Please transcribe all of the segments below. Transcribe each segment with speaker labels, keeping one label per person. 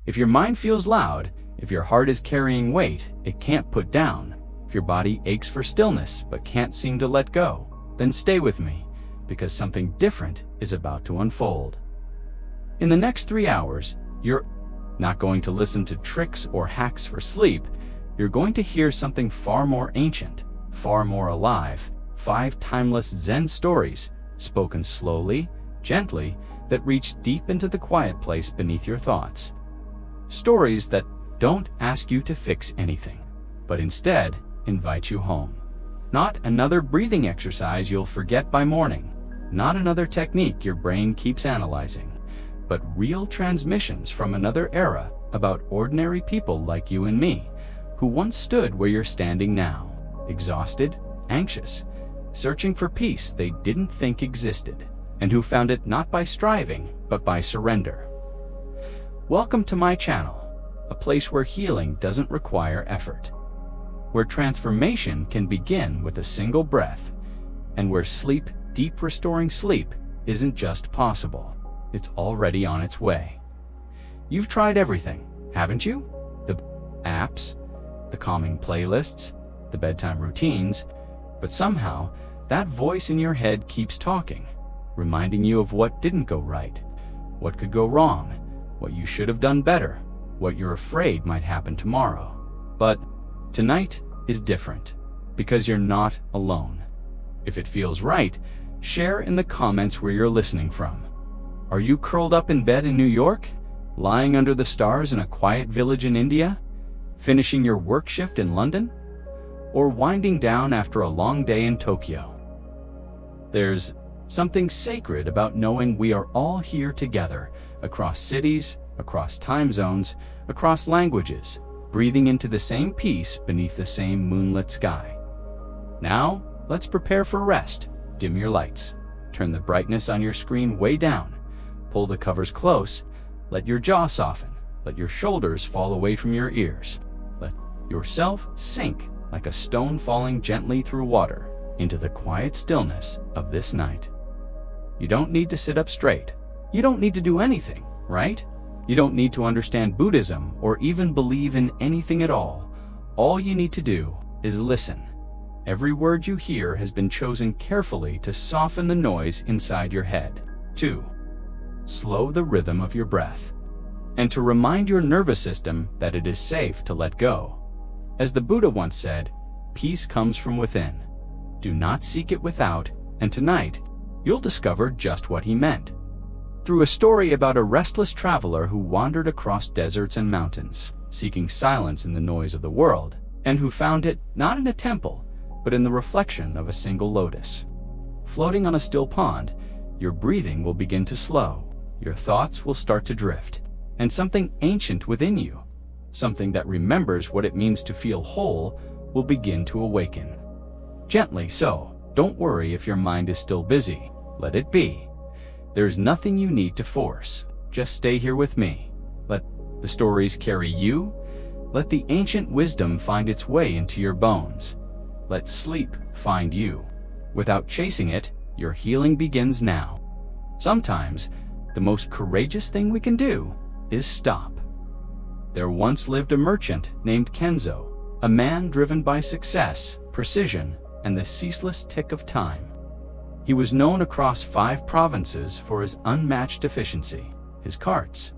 Speaker 1: If your mind feels loud, if your heart is carrying weight it can't put down, if your body aches for stillness but can't seem to let go, then stay with me, because something different is about to unfold. In the next 3 hours, you're not going to listen to tricks or hacks for sleep. You're going to hear something far more ancient, far more alive. 5 timeless Zen stories, spoken slowly, gently, that reach deep into the quiet place beneath your thoughts. Stories that don't ask you to fix anything, but instead invite you home. Not another breathing exercise you'll forget by morning, not another technique your brain keeps analyzing, but real transmissions from another era about ordinary people like you and me, who once stood where you're standing now, exhausted, anxious, searching for peace they didn't think existed, and who found it not by striving, but by surrender. Welcome to my channel, a place where healing doesn't require effort, where transformation can begin with a single breath, and where sleep, deep restoring sleep, isn't just possible, it's already on its way. You've tried everything, haven't you? The apps, the calming playlists, the bedtime routines, but somehow that voice in your head keeps talking, reminding you of what didn't go right, what could go wrong, what you should have done better, what you're afraid might happen tomorrow. But tonight is different, because you're not alone. If it feels right, share in the comments where you're listening from. Are you curled up in bed in New York? Lying under the stars in a quiet village in India? Finishing your work shift in London? Or winding down after a long day in Tokyo? There's something sacred about knowing we are all here together, across cities, across time zones, across languages, breathing into the same peace beneath the same moonlit sky. Now, let's prepare for rest. Dim your lights. Turn the brightness on your screen way down. Pull the covers close. Let your jaw soften. Let your shoulders fall away from your ears. Let yourself sink like a stone falling gently through water into the quiet stillness of this night. You don't need to sit up straight. You don't need to do anything, right? You don't need to understand Buddhism or even believe in anything at all. All you need to do is listen. Every word you hear has been chosen carefully to soften the noise inside your head. 2. Slow the rhythm of your breath, and to remind your nervous system that it is safe to let go. As the Buddha once said, peace comes from within. Do not seek it without, and tonight, you'll discover just what he meant. Through a story about a restless traveler who wandered across deserts and mountains, seeking silence in the noise of the world, and who found it not in a temple, but in the reflection of a single lotus. Floating on a still pond, your breathing will begin to slow, your thoughts will start to drift, and something ancient within you, something that remembers what it means to feel whole, will begin to awaken. Gently so, don't worry if your mind is still busy, let it be. There's nothing you need to force, just stay here with me. Let the stories carry you, let the ancient wisdom find its way into your bones. Let sleep find you. Without chasing it, your healing begins now. Sometimes, the most courageous thing we can do is stop. There once lived a merchant named Kenzo, a man driven by success, precision, and the ceaseless tick of time. He was known across 5 provinces for his unmatched efficiency. His carts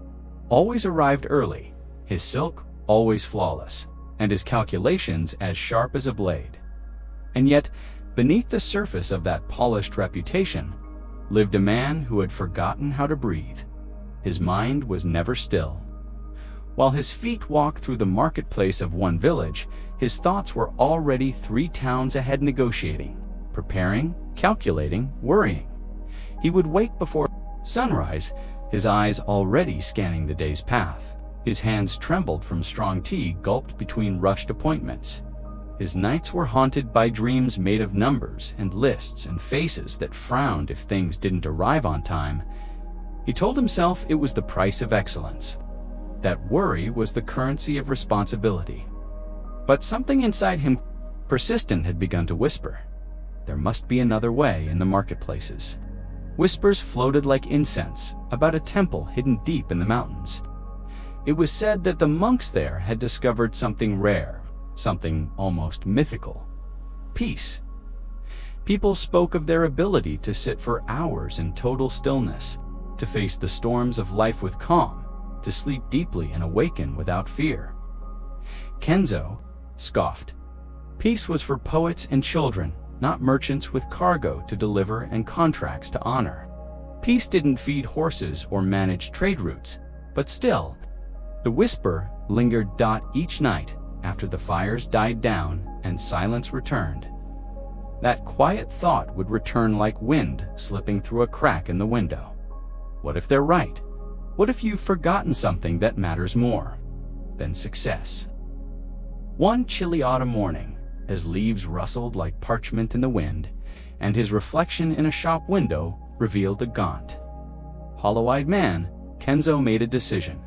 Speaker 1: always arrived early, his silk always flawless, and his calculations as sharp as a blade. And yet, beneath the surface of that polished reputation, lived a man who had forgotten how to breathe. His mind was never still. While his feet walked through the marketplace of one village, his thoughts were already 3 towns ahead, negotiating, preparing, calculating, worrying. He would wake before sunrise, his eyes already scanning the day's path. His hands trembled from strong tea gulped between rushed appointments. His nights were haunted by dreams made of numbers and lists and faces that frowned if things didn't arrive on time. He told himself it was the price of excellence, that worry was the currency of responsibility. But something inside him, persistent, had begun to whisper. There must be another way in the marketplaces. Whispers floated like incense about a temple hidden deep in the mountains. It was said that the monks there had discovered something rare, something almost mythical: peace. People spoke of their ability to sit for hours in total stillness, to face the storms of life with calm, to sleep deeply and awaken without fear. Kenzo scoffed. Peace was for poets and children, not merchants with cargo to deliver and contracts to honor. Peace didn't feed horses or manage trade routes, but still, the whisper lingered. Each night, after the fires died down and silence returned, that quiet thought would return like wind slipping through a crack in the window. What if they're right? What if you've forgotten something that matters more than success? One chilly autumn morning, as leaves rustled like parchment in the wind, and his reflection in a shop window revealed a gaunt, hollow-eyed man, Kenzo made a decision.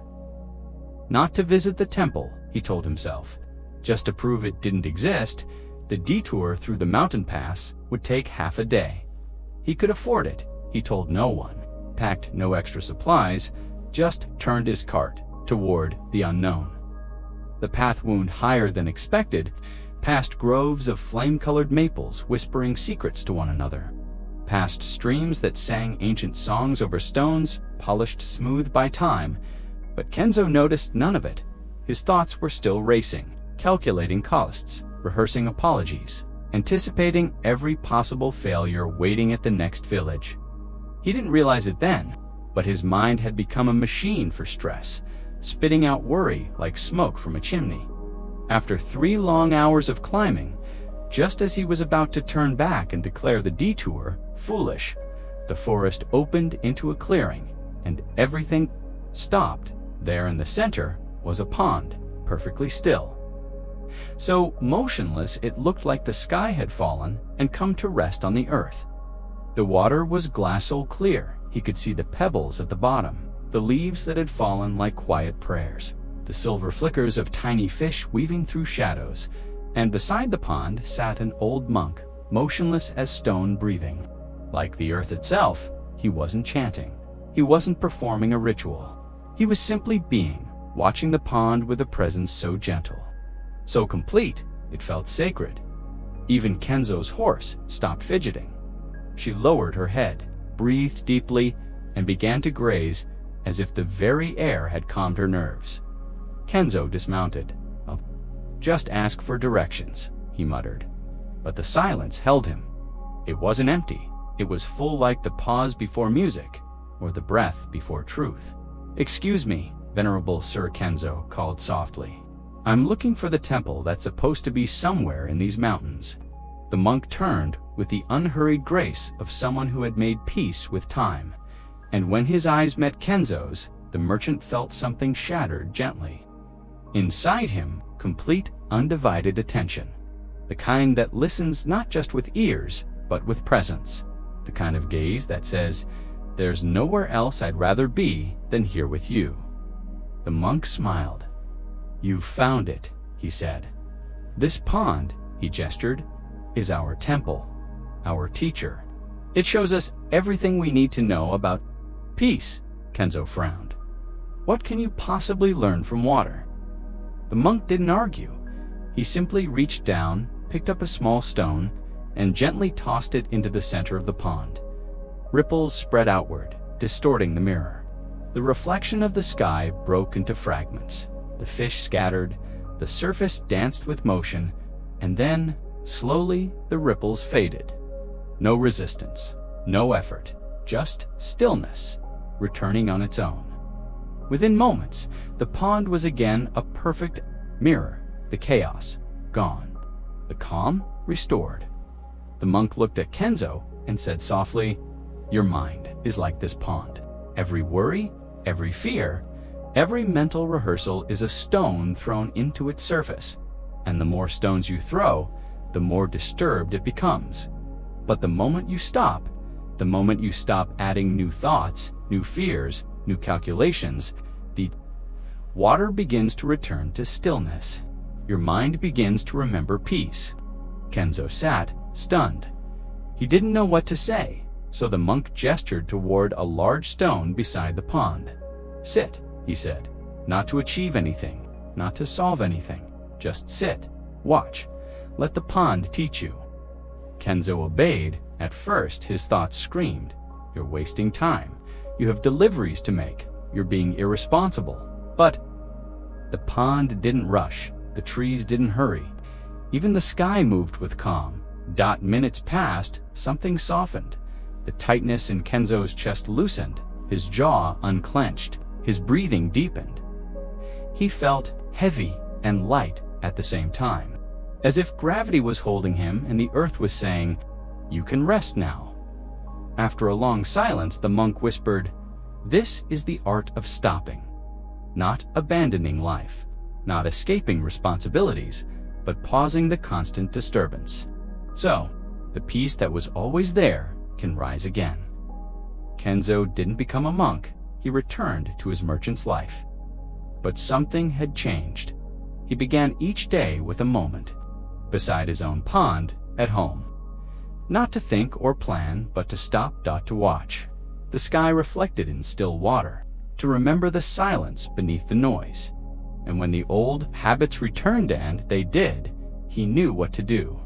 Speaker 1: Not to visit the temple, he told himself. Just to prove it didn't exist, the detour through the mountain pass would take half a day. He could afford it, he told no one, packed no extra supplies, just turned his cart toward the unknown. The path wound higher than expected, past groves of flame-colored maples whispering secrets to one another, past streams that sang ancient songs over stones polished smooth by time, but Kenzo noticed none of it. His thoughts were still racing, calculating costs, rehearsing apologies, anticipating every possible failure waiting at the next village. He didn't realize it then, but his mind had become a machine for stress, spitting out worry like smoke from a chimney. After 3 long hours of climbing, just as he was about to turn back and declare the detour foolish, the forest opened into a clearing, and everything stopped. There in the center was a pond, perfectly still. So motionless it looked like the sky had fallen and come to rest on the earth. The water was glassy clear. He could see the pebbles at the bottom, the leaves that had fallen like quiet prayers, the silver flickers of tiny fish weaving through shadows, and beside the pond sat an old monk, motionless as stone, breathing. Like the earth itself, he wasn't chanting. He wasn't performing a ritual. He was simply being, watching the pond with a presence so gentle, so complete, it felt sacred. Even Kenzo's horse stopped fidgeting. She lowered her head, breathed deeply, and began to graze as if the very air had calmed her nerves. Kenzo dismounted. "I'll just ask for directions," he muttered. But the silence held him. It wasn't empty. It was full, like the pause before music, or the breath before truth. "Excuse me, Venerable Sir," Kenzo called softly. "I'm looking for the temple that's supposed to be somewhere in these mountains." The monk turned with the unhurried grace of someone who had made peace with time, and when his eyes met Kenzo's, the merchant felt something shattered gently. Inside him, complete, undivided attention. The kind that listens not just with ears, but with presence. The kind of gaze that says, "There's nowhere else I'd rather be than here with you." The monk smiled. "You've found it," he said. "This pond," he gestured, "is our temple, our teacher. It shows us everything we need to know about peace." Kenzo frowned. "What can you possibly learn from water?" The monk didn't argue. He simply reached down, picked up a small stone, and gently tossed it into the center of the pond. Ripples spread outward, distorting the mirror. The reflection of the sky broke into fragments. The fish scattered, the surface danced with motion, and then, slowly, the ripples faded. No resistance, no effort, just stillness, returning on its own. Within moments, the pond was again a perfect mirror, the chaos gone, the calm restored. The monk looked at Kenzo and said softly, "Your mind is like this pond. Every worry, every fear, every mental rehearsal is a stone thrown into its surface, and the more stones you throw, the more disturbed it becomes. But the moment you stop adding new thoughts, new fears, new calculations, the water begins to return to stillness. Your mind begins to remember peace." Kenzo sat, stunned. He didn't know what to say, so the monk gestured toward a large stone beside the pond. "Sit," he said. not to achieve anything, not to solve anything. Just sit, watch, let the pond teach you. Kenzo obeyed. At first, his thoughts screamed, "You're wasting time. You have deliveries to make. You're being irresponsible." But the pond didn't rush. The trees didn't hurry. Even the sky moved with calm. Minutes passed, something softened. The tightness in Kenzo's chest loosened. His jaw unclenched. His breathing deepened. He felt heavy and light at the same time, as if gravity was holding him and the earth was saying, "You can rest now." After a long silence, the monk whispered, "This is the art of stopping. Not abandoning life, not escaping responsibilities, but pausing the constant disturbance. So, the peace that was always there can rise again." Kenzo didn't become a monk. He returned to his merchant's life. But something had changed. He began each day with a moment, beside his own pond, at home. Not to think or plan, but to stop, to watch. The sky reflected in still water, to remember the silence beneath the noise. And when the old habits returned, and they did, he knew what to do.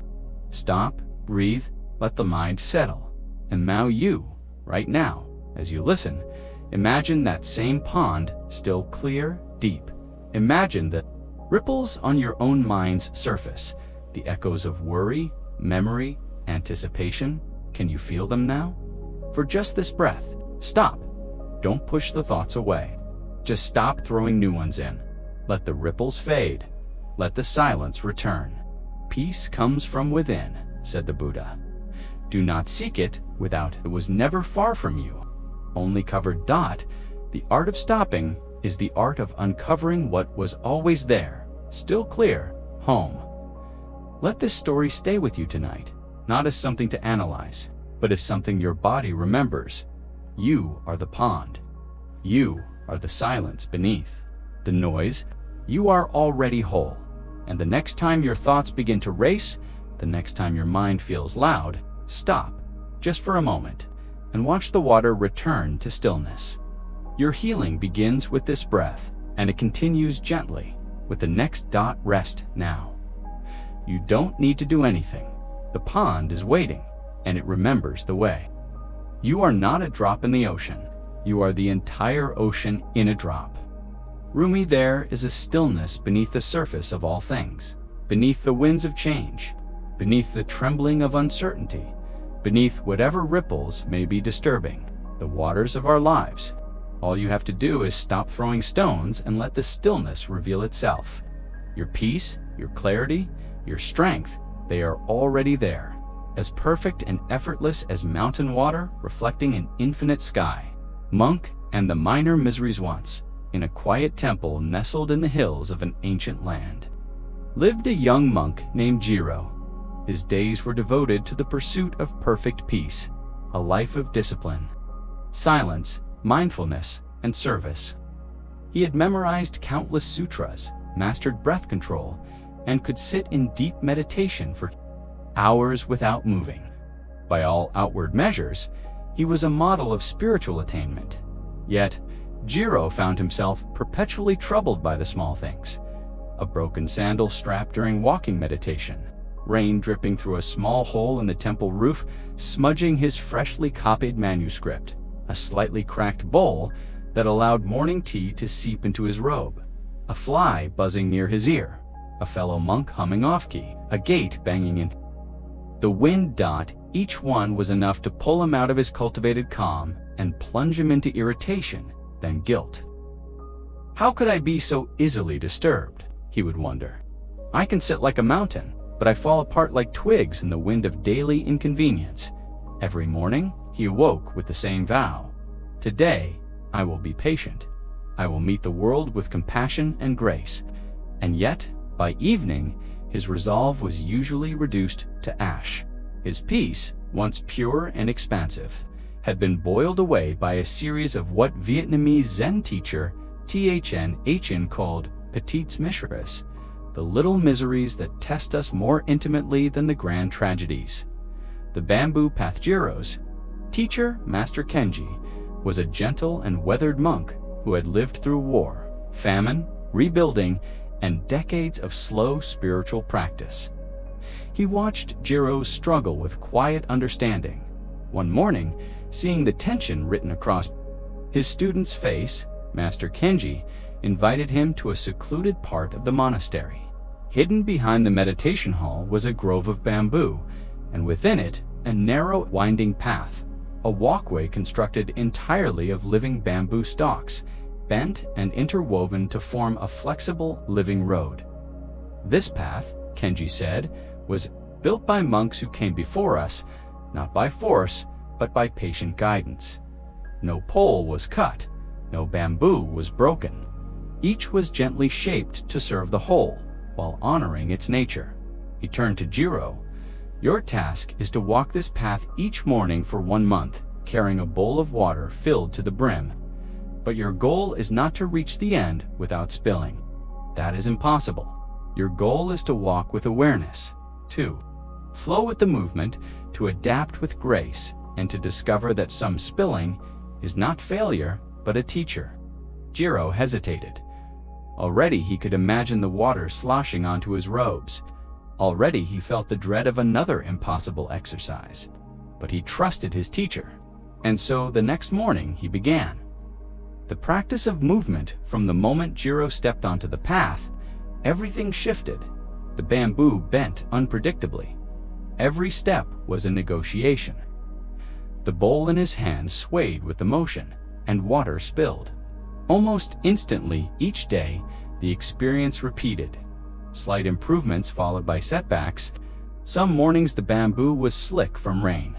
Speaker 1: Stop, breathe, let the mind settle. And now you, right now, as you listen, imagine that same pond, still clear, deep. Imagine the ripples on your own mind's surface, the echoes of worry, memory, anticipation. Can you feel them now? For just this breath, stop. Don't push the thoughts away. Just stop throwing new ones in. Let the ripples fade. Let the silence return. Peace comes from within, said the Buddha. Do not seek it without. It was never far from you, only covered. The art of stopping is the art of uncovering what was always there, still clear, home. Let this story stay with you tonight, not as something to analyze, but as something your body remembers. You are the pond. You are the silence beneath. The noise. You are already whole. And the next time your thoughts begin to race, the next time your mind feels loud, stop, just for a moment, and watch the water return to stillness. Your healing begins with this breath, and it continues gently with the next. Rest now. You don't need to do anything. The pond is waiting, and it remembers the way. You are not a drop in the ocean. You are the entire ocean in a drop. Rumi, there is a stillness beneath the surface of all things, beneath the winds of change, beneath the trembling of uncertainty, beneath whatever ripples may be disturbing the waters of our lives. All you have to do is stop throwing stones and let the stillness reveal itself. Your peace, your clarity, your strength, they are already there, as perfect and effortless as mountain water reflecting an infinite sky. Monk and the minor miseries once, in a quiet temple nestled in the hills of an ancient land, lived a young monk named Jiro. His days were devoted to the pursuit of perfect peace, a life of discipline, silence, mindfulness, and service. He had memorized countless sutras, mastered breath control, and could sit in deep meditation for hours without moving. By all outward measures, he was a model of spiritual attainment. Yet, Jiro found himself perpetually troubled by the small things. A broken sandal strap during walking meditation, rain dripping through a small hole in the temple roof, smudging his freshly copied manuscript, a slightly cracked bowl that allowed morning tea to seep into his robe, a fly buzzing near his ear, a fellow monk humming off-key, a gate banging in the wind. Each one was enough to pull him out of his cultivated calm and plunge him into irritation, then guilt. How could I be so easily disturbed? He would wonder. I can sit like a mountain, but I fall apart like twigs in the wind of daily inconvenience. Every morning, he awoke with the same vow. Today, I will be patient. I will meet the world with compassion and grace. And yet, by evening, his resolve was usually reduced to ash. His peace, once pure and expansive, had been boiled away by a series of what Vietnamese Zen teacher Thien Hien called petites miseries, the little miseries that test us more intimately than the grand tragedies. The bamboo path. Jiro's teacher, Master Kenji, was a gentle and weathered monk who had lived through war, famine, rebuilding, and decades of slow spiritual practice. He watched Jiro's struggle with quiet understanding. One morning, seeing the tension written across his student's face, Master Kenji invited him to a secluded part of the monastery. Hidden behind the meditation hall was a grove of bamboo, and within it, a narrow, winding path, a walkway constructed entirely of living bamboo stalks, bent and interwoven to form a flexible, living road. This path, Kenji said, was built by monks who came before us, not by force, but by patient guidance. No pole was cut, no bamboo was broken. Each was gently shaped to serve the whole, while honoring its nature. He turned to Jiro. Your task is to walk this path each morning for 1 month, carrying a bowl of water filled to the brim. But your goal is not to reach the end without spilling. That is impossible. Your goal is to walk with awareness, to flow with the movement, to adapt with grace, and to discover that some spilling is not failure, but a teacher. Jiro hesitated. Already he could imagine the water sloshing onto his robes. Already he felt the dread of another impossible exercise. But he trusted his teacher. And so the next morning he began. The practice of movement from the moment Jiro stepped onto the path, everything shifted. The bamboo bent unpredictably. Every step was a negotiation. The bowl in his hand swayed with the motion, and water spilled. Almost instantly each day, the experience repeated. Slight improvements followed by setbacks. Some mornings the bamboo was slick from rain.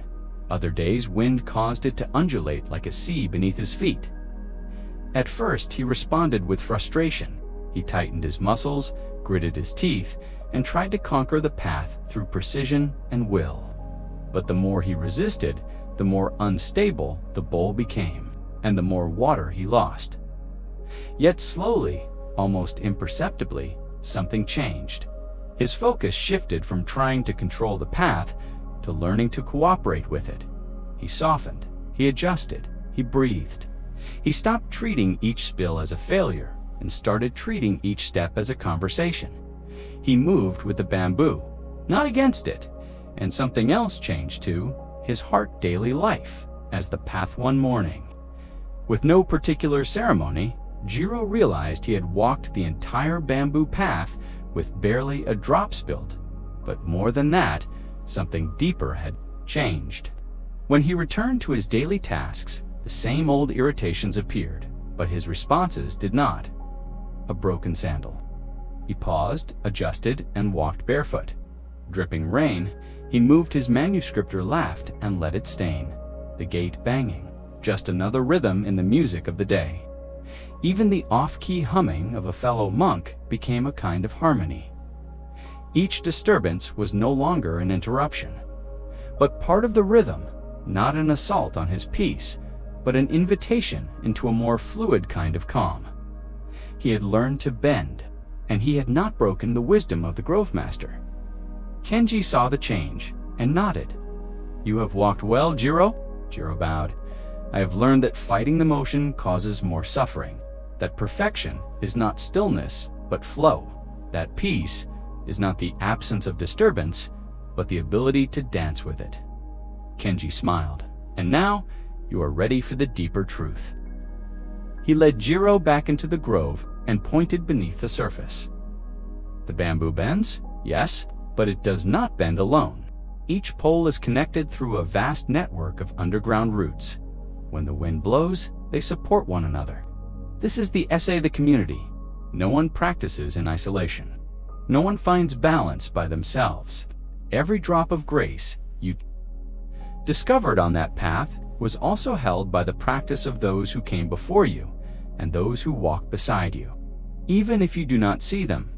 Speaker 1: Other days wind caused it to undulate like a sea beneath his feet. At first he responded with frustration. He tightened his muscles, gritted his teeth, and tried to conquer the path through precision and will. But the more he resisted, the more unstable the bowl became, and the more water he lost. Yet slowly, almost imperceptibly, something changed. His focus shifted from trying to control the path to learning to cooperate with it. He softened, he adjusted, he breathed. He stopped treating each spill as a failure and started treating each step as a conversation. He moved with the bamboo, not against it, and something else changed too, his heart daily life, as the path one morning. With no particular ceremony, Jiro realized he had walked the entire bamboo path with barely a drop spilled. But more than that, something deeper had changed. When he returned to his daily tasks, the same old irritations appeared, but his responses did not. A broken sandal. He paused, adjusted, and walked barefoot. Dripping rain, he moved his manuscript or laughed and let it stain. The gate banging. Just another rhythm in the music of the day. Even the off-key humming of a fellow monk became a kind of harmony. Each disturbance was no longer an interruption, but part of the rhythm, not an assault on his peace, but an invitation into a more fluid kind of calm. He had learned to bend, and he had not broken the wisdom of the Grove Master. Kenji saw the change and nodded. "You have walked well, Jiro?" Jiro bowed. "I have learned that fighting the motion causes more suffering, that perfection is not stillness, but flow, that peace is not the absence of disturbance, but the ability to dance with it." Kenji smiled. "And now, you are ready for the deeper truth." He led Jiro back into the grove and pointed beneath the surface. "The bamboo bends? Yes, but it does not bend alone. Each pole is connected through a vast network of underground roots. When the wind blows, they support one another. This is the essay of the community. No one practices in isolation. No one finds balance by themselves. Every drop of grace you discovered on that path was also held by the practice of those who came before you and those who walk beside you, even if you do not see them."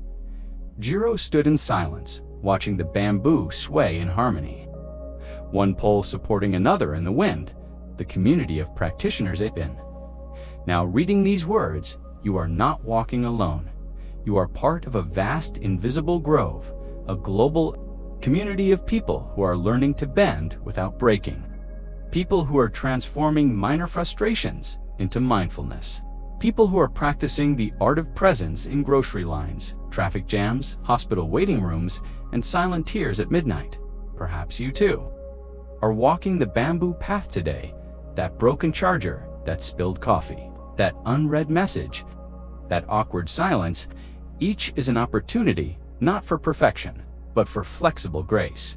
Speaker 1: Jiro stood in silence, watching the bamboo sway in harmony. One pole supporting another in the wind, the community of practitioners it been. Now reading these words, you are not walking alone. You are part of a vast invisible grove, a global community of people who are learning to bend without breaking. People who are transforming minor frustrations into mindfulness. People who are practicing the art of presence in grocery lines, traffic jams, hospital waiting rooms, and silent tears at midnight. Perhaps you too are walking the bamboo path today. That broken charger, that spilled coffee, that unread message, that awkward silence, each is an opportunity not for perfection, but for flexible grace.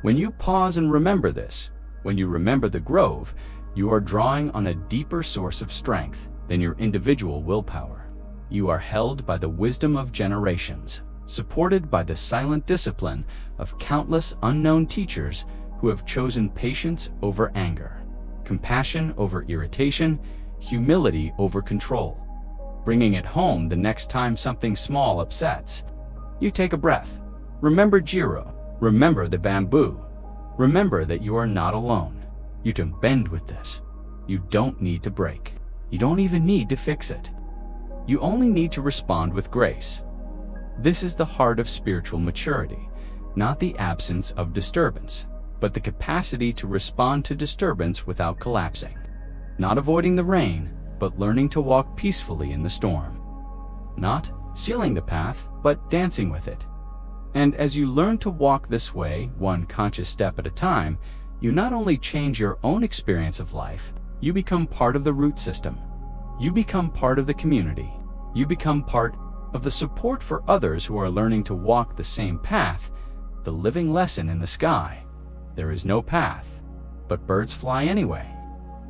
Speaker 1: When you pause and remember this, when you remember the grove, you are drawing on a deeper source of strength than your individual willpower. You are held by the wisdom of generations, supported by the silent discipline of countless unknown teachers who have chosen patience over anger, compassion over irritation, humility over control. Bringing it home the next time something small upsets. You take a breath. Remember Jiro. Remember the bamboo. Remember that you are not alone. You can bend with this. You don't need to break. You don't even need to fix it. You only need to respond with grace. This is the heart of spiritual maturity, not the absence of disturbance, but the capacity to respond to disturbance without collapsing. Not avoiding the rain, but learning to walk peacefully in the storm. Not sealing the path, but dancing with it. And as you learn to walk this way, one conscious step at a time, you not only change your own experience of life, you become part of the root system. You become part of the community. You become part of the support for others who are learning to walk the same path, the living lesson in the sky. There is no path, but birds fly anyway.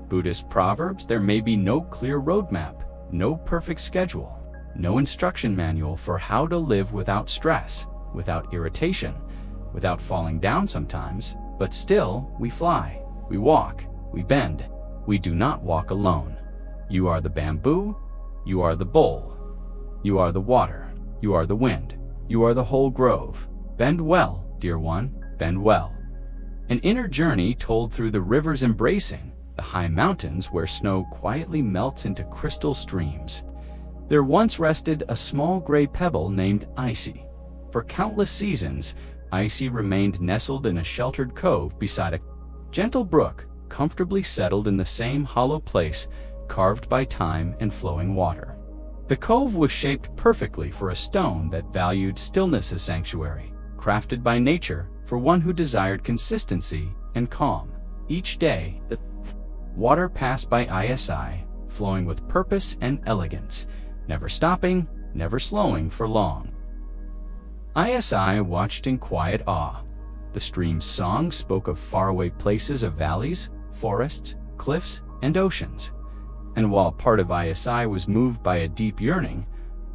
Speaker 1: Buddhist proverbs, there may be no clear roadmap, no perfect schedule, no instruction manual for how to live without stress, without irritation, without falling down sometimes, but still we fly, we walk, we bend. We do not walk alone. You are the bamboo, you are the bowl, you are the water, you are the wind, you are the whole grove. Bend well, dear one, bend well. An inner journey told through the rivers embracing the high mountains where snow quietly melts into crystal streams. There once rested a small gray pebble named Icy. For countless seasons, Icy remained nestled in a sheltered cove beside a gentle brook, comfortably settled in the same hollow place carved by time and flowing water. The cove was shaped perfectly for a stone that valued stillness as sanctuary, crafted by nature for one who desired consistency and calm. Each day, the water passed by ISI, flowing with purpose and elegance, never stopping, never slowing for long. ISI watched in quiet awe. The stream's song spoke of faraway places of valleys, forests, cliffs, and oceans. And while part of ISI was moved by a deep yearning,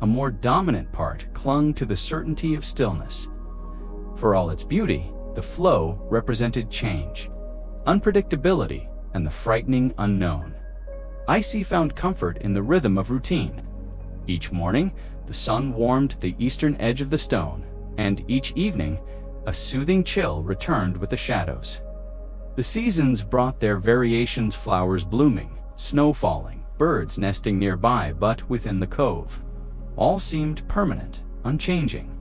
Speaker 1: a more dominant part clung to the certainty of stillness. For all its beauty, the flow represented change, unpredictability, and the frightening unknown. Icy found comfort in the rhythm of routine. Each morning, the sun warmed the eastern edge of the stone, and each evening, a soothing chill returned with the shadows. The seasons brought their variations, flowers blooming, snow falling, birds nesting nearby but within the cove. All seemed permanent, unchanging.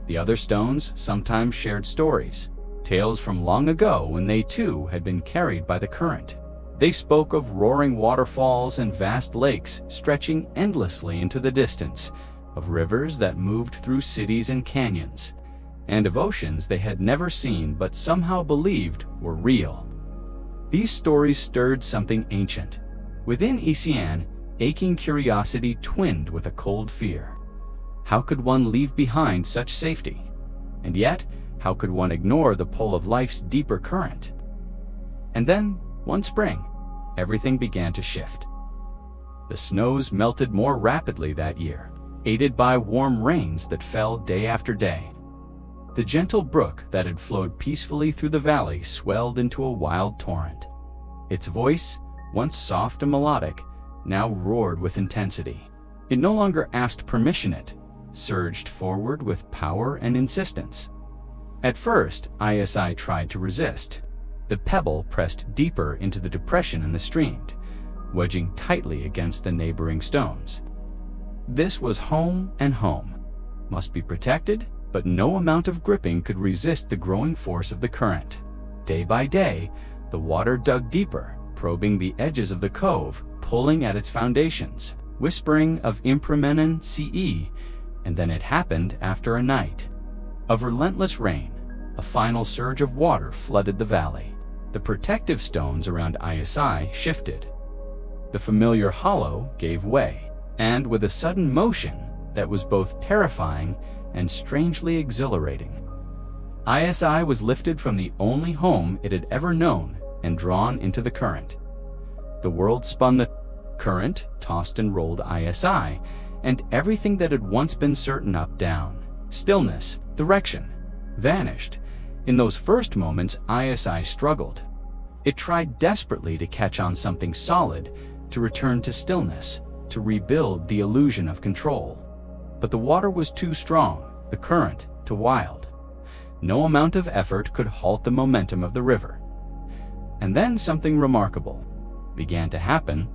Speaker 1: The other stones sometimes shared stories, tales from long ago when they too had been carried by the current. They spoke of roaring waterfalls and vast lakes stretching endlessly into the distance, of rivers that moved through cities and canyons, and of oceans they had never seen but somehow believed were real. These stories stirred something ancient. Within Isian, aching curiosity twinned with a cold fear. How could one leave behind such safety? And yet, how could one ignore the pull of life's deeper current? And then, one spring, everything began to shift. The snows melted more rapidly that year, aided by warm rains that fell day after day. The gentle brook that had flowed peacefully through the valley swelled into a wild torrent. Its voice, once soft and melodic, now roared with intensity. It no longer asked permission, it surged forward with power and insistence. At first, ISI tried to resist. The pebble pressed deeper into the depression in the stream, wedging tightly against the neighboring stones. This was home, and home must be protected, but no amount of gripping could resist the growing force of the current. Day by day, the water dug deeper, probing the edges of the cove, pulling at its foundations. whispering of impremenen ce, and then it happened after a night of relentless rain. A final surge of water flooded the valley. The protective stones around ISI shifted. The familiar hollow gave way, and with a sudden motion that was both terrifying and strangely exhilarating, ISI was lifted from the only home it had ever known and drawn into the current. The world spun, the current tossed and rolled ISI, and everything that had once been certain up, down, stillness, direction, vanished. In those first moments, ISI struggled. It tried desperately to catch on something solid, to return to stillness, to rebuild the illusion of control. But the water was too strong, the current too wild. No amount of effort could halt the momentum of the river. And then something remarkable began to happen.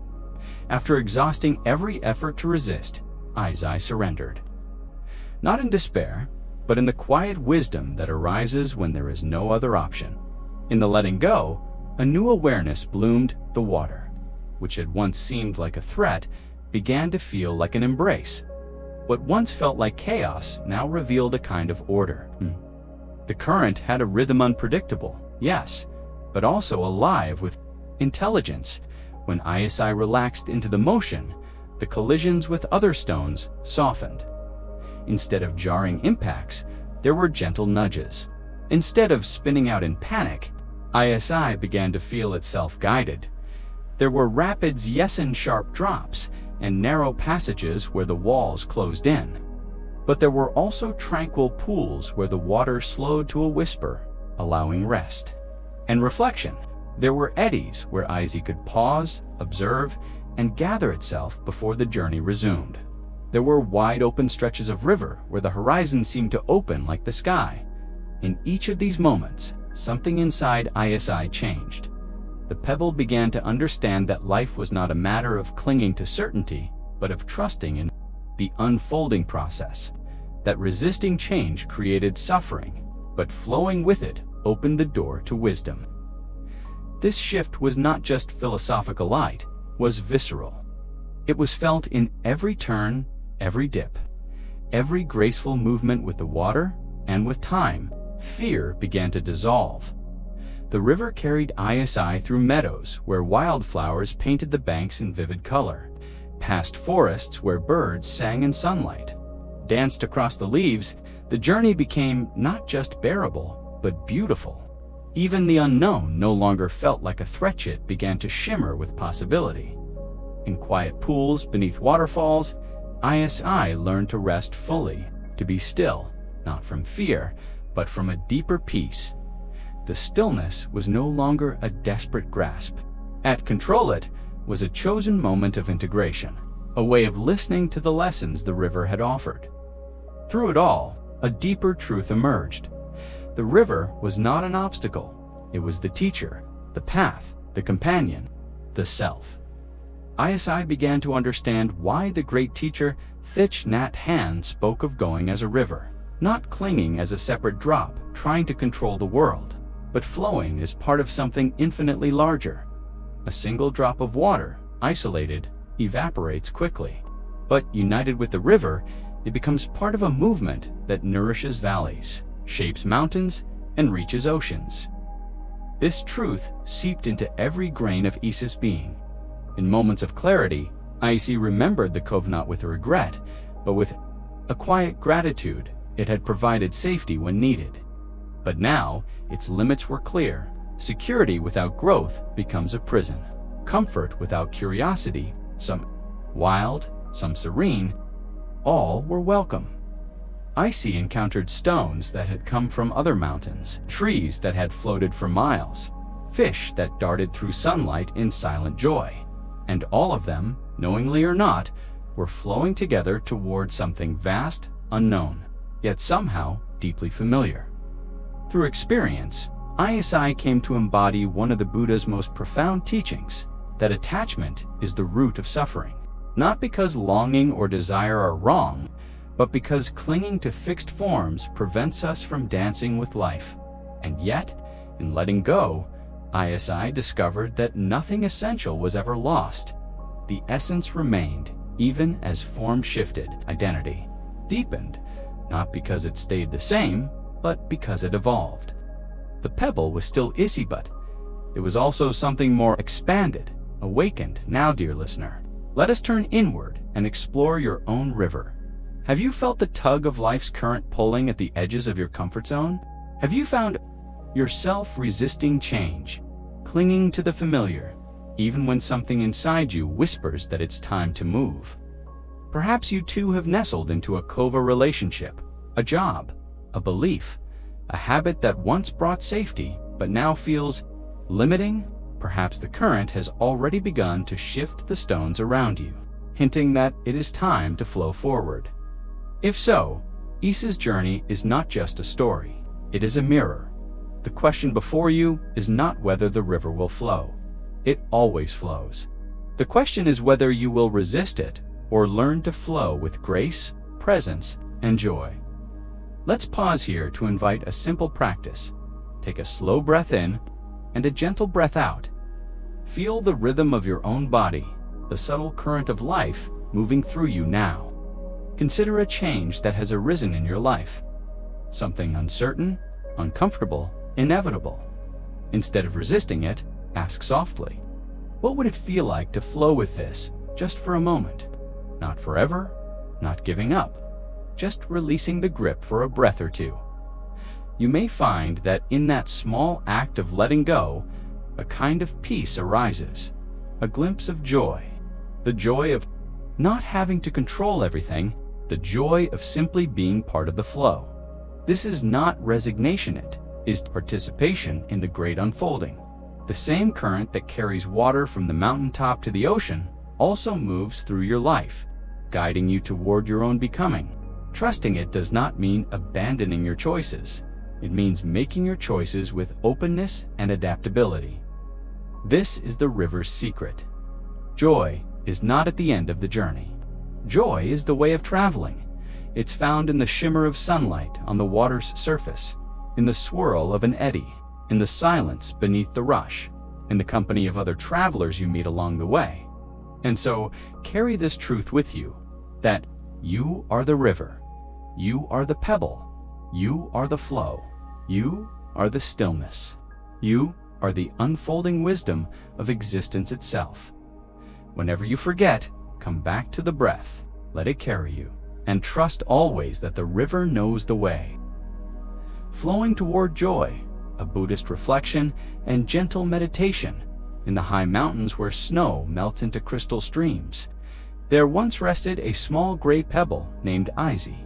Speaker 1: After exhausting every effort to resist, ISI surrendered. Not in despair, but in the quiet wisdom that arises when there is no other option. In the letting go, a new awareness bloomed. The water, which had once seemed like a threat, began to feel like an embrace. What once felt like chaos now revealed a kind of order. The current had a rhythm, unpredictable, yes, but also alive with intelligence. When ISI relaxed into the motion, the collisions with other stones softened. Instead of jarring impacts, there were gentle nudges. Instead of spinning out in panic, ISI began to feel itself guided. There were rapids, yes, and sharp drops, and narrow passages where the walls closed in. But there were also tranquil pools where the water slowed to a whisper, allowing rest and reflection. There were eddies where ISI could pause, observe, and gather itself before the journey resumed. There were wide open stretches of river where the horizon seemed to open like the sky. In each of these moments, something inside ISI changed. The pebble began to understand that life was not a matter of clinging to certainty, but of trusting in the unfolding process. That resisting change created suffering, but flowing with it opened the door to wisdom. This shift was not just philosophical, it was visceral. It was felt in every turn, every dip, every graceful movement with the water, and with time, fear began to dissolve. The river carried ISI through meadows where wildflowers painted the banks in vivid color, past forests where birds sang in sunlight, danced across the leaves. The journey became not just bearable, but beautiful. Even the unknown no longer felt like a threat. It began to shimmer with possibility. In quiet pools beneath waterfalls, ISI learned to rest fully, to be still, not from fear, but from a deeper peace. The stillness was no longer a desperate grasp. At control, it was a chosen moment of integration, a way of listening to the lessons the river had offered. Through it all, a deeper truth emerged. The river was not an obstacle. It was the teacher, the path, the companion, the self. ISI began to understand why the great teacher Thich Nhat Hanh spoke of going as a river, not clinging as a separate drop, trying to control the world, but flowing as part of something infinitely larger. A single drop of water, isolated, evaporates quickly, but united with the river, it becomes part of a movement that nourishes valleys, shapes mountains, and reaches oceans. This truth seeped into every grain of Isa's being. In moments of clarity, Isa remembered the covenant with regret, but with a quiet gratitude. It had provided safety when needed. But now, its limits were clear. Security without growth becomes a prison. Comfort without curiosity, some wild, some serene, all were welcome. Isa encountered stones that had come from other mountains, trees that had floated for miles, fish that darted through sunlight in silent joy. And all of them, knowingly or not, were flowing together toward something vast, unknown, yet somehow deeply familiar. Through experience, ISI came to embody one of the Buddha's most profound teachings, that attachment is the root of suffering. Not because longing or desire are wrong, but because clinging to fixed forms prevents us from dancing with life. And yet, in letting go, ISI discovered that nothing essential was ever lost. The essence remained, even as form shifted, identity deepened, not because it stayed the same, but because it evolved. The pebble was still Issy, but it was also something more expanded, awakened. Now, dear listener, let us turn inward and explore your own river. Have you felt the tug of life's current pulling at the edges of your comfort zone? Have you found yourself resisting change, clinging to the familiar, even when something inside you whispers that it's time to move? Perhaps you too have nestled into a cova relationship, a job, a belief, a habit that once brought safety but now feels limiting. Perhaps the current has already begun to shift the stones around you, hinting that it is time to flow forward. If so, Issa's journey is not just a story, it is a mirror. The question before you is not whether the river will flow. It always flows. The question is whether you will resist it or learn to flow with grace, presence, and joy. Let's pause here to invite a simple practice. Take a slow breath in and a gentle breath out. Feel the rhythm of your own body, the subtle current of life moving through you now. Consider a change that has arisen in your life. Something uncertain, uncomfortable, inevitable. Instead of resisting it, ask softly, what would it feel like to flow with this, just for a moment? Not forever, not giving up, just releasing the grip for a breath or two. You may find that in that small act of letting go, a kind of peace arises, a glimpse of joy, the joy of not having to control everything, the joy of simply being part of the flow. This is not resignation, it is participation in the great unfolding. The same current that carries water from the mountaintop to the ocean also moves through your life, guiding you toward your own becoming. Trusting it does not mean abandoning your choices. It means making your choices with openness and adaptability. This is the river's secret. Joy is not at the end of the journey. Joy is the way of traveling. It's found in the shimmer of sunlight on the water's surface, in the swirl of an eddy, in the silence beneath the rush, in the company of other travelers you meet along the way. And so, carry this truth with you, that you are the river, you are the pebble, you are the flow, you are the stillness, you are the unfolding wisdom of existence itself. Whenever you forget, come back to the breath, let it carry you, and trust always that the river knows the way. Flowing toward joy, a Buddhist reflection, and gentle meditation in the high mountains where snow melts into crystal streams. There once rested a small gray pebble named Izzy.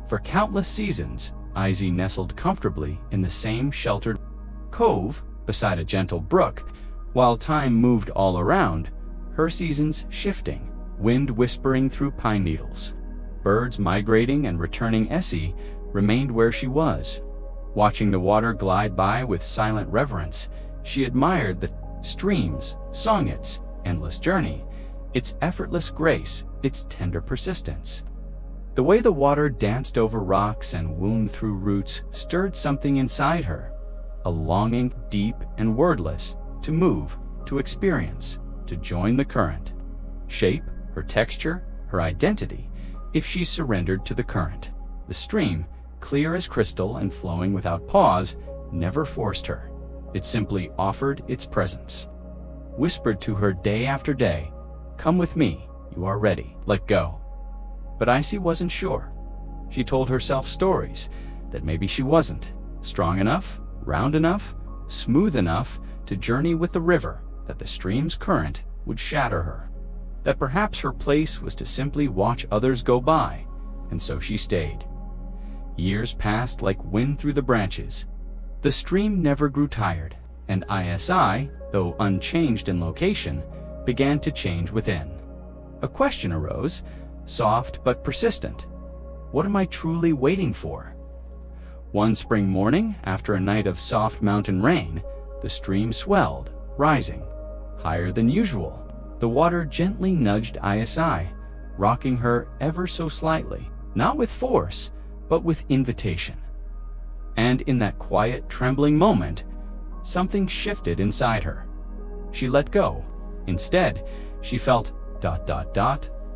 Speaker 1: For countless seasons, Izzy nestled comfortably in the same sheltered cove beside a gentle brook, while time moved all around, her seasons shifting, wind whispering through pine needles. Birds migrating and returning, Essie remained where she was. Watching the water glide by with silent reverence, she admired the stream's song, its endless journey, its effortless grace, its tender persistence. The way the water danced over rocks and wound through roots stirred something inside her, a longing, deep and wordless, to move, to experience, to join the current, shape her texture, her identity, if she surrendered to the current. The stream, clear as crystal and flowing without pause, never forced her. It simply offered its presence. Whispered to her day after day, "Come with me, you are ready, let go." But Icy wasn't sure. She told herself stories that maybe she wasn't strong enough, round enough, smooth enough to journey with the river, that the stream's current would shatter her, that perhaps her place was to simply watch others go by, and so she stayed. Years passed like wind through the branches. The stream never grew tired, and ISI, though unchanged in location, began to change within. A question arose, soft but persistent. What am I truly waiting for? One spring morning, after a night of soft mountain rain, the stream swelled, rising. Higher than usual, the water gently nudged ISI, rocking her ever so slightly, not with force, but with invitation. And in that quiet, trembling moment, something shifted inside her. She let go. Instead, she felt ...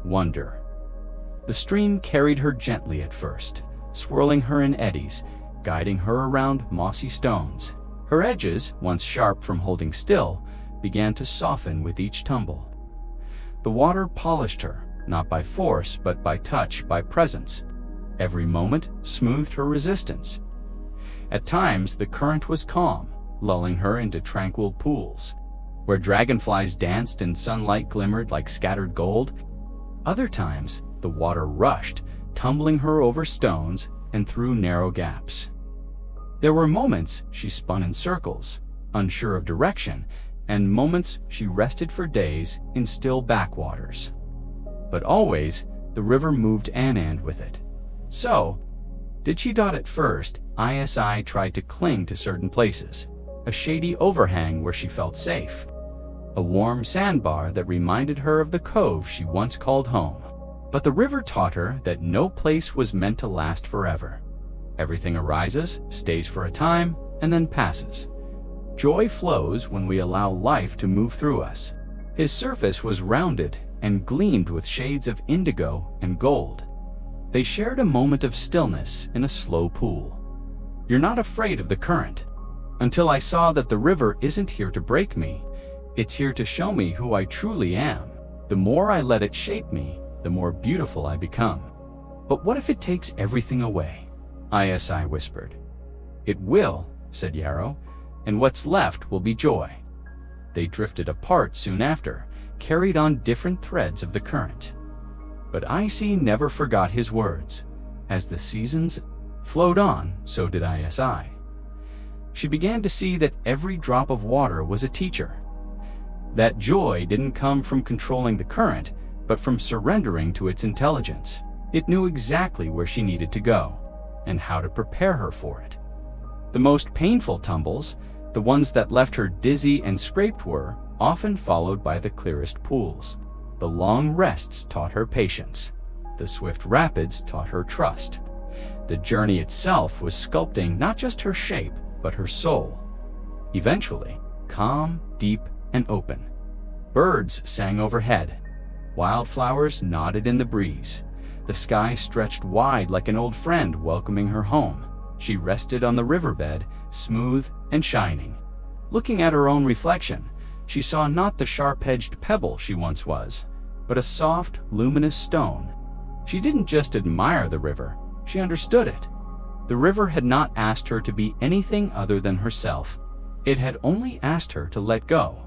Speaker 1: wonder. The stream carried her gently at first, swirling her in eddies, guiding her around mossy stones. Her edges, once sharp from holding still, began to soften with each tumble. The water polished her, not by force, but by touch, by presence. Every moment smoothed her resistance. At times, the current was calm, lulling her into tranquil pools, where dragonflies danced and sunlight glimmered like scattered gold. Other times, the water rushed, tumbling her over stones and through narrow gaps. There were moments she spun in circles, unsure of direction, and moments she rested for days in still backwaters. But always, the river moved and with it. So, did she dot at first, ISI tried to cling to certain places, a shady overhang where she felt safe, a warm sandbar that reminded her of the cove she once called home. But the river taught her that no place was meant to last forever. Everything arises, stays for a time, and then passes. Joy flows when we allow life to move through us. His surface was rounded and gleamed with shades of indigo and gold. They shared a moment of stillness in a slow pool. You're not afraid of the current. Until I saw that the river isn't here to break me, it's here to show me who I truly am. The more I let it shape me, the more beautiful I become. But what if it takes everything away? ISI whispered. It will, said Yarrow, and what's left will be joy. They drifted apart soon after, carried on different threads of the current. But IC never forgot his words. As the seasons flowed on, so did ISI. She began to see that every drop of water was a teacher. That joy didn't come from controlling the current, but from surrendering to its intelligence. It knew exactly where she needed to go, and how to prepare her for it. The most painful tumbles, the ones that left her dizzy and scraped, were often followed by the clearest pools. The long rests taught her patience. The swift rapids taught her trust. The journey itself was sculpting not just her shape, but her soul. Eventually, calm, deep, and open. Birds sang overhead. Wildflowers nodded in the breeze. The sky stretched wide like an old friend welcoming her home. She rested on the riverbed, smooth and shining. Looking at her own reflection, she saw not the sharp-edged pebble she once was, but a soft, luminous stone. She didn't just admire the river, she understood it. The river had not asked her to be anything other than herself. It had only asked her to let go.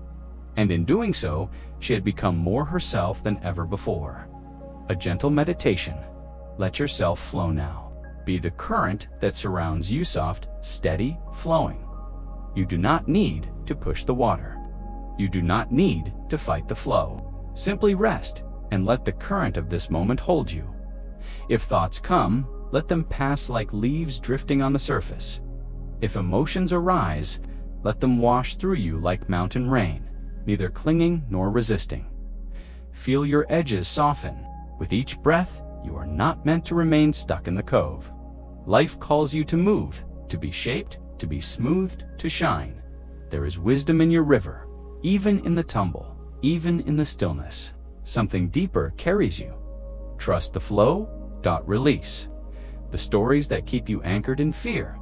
Speaker 1: And in doing so, she had become more herself than ever before. A gentle meditation. Let yourself flow now. Be the current that surrounds you, soft, steady, flowing. You do not need to push the water. You do not need to fight the flow. Simply rest and let the current of this moment hold you. If thoughts come, let them pass like leaves drifting on the surface. If emotions arise, let them wash through you like mountain rain, neither clinging nor resisting. Feel your edges soften. With each breath, you are not meant to remain stuck in the cove. Life calls you to move, to be shaped, to be smoothed, to shine. There is wisdom in your river, even in the tumble, even in the stillness. Something deeper carries you. Trust the flow, release. The stories that keep you anchored in fear.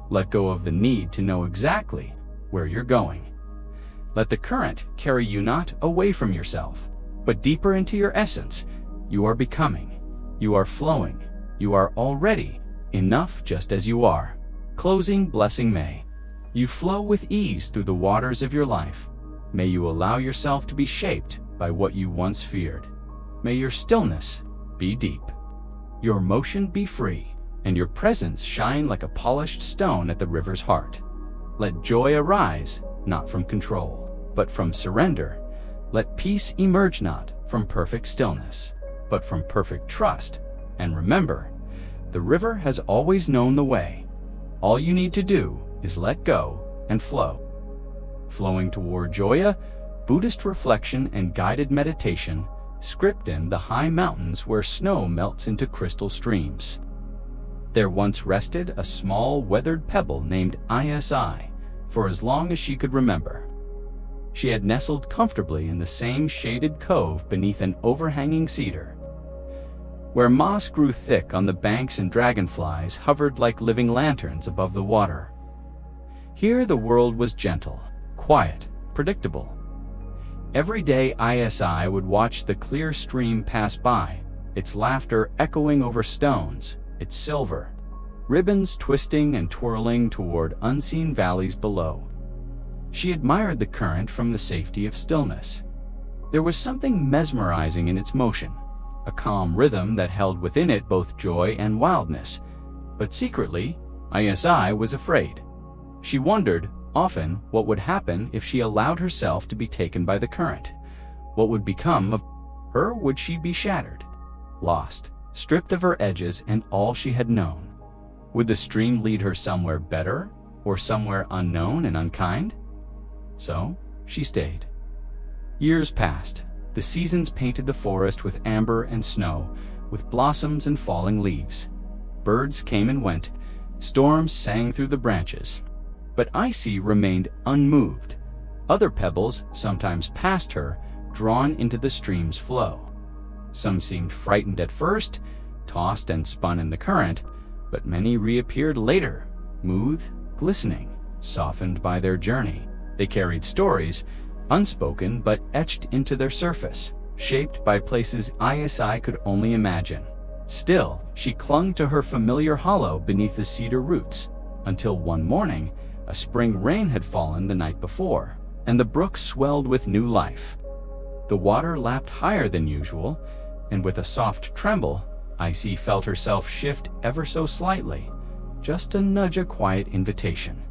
Speaker 1: Let go of the need to know exactly where you're going. Let the current carry you not away from yourself, but deeper into your essence. You are becoming. You are flowing. You are already enough just as you are. Closing blessing may. You flow with ease through the waters of your life. May you allow yourself to be shaped by what you once feared. May your stillness be deep. Your motion be free, and your presence shine like a polished stone at the river's heart. Let joy arise, not from control, but from surrender. Let peace emerge not from perfect stillness, but from perfect trust. And remember, the river has always known the way. All you need to do is let go and flow. Flowing toward Joya, Buddhist reflection and guided meditation, script in the high mountains where snow melts into crystal streams. There once rested a small weathered pebble named ISI for as long as she could remember. She had nestled comfortably in the same shaded cove beneath an overhanging cedar. where moss grew thick on the banks and dragonflies hovered like living lanterns above the water. Here the world was gentle, quiet, predictable. Every day ISI would watch the clear stream pass by, its laughter echoing over stones, its silver ribbons twisting and twirling toward unseen valleys below. She admired the current from the safety of stillness. There was something mesmerizing in its motion, a calm rhythm that held within it both joy and wildness. But secretly, ISI was afraid. She wondered, often, what would happen if she allowed herself to be taken by the current. What would become of her? Would she be shattered, lost, stripped of her edges and all she had known? Would the stream lead her somewhere better, or somewhere unknown and unkind? So, she stayed. Years passed. The seasons painted the forest with amber and snow, with blossoms and falling leaves. Birds came and went. Storms sang through the branches. But Icy remained unmoved. Other pebbles sometimes passed her, drawn into the stream's flow. Some seemed frightened at first, tossed and spun in the current, but many reappeared later, smooth, glistening, softened by their journey. They carried stories, unspoken but etched into their surface, shaped by places ISI could only imagine. Still, she clung to her familiar hollow beneath the cedar roots, until one morning, a spring rain had fallen the night before, and the brook swelled with new life. The water lapped higher than usual, and with a soft tremble, Icy felt herself shift ever so slightly, just a nudge, a quiet invitation.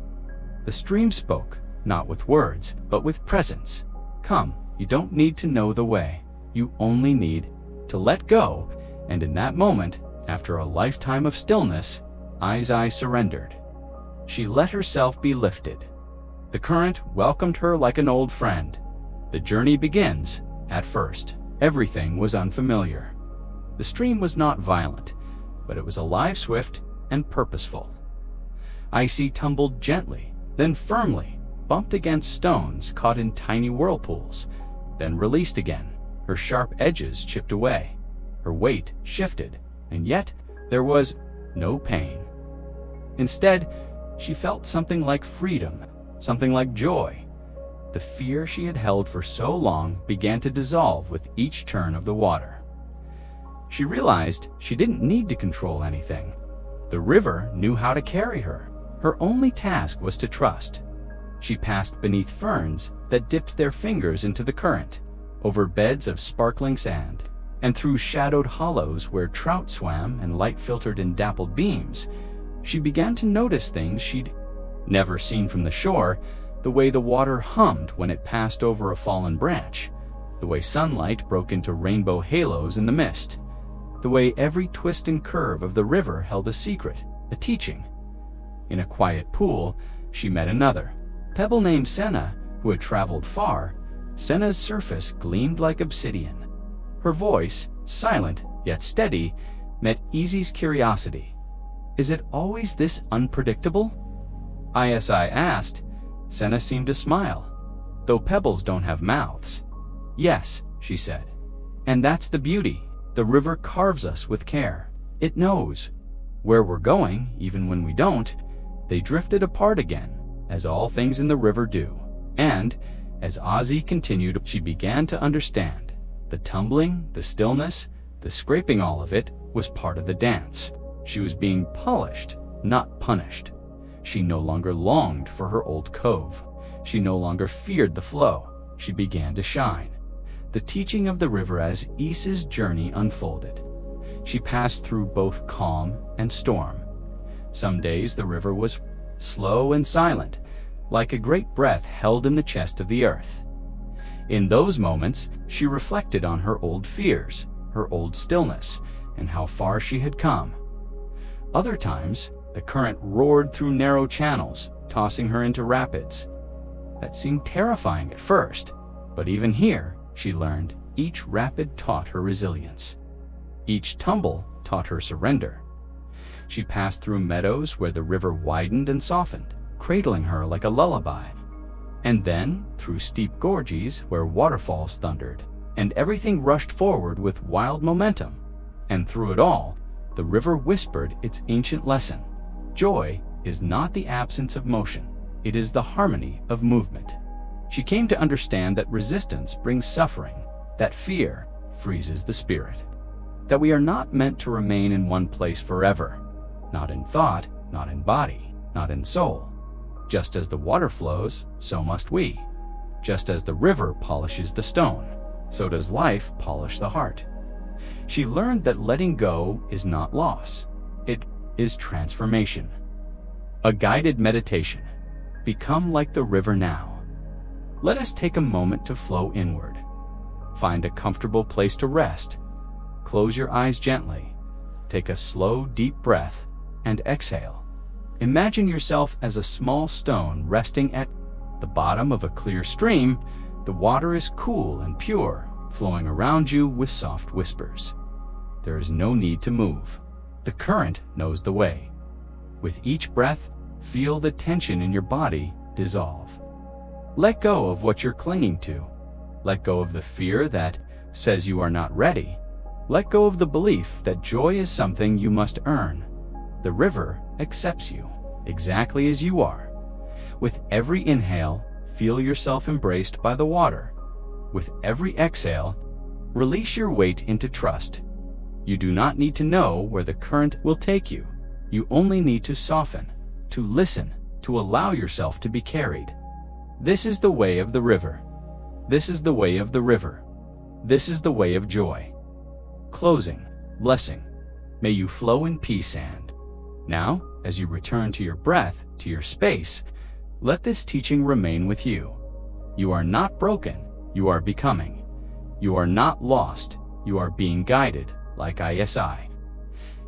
Speaker 1: The stream spoke, not with words, but with presence. Come, you don't need to know the way. You only need to let go. And in that moment, after a lifetime of stillness, Icy surrendered. She let herself be lifted. The current welcomed her like an old friend. The journey begins. At first, everything was unfamiliar. The stream was not violent, but it was alive, swift, and purposeful. Icy tumbled gently, then firmly, bumped against stones caught in tiny whirlpools, then released again. Her sharp edges chipped away. Her weight shifted, and yet there was no pain. Instead, she felt something like freedom, something like joy. The fear she had held for so long began to dissolve with each turn of the water. She realized she didn't need to control anything. The river knew how to carry her. Her only task was to trust. She passed beneath ferns that dipped their fingers into the current, over beds of sparkling sand, and through shadowed hollows where trout swam and light filtered in dappled beams. She began to notice things she'd never seen from the shore, the way the water hummed when it passed over a fallen branch, the way sunlight broke into rainbow halos in the mist, the way every twist and curve of the river held a secret, a teaching. In a quiet pool, she met another pebble named Senna, who had traveled far. Senna's surface gleamed like obsidian. Her voice, silent yet steady, met Easy's curiosity. Is it always this unpredictable? ISI asked. Senna seemed to smile. Though pebbles don't have mouths. Yes, she said. And that's the beauty. The river carves us with care. It knows where we're going, even when we don't. They drifted apart again, as all things in the river do. And, as Ozzy continued, she began to understand. The tumbling, the stillness, the scraping, all of it was part of the dance. She was being polished, not punished. She no longer longed for her old cove. She no longer feared the flow. She began to shine. The teaching of the river as Isa's journey unfolded. She passed through both calm and storm. Some days the river was slow and silent, like a great breath held in the chest of the earth. In those moments, she reflected on her old fears, her old stillness, and how far she had come. Other times, the current roared through narrow channels, tossing her into rapids. That seemed terrifying at first, but even here, she learned, each rapid taught her resilience. Each tumble taught her surrender. She passed through meadows where the river widened and softened, cradling her like a lullaby. And then through steep gorges where waterfalls thundered, and everything rushed forward with wild momentum. And through it all, the river whispered its ancient lesson. Joy is not the absence of motion, it is the harmony of movement. She came to understand that resistance brings suffering, that fear freezes the spirit, that we are not meant to remain in one place forever, not in thought, not in body, not in soul. Just as the water flows, so must we. Just as the river polishes the stone, so does life polish the heart. She learned that letting go is not loss, it is transformation. A guided meditation. Become like the river now. Let us take a moment to flow inward. Find a comfortable place to rest. Close your eyes gently. Take a slow, deep breath and exhale. Imagine yourself as a small stone resting at the bottom of a clear stream. The water is cool and pure, flowing around you with soft whispers. There is no need to move. The current knows the way. With each breath, feel the tension in your body dissolve. Let go of what you're clinging to. Let go of the fear that says you are not ready. Let go of the belief that joy is something you must earn. The river accepts you exactly as you are. With every inhale, feel yourself embraced by the water. With every exhale, release your weight into trust. You do not need to know where the current will take you. You only need to soften, to listen, to allow yourself to be carried. This is the way of the river. This is the way of the river. This is the way of joy. Closing, blessing. May you flow in peace and now, as you return to your breath, to your space, let this teaching remain with you. You are not broken, you are becoming. You are not lost, you are being guided, like ISI.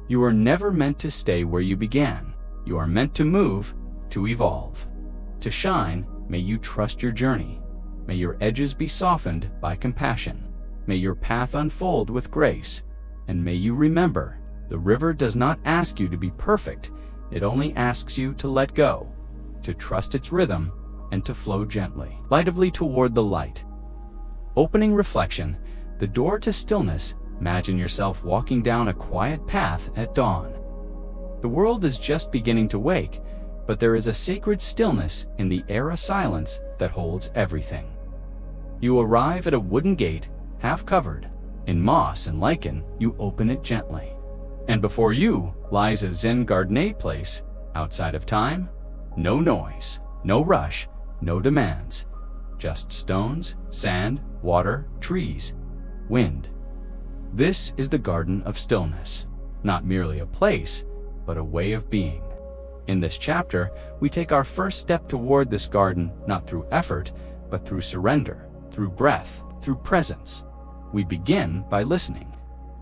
Speaker 1: You are never meant to stay where you began. You are meant to move, to evolve. To shine, may you trust your journey. May your edges be softened by compassion. May your path unfold with grace. And may you remember, the river does not ask you to be perfect. It only asks you to let go, to trust its rhythm, and to flow gently, lightly toward the light. Opening reflection, the door to stillness. Imagine yourself walking down a quiet path at dawn. The world is just beginning to wake, but there is a sacred stillness in the air, a silence that holds everything. You arrive at a wooden gate, half covered in moss and lichen. You open it gently, and before you lies a Zen garden place, outside of time. No noise, no rush, no demands. Just stones, sand, water, trees, wind. This is the garden of stillness, not merely a place, but a way of being. In this chapter, we take our first step toward this garden, not through effort, but through surrender, through breath, through presence. We begin by listening,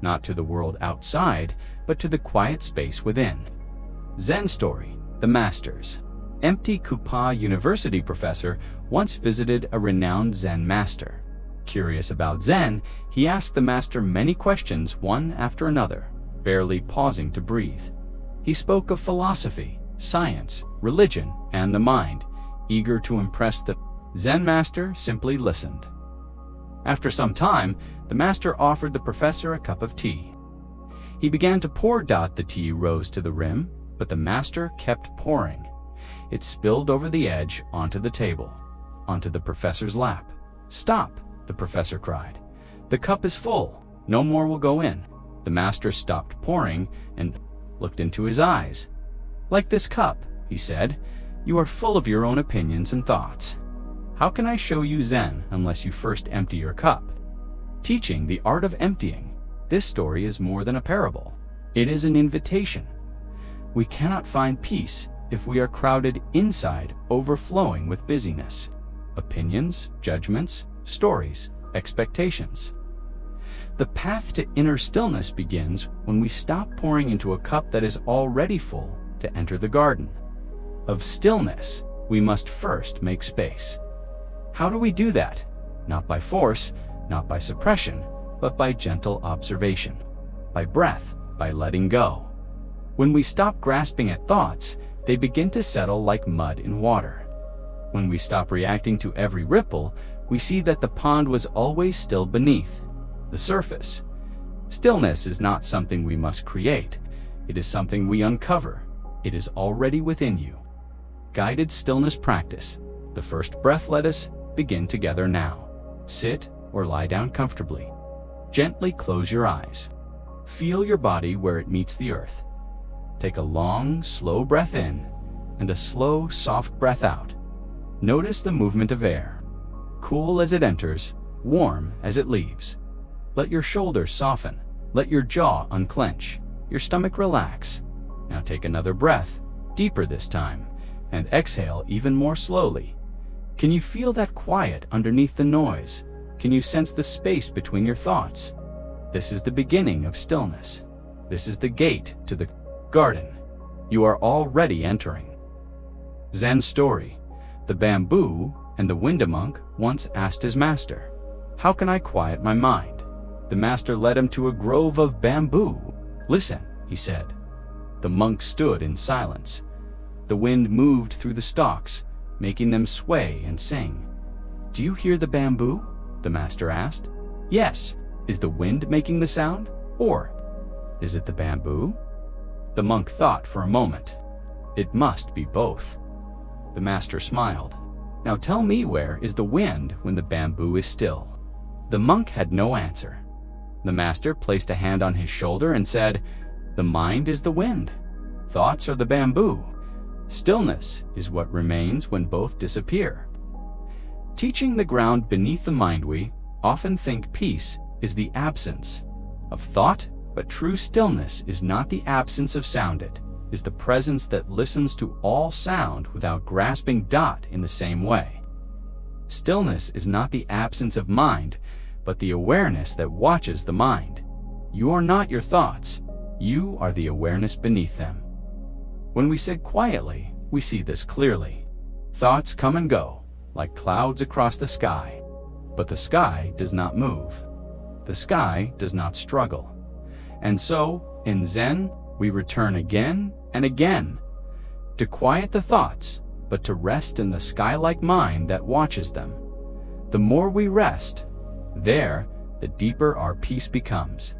Speaker 1: not to the world outside, but to the quiet space within. Zen story, the masters. Empty Kupa University professor once visited a renowned Zen master. Curious about Zen, he asked the master many questions, one after another, barely pausing to breathe. He spoke of philosophy, science, religion, and the mind, eager to impress the Zen master simply listened. After some time, the master offered the professor a cup of tea. He began to pour. The tea rose to the rim, but the master kept pouring. It spilled over the edge onto the table, onto the professor's lap. "Stop!" the professor cried. "The cup is full. No more will go in." The master stopped pouring and looked into his eyes. "Like this cup," he said, "you are full of your own opinions and thoughts. How can I show you Zen unless you first empty your cup?" Teaching the art of emptying. This story is more than a parable. It is an invitation. We cannot find peace if we are crowded inside, overflowing with busyness, opinions, judgments, stories, expectations. The path to inner stillness begins when we stop pouring into a cup that is already full to enter the garden of stillness. We must first make space. How do we do that? Not by force, not by suppression, but by gentle observation, by breath, by letting go. When we stop grasping at thoughts, they begin to settle like mud in water. When we stop reacting to every ripple, we see that the pond was always still beneath the surface. Stillness is not something we must create. It is something we uncover. It is already within you. Guided stillness practice. The first breath. Let us begin together now. Sit or lie down comfortably. Gently close your eyes. Feel your body where it meets the earth. Take a long, slow breath in and a slow, soft breath out. Notice the movement of air. Cool as it enters, warm as it leaves. Let your shoulders soften. Let your jaw unclench. Your stomach relax. Now take another breath, deeper this time, and exhale even more slowly. Can you feel that quiet underneath the noise? Can you sense the space between your thoughts? This is the beginning of stillness. This is the gate to the garden. You are already entering. Zen story. The bamboo and the Winda monk once asked his master, "How can I quiet my mind?" The master led him to a grove of bamboo. "Listen," he said. The monk stood in silence. The wind moved through the stalks, making them sway and sing. "Do you hear the bamboo?" the master asked. "Yes." "Is the wind making the sound? Or is it the bamboo?" The monk thought for a moment. "It must be both." The master smiled. "Now tell me, where is the wind when the bamboo is still?" The monk had no answer. The master placed a hand on his shoulder and said, "The mind is the wind. Thoughts are the bamboo. Stillness is what remains when both disappear." Teaching the ground beneath the mind, we often think peace is the absence of thought, but true stillness is not the absence of sound. It is the presence that listens to all sound without grasping in the same way. Stillness is not the absence of mind, but the awareness that watches the mind. You are not your thoughts. You are the awareness beneath them. When we sit quietly, we see this clearly. Thoughts come and go, like clouds across the sky. But the sky does not move. The sky does not struggle. And so, in Zen, we return again and again to quiet the thoughts, but to rest in the sky-like mind that watches them. The more we rest, the deeper our peace becomes.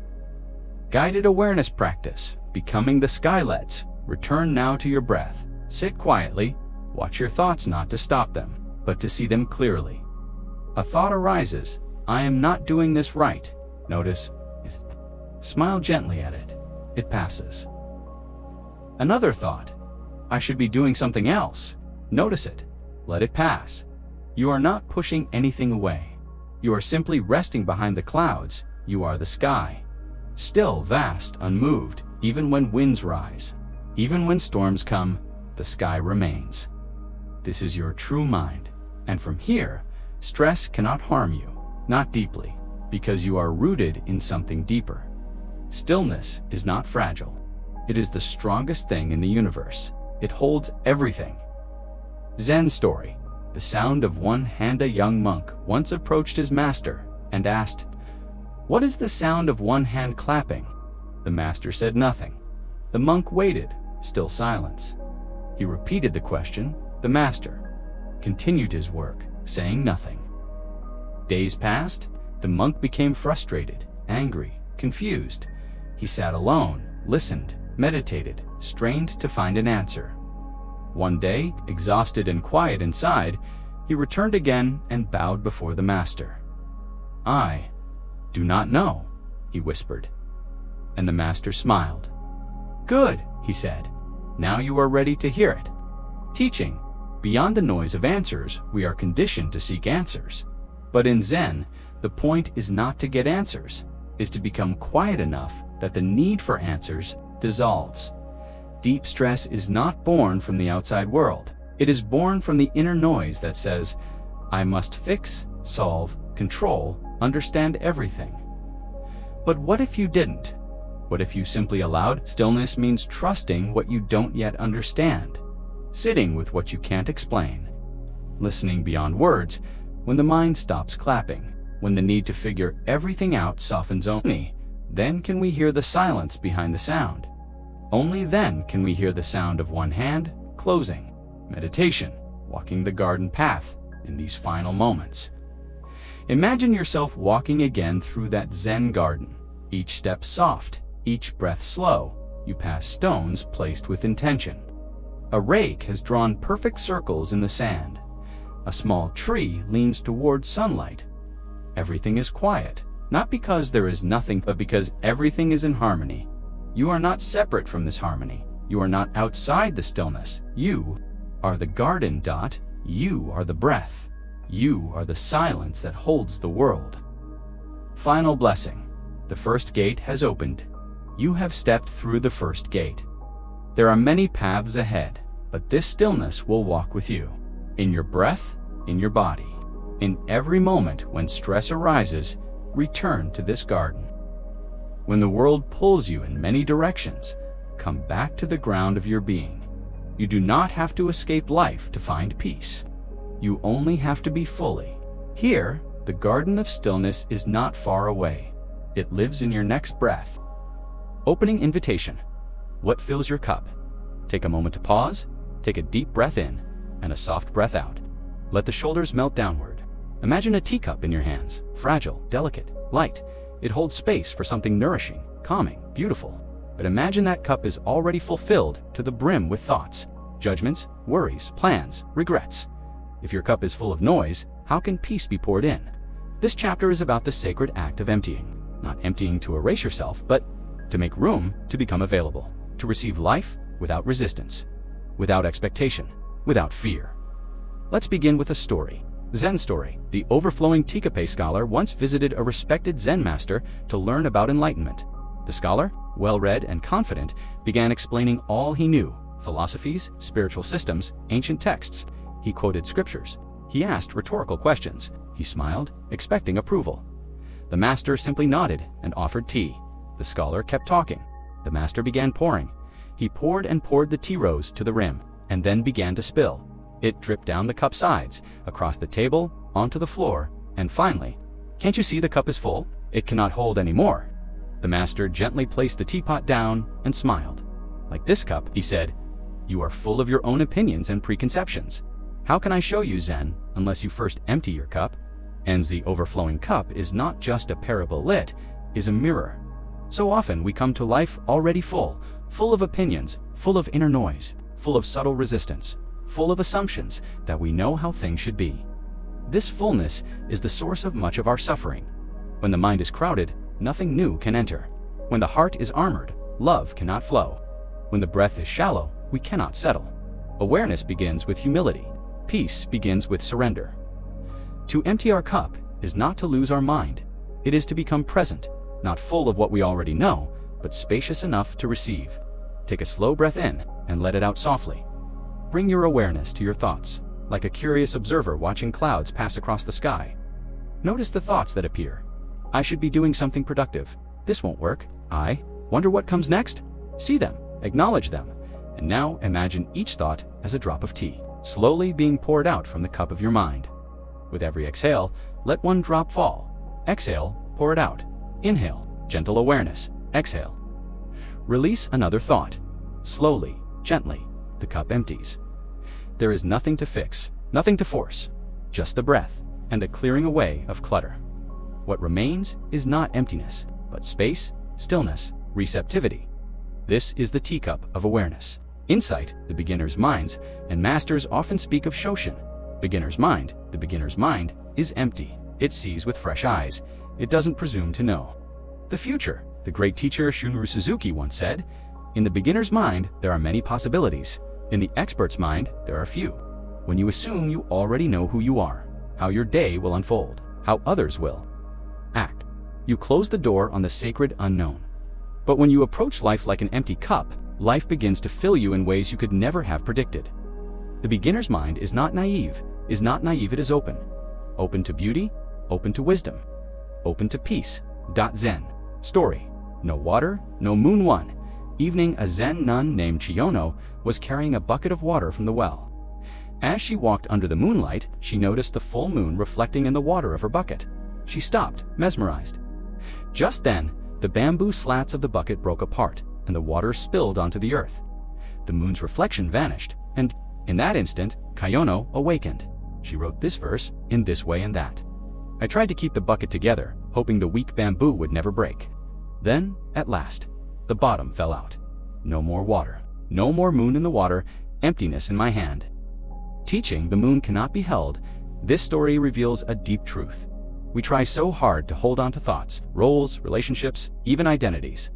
Speaker 1: Guided awareness practice, becoming the skylets. Return now to your breath. Sit quietly. Watch your thoughts, not to stop them, but to see them clearly. A thought arises. "I am not doing this right." Notice it. Smile gently at it. It passes. Another thought. "I should be doing something else." Notice it. Let it pass. You are not pushing anything away. You are simply resting behind the clouds. You are the sky. Still, vast, unmoved, even when winds rise. Even when storms come, the sky remains. This is your true mind. And from here, stress cannot harm you, not deeply, because you are rooted in something deeper. Stillness is not fragile. It is the strongest thing in the universe. It holds everything. Zen story. The sound of one hand. A young monk once approached his master and asked, "What is the sound of one hand clapping?" The master said nothing. The monk waited, still silence. He repeated the question. The master continued his work, saying nothing. Days passed. The monk became frustrated, angry, confused. He sat alone, listened, meditated, strained to find an answer. One day, exhausted and quiet inside, he returned again and bowed before the master. "I do not know," he whispered. And the master smiled. "Good," he said. "Now you are ready to hear it." Teaching. Beyond the noise of answers, we are conditioned to seek answers. But in Zen, the point is not to get answers, is to become quiet enough that the need for answers dissolves. Deep stress is not born from the outside world. It is born from the inner noise that says, "I must fix, solve, control, understand everything." But what if you didn't? What if you simply allowed? Stillness means trusting what you don't yet understand, sitting with what you can't explain, listening beyond words when the mind stops clapping, when the need to figure everything out softens. Only then can we hear the silence behind the sound. Only then can we hear the sound of one hand closing. Meditation, walking the garden path in these final moments. Imagine yourself walking again through that Zen garden. Each step soft, each breath slow. You pass stones placed with intention. A rake has drawn perfect circles in the sand. A small tree leans toward sunlight. Everything is quiet, not because there is nothing, but because everything is in harmony. You are not separate from this harmony. You are not outside the stillness. You are the garden. You are the breath. You are the silence that holds the world. Final blessing. The first gate has opened. You have stepped through the first gate. There are many paths ahead, but this stillness will walk with you. In your breath, in your body. In every moment when stress arises, return to this garden. When the world pulls you in many directions, come back to the ground of your being. You do not have to escape life to find peace. You only have to be fully. Here, the garden of stillness is not far away. It lives in your next breath. Opening invitation. What fills your cup? Take a moment to pause, take a deep breath in, and a soft breath out. Let the shoulders melt downward. Imagine a teacup in your hands, fragile, delicate, light. It holds space for something nourishing, calming, beautiful. But imagine that cup is already fulfilled to the brim with thoughts, judgments, worries, plans, regrets. If your cup is full of noise, how can peace be poured in? This chapter is about the sacred act of emptying. Not emptying to erase yourself, but to make room to become available, to receive life without resistance, without expectation, without fear. Let's begin with a story. Zen story. The overflowing teacup scholar once visited a respected Zen master to learn about enlightenment. The scholar, well-read and confident, began explaining all he knew: philosophies, spiritual systems, ancient texts. He quoted scriptures. He asked rhetorical questions. He smiled, expecting approval. The master simply nodded and offered tea. The scholar kept talking. The master began pouring. He poured and poured. The tea rose to the rim, and then began to spill. It dripped down the cup sides, across the table, onto the floor, and finally, "Can't you see the cup is full? It cannot hold any more." The master gently placed the teapot down and smiled. "Like this cup," he said, "you are full of your own opinions and preconceptions. How can I show you Zen unless you first empty your cup?" And the overflowing cup is not just a parable, it is a mirror. So often we come to life already full of opinions, full of inner noise, full of subtle resistance, full of assumptions that we know how things should be. This fullness is the source of much of our suffering. When the mind is crowded, nothing new can enter. When the heart is armored, love cannot flow. When the breath is shallow, we cannot settle. Awareness begins with humility. Peace begins with surrender. To empty our cup is not to lose our mind. It is to become present, not full of what we already know, but spacious enough to receive. Take a slow breath in and let it out softly. Bring your awareness to your thoughts, like a curious observer watching clouds pass across the sky. Notice the thoughts that appear. I should be doing something productive. This won't work. I wonder what comes next. See them, acknowledge them, and now imagine each thought as a drop of tea, slowly being poured out from the cup of your mind. With every exhale, let one drop fall. Exhale, pour it out. Inhale, gentle awareness. Exhale. Release another thought. Slowly, gently, the cup empties. There is nothing to fix, nothing to force, just the breath and the clearing away of clutter. What remains is not emptiness, but space, stillness, receptivity. This is the teacup of awareness. Insight, the beginner's minds, and masters often speak of Shoshin. Beginner's mind, the beginner's mind, is empty. It sees with fresh eyes. It doesn't presume to know. The future, the great teacher Shunryu Suzuki once said, "In the beginner's mind, there are many possibilities. In the expert's mind, there are few." When you assume you already know who you are, how your day will unfold, how others will act, you close the door on the sacred unknown. But when you approach life like an empty cup, life begins to fill you in ways you could never have predicted. The beginner's mind is not naive. It is open. Open to beauty, open to wisdom, open to peace. Zen. Story. No water, no moon. One evening, a Zen nun named Chiyono was carrying a bucket of water from the well. As she walked under the moonlight, she noticed the full moon reflecting in the water of her bucket. She stopped, mesmerized. Just then, the bamboo slats of the bucket broke apart, and the water spilled onto the earth. The moon's reflection vanished, and in that instant, Chiyono awakened. She wrote this verse, in this way and that. I tried to keep the bucket together, hoping the weak bamboo would never break. Then, at last, the bottom fell out. No more water. No more moon in the water, emptiness in my hand. Teaching the moon cannot be held, this story reveals a deep truth. We try so hard to hold on to thoughts, roles, relationships, even identities.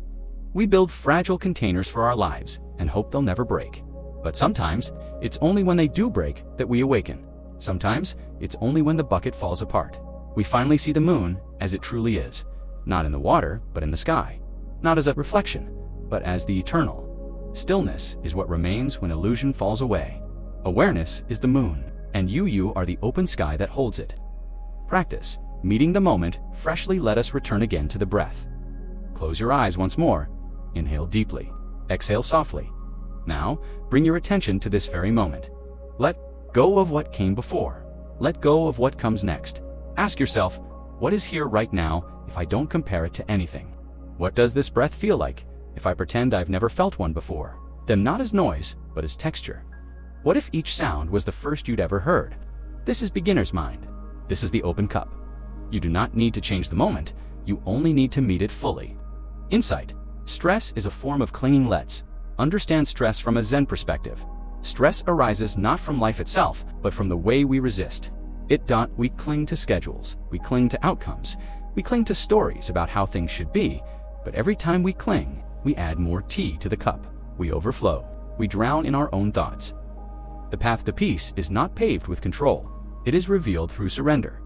Speaker 1: We build fragile containers for our lives and hope they'll never break. But sometimes, it's only when they do break that we awaken. Sometimes, it's only when the bucket falls apart. We finally see the moon as it truly is, not in the water, but in the sky. Not as a reflection, but as the eternal. Stillness is what remains when illusion falls away. Awareness is the moon, and you are the open sky that holds it. Practice, meeting the moment, freshly let us return again to the breath. Close your eyes once more. Inhale deeply. Exhale softly. Now, bring your attention to this very moment. Let go of what came before. Let go of what comes next. Ask yourself, what is here right now if I don't compare it to anything? What does this breath feel like if I pretend I've never felt one before? Then not as noise, but as texture. What if each sound was the first you'd ever heard? This is beginner's mind. This is the open cup. You do not need to change the moment, you only need to meet it fully. Insight. Stress is a form of clinging. Let's understand stress from a Zen perspective. Stress arises not from life itself, but from the way we resist it. We cling to schedules, we cling to outcomes, we cling to stories about how things should be, but every time we cling, we add more tea to the cup. We overflow, we drown in our own thoughts. The path to peace is not paved with control, it is revealed through surrender.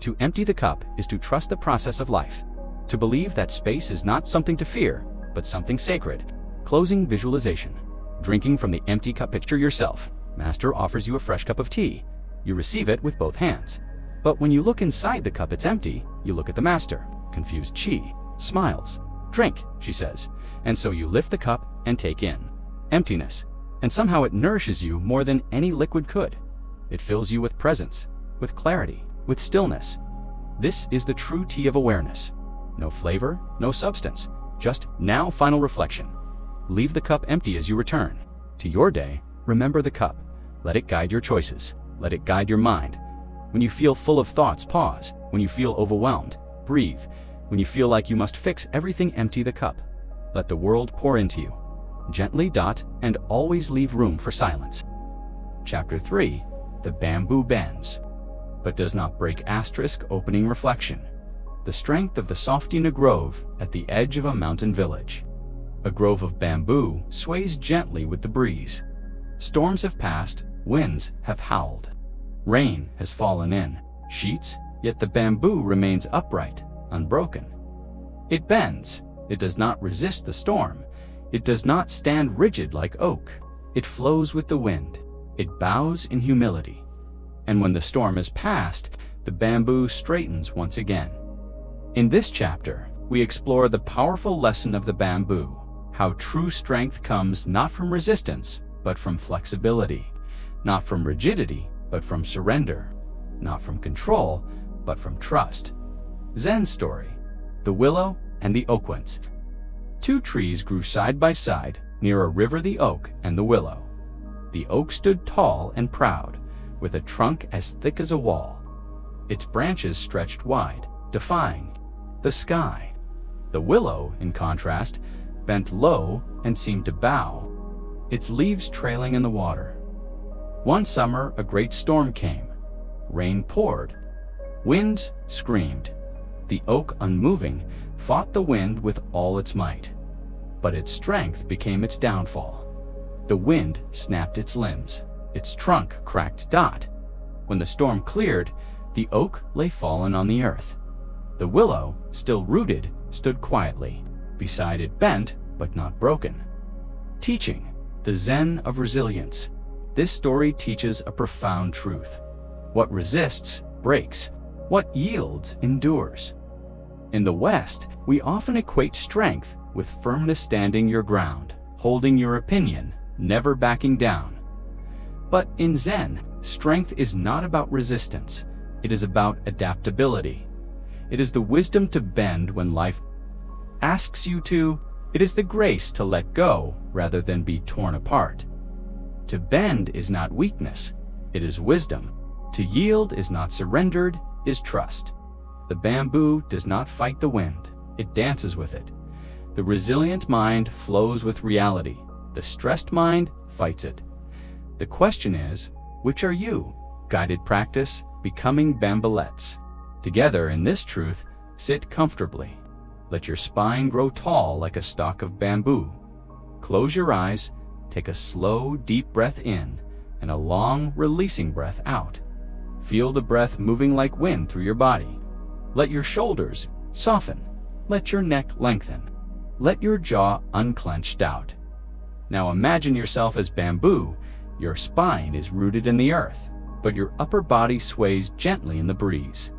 Speaker 1: To empty the cup is to trust the process of life, to believe that space is not something to fear, but something sacred. Closing visualization. Drinking from the empty cup. Picture yourself. Master offers you a fresh cup of tea. You receive it with both hands. But when you look inside the cup, it's empty. You look at the master. Confused she smiles. Drink, she says. And so you lift the cup and take in emptiness. And somehow it nourishes you more than any liquid could. It fills you with presence, with clarity, with stillness. This is the true tea of awareness. No flavor, no substance, just now. Final reflection. Leave the cup empty as you return to your day. Remember the cup. Let it guide your choices. Let it guide your mind. When you feel full of thoughts, pause. When you feel overwhelmed, breathe. When you feel like you must fix everything, empty the cup. Let the world pour into you. Gently. And always leave room for silence. Chapter 3. The bamboo bends, but does not break. Opening reflection. The strength of the softy in a grove at the edge of a mountain village. A grove of bamboo sways gently with the breeze. Storms have passed, winds have howled. Rain has fallen in sheets, yet the bamboo remains upright, unbroken. It bends, it does not resist the storm. It does not stand rigid like oak. It flows with the wind. It bows in humility. And when the storm is past, the bamboo straightens once again. In this chapter, we explore the powerful lesson of the bamboo. How true strength comes not from resistance, but from flexibility. Not from rigidity, but from surrender. Not from control, but from trust. Zen story. The willow and the oak. Once, two trees grew side by side near a river, the oak and the willow. The oak stood tall and proud, with a trunk as thick as a wall. Its branches stretched wide, defying the sky. The willow, in contrast, bent low and seemed to bow, its leaves trailing in the water. One summer, a great storm came. Rain poured. Winds screamed. The oak, unmoving, fought the wind with all its might. But its strength became its downfall. The wind snapped its limbs. Its trunk cracked. When the storm cleared, the oak lay fallen on the earth. The willow, still rooted, stood quietly. Beside it, bent, but not broken. Teaching. The Zen of resilience. This story teaches a profound truth. What resists, breaks. What yields, endures. In the West, we often equate strength with firmness, standing your ground, holding your opinion, never backing down. But in Zen, strength is not about resistance. It is about adaptability. It is the wisdom to bend when life asks you to. It is the grace to let go rather than be torn apart. To bend is not weakness, it is wisdom. To yield is not surrendered, is trust. The bamboo does not fight the wind, it dances with it. The resilient mind flows with reality. The stressed mind fights it. The question is, which are you? Guided practice, becoming bambolettes. Together in this truth, sit comfortably. Let your spine grow tall like a stalk of bamboo. Close your eyes, take a slow, deep breath in and a long, releasing breath out. Feel the breath moving like wind through your body. Let your shoulders soften. Let your neck lengthen. Let your jaw unclenched out. Now imagine yourself as bamboo. Your spine is rooted in the earth, but your upper body sways gently in the breeze.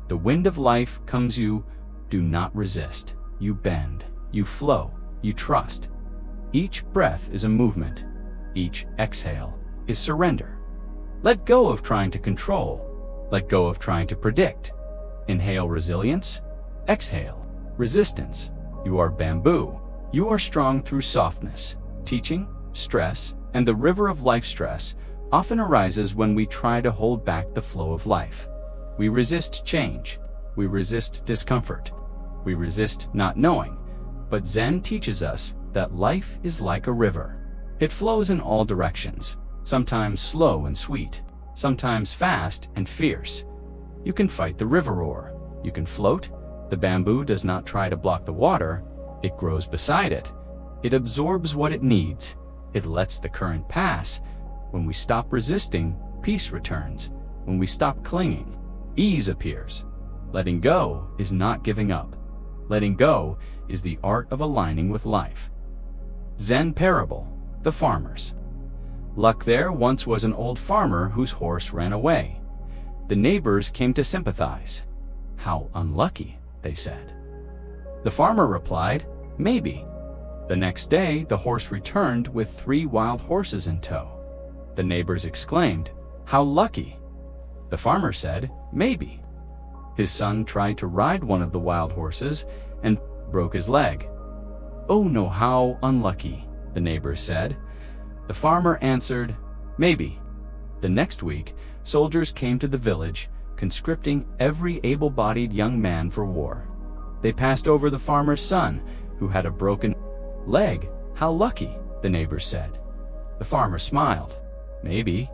Speaker 1: The wind of life comes you. Do not resist. You bend. You flow. You trust. Each breath is a movement. Each exhale is surrender. Let go of trying to control. Let go of trying to predict. Inhale resilience. Exhale resistance. You are bamboo. You are strong through softness. Teaching, stress, and the river of life stress often arises when we try to hold back the flow of life. We resist change. We resist discomfort. We resist not knowing. But Zen teaches us that life is like a river. It flows in all directions, sometimes slow and sweet, sometimes fast and fierce. You can fight the river roar. You can float. The bamboo does not try to block the water. It grows beside it. It absorbs what it needs. It lets the current pass. When we stop resisting, peace returns. When we stop clinging, ease appears. Letting go is not giving up. Letting go is the art of aligning with life. Zen parable, the farmers. Luck there once was an old farmer whose horse ran away. The neighbors came to sympathize. How unlucky, they said. The farmer replied, maybe. The next day, the horse returned with 3 wild horses in tow. The neighbors exclaimed, how lucky. The farmer said, maybe. His son tried to ride one of the wild horses and broke his leg. Oh no, how unlucky, the neighbors said. The farmer answered, maybe. The next week, soldiers came to the village, conscripting every able-bodied young man for war. They passed over the farmer's son, who had a broken leg. How lucky, the neighbors said. The farmer smiled. Maybe.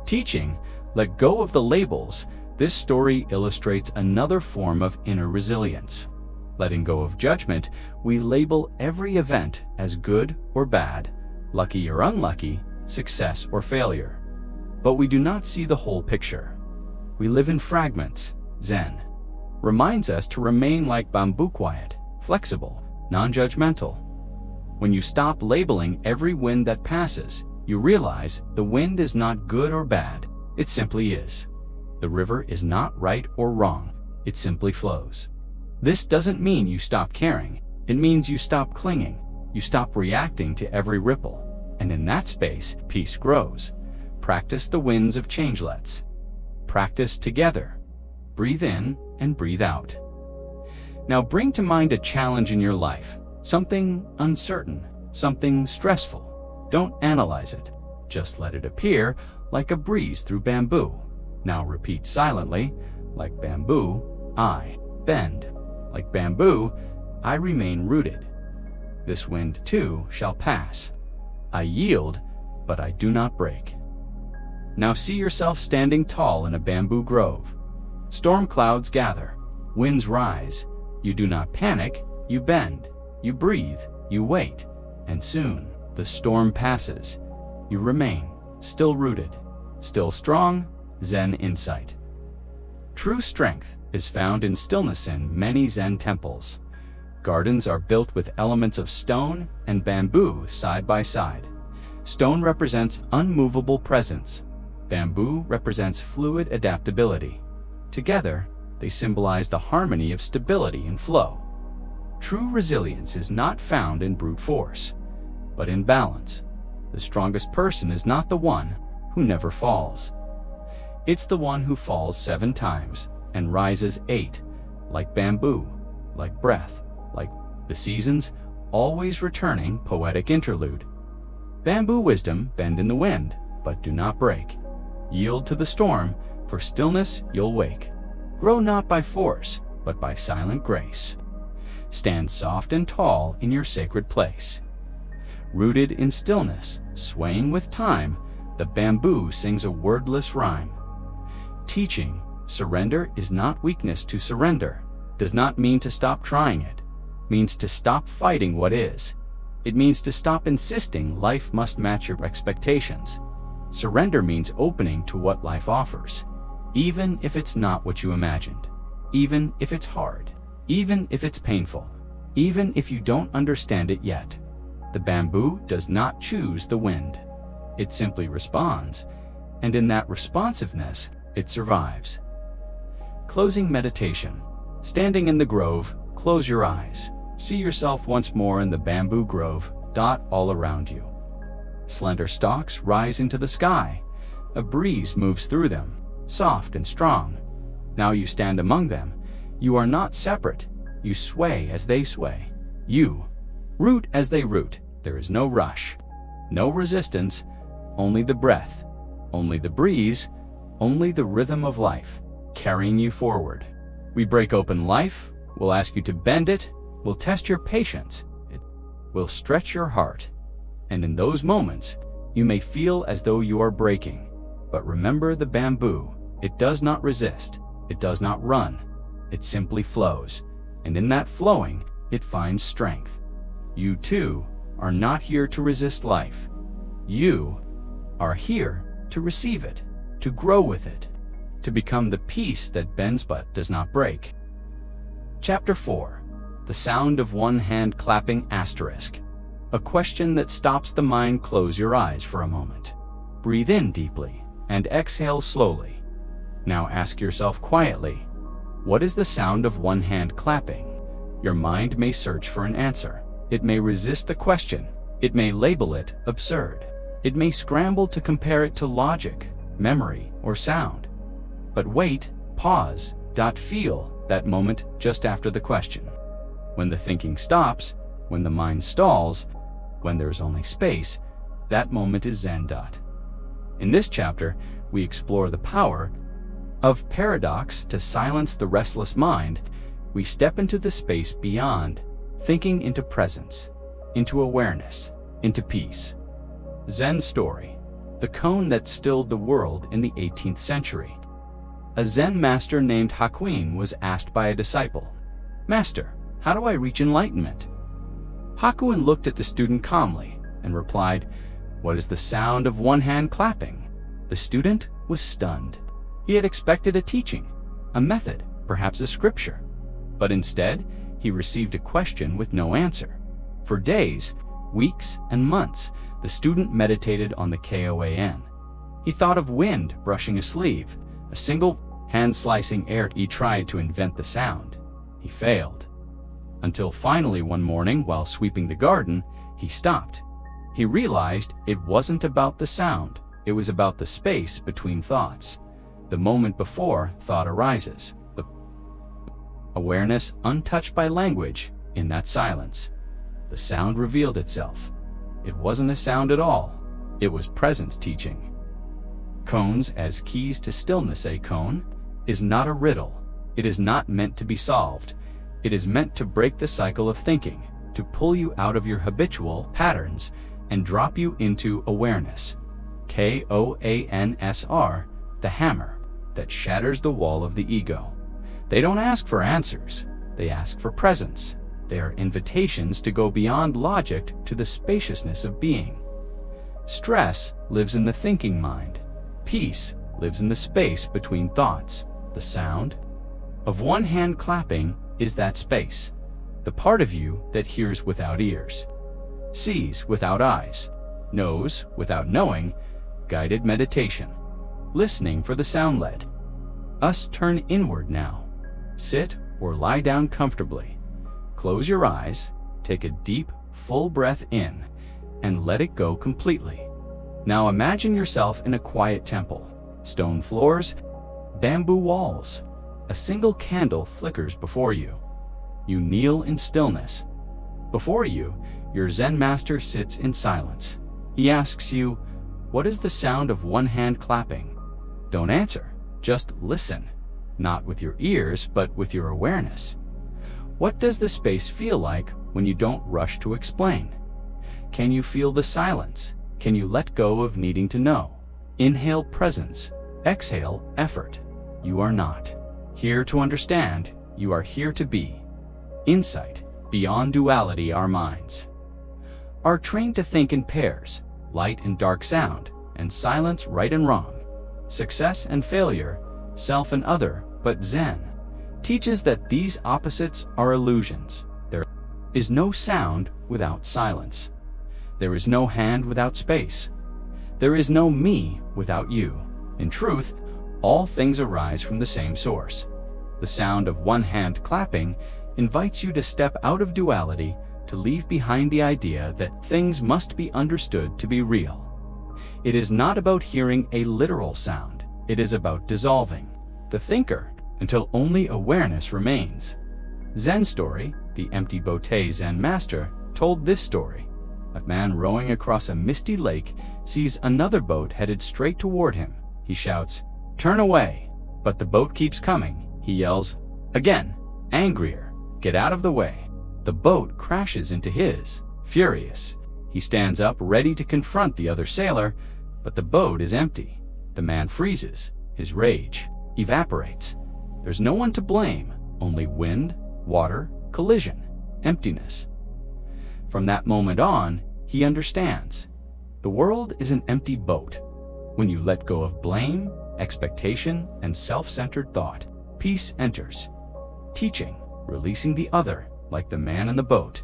Speaker 1: Teaching, let go of the labels. This story illustrates another form of inner resilience. Letting go of judgment, we label every event as good or bad, lucky or unlucky, success or failure. But we do not see the whole picture. We live in fragments. Zen reminds us to remain like bamboo, quiet, flexible, non-judgmental. When you stop labeling every wind that passes, you realize the wind is not good or bad. It simply is. The river is not right or wrong. It simply flows. This doesn't mean you stop caring. It means you stop clinging. You stop reacting to every ripple. And in that space, peace grows. Practice the winds of changelets. Practice together. Breathe in and breathe out. Now bring to mind a challenge in your life, something uncertain, something stressful. Don't analyze it. Just let it appear like a breeze through bamboo. Now repeat silently, like bamboo, I bend. Like bamboo, I remain rooted. This wind too shall pass. I yield, but I do not break. Now see yourself standing tall in a bamboo grove. Storm clouds gather, winds rise. You do not panic, you bend, you breathe, you wait, and soon the storm passes. You remain, still rooted, still strong. Zen insight. True strength is found in stillness in many Zen temples. Gardens are built with elements of stone and bamboo side by side. Stone represents unmovable presence. Bamboo represents fluid adaptability. Together, they symbolize the harmony of stability and flow. True resilience is not found in brute force, but in balance. The strongest person is not the one who never falls. It's the one who falls 7 times and rises 8, like bamboo, like breath, like the seasons, always returning poetic interlude. Bamboo wisdom, bend in the wind, but do not break. Yield to the storm, for stillness you'll wake. Grow not by force, but by silent grace. stand soft and tall in your sacred place. Rooted in stillness, swaying with time, the bamboo sings a wordless rhyme. Teaching, surrender is not weakness. To surrender does not mean to stop trying, it means to stop fighting what is. It means to stop insisting life must match your expectations. Surrender means opening to what life offers, even if it's not what you imagined, even if it's hard, even if it's painful, even if you don't understand it yet. The bamboo does not choose the wind. It simply responds, and in that responsiveness, it survives. Closing meditation. Standing in the grove, close your eyes. See yourself once more in the bamboo grove, all around you. Slender stalks rise into the sky. A breeze moves through them, soft and strong. Now you stand among them. You are not separate. You sway as they sway. You root as they root. There is no rush, no resistance, only the breath, only the breeze, only the rhythm of life, carrying you forward. We break open life. We'll ask you to bend it. We'll test your patience. It will stretch your heart. And in those moments, you may feel as though you are breaking. But remember the bamboo. It does not resist. It does not run. It simply flows. And in that flowing, it finds strength. You too are not here to resist life. You are here to receive it, to grow with it, to become the peace that bends but does not break. Chapter 4. The sound of one hand clapping asterisk. A question that stops the mind. Close your eyes for a moment. Breathe in deeply and exhale slowly. Now ask yourself quietly, what is the sound of one hand clapping? Your mind may search for an answer. It may resist the question. It may label it absurd. It may scramble to compare it to logic, memory, or sound. But wait, pause, feel that moment just after the question. When the thinking stops, when the mind stalls, when there's only space, that moment is Zen. In this chapter, we explore the power of paradox to silence the restless mind. We step into the space beyond thinking, into presence, into awareness, into peace. Zen story. The cone that stilled the world in the 18th century. A Zen master named Hakuin was asked by a disciple, "Master, how do I reach enlightenment?" Hakuin looked at the student calmly and replied, "What is the sound of one hand clapping?" The student was stunned. He had expected a teaching, a method, perhaps a scripture. But instead, he received a question with no answer. For days, weeks, and months, the student meditated on the KOAN. He thought of wind brushing a sleeve, a single hand slicing air. He tried to invent the sound. He failed. Until finally one morning, while sweeping the garden, he stopped. He realized it wasn't about the sound. It was about the space between thoughts. The moment before thought arises. The awareness untouched by language. In that silence, the sound revealed itself. It wasn't a sound at all. It was presence teaching. Cones as keys to stillness. A cone is not a riddle. It is not meant to be solved. It is meant to break the cycle of thinking, to pull you out of your habitual patterns and drop you into awareness. KOANSR, the hammer that shatters the wall of the ego. They don't ask for answers. They ask for presence. They are invitations to go beyond logic to the spaciousness of being. Stress lives in the thinking mind. Peace lives in the space between thoughts. The sound of one hand clapping is that space. The part of you that hears without ears, sees without eyes, knows without knowing. Guided meditation. Listening for the sound led us turn inward now. Sit or lie down comfortably. Close your eyes, take a deep, full breath in, and let it go completely. Now imagine yourself in a quiet temple. Stone floors, bamboo walls. A single candle flickers before you. You kneel in stillness. Before you, your Zen master sits in silence. He asks you, "What is the sound of one hand clapping?" Don't answer, just listen. Not with your ears, but with your awareness. What does the space feel like when you don't rush to explain? Can you feel the silence? Can you let go of needing to know? Inhale presence, exhale effort. You are not here to understand, you are here to be. Insight, beyond duality. Our minds are trained to think in pairs, light and dark sound, and silence, right and wrong, success and failure, self and other. But Zen teaches that these opposites are illusions. There is no sound without silence. There is no hand without space. There is no me without you. In truth, all things arise from the same source. The sound of one hand clapping invites you to step out of duality, to leave behind the idea that things must be understood to be real. It is not about hearing a literal sound. It is about dissolving the thinker until only awareness remains. Zen story, the empty boat. Zen master told this story. A man rowing across a misty lake sees another boat headed straight toward him. He shouts, "Turn away!" But the boat keeps coming. He yells, again, angrier, "Get out of the way!" The boat crashes into his. Furious, he stands up, ready to confront the other sailor, but the boat is empty. The man freezes. His rage evaporates. There's no one to blame, only wind, water, collision, emptiness. From that moment on, he understands. The world is an empty boat. When you let go of blame, expectation, and self-centered thought, peace enters. Teaching, releasing the other, like the man in the boat.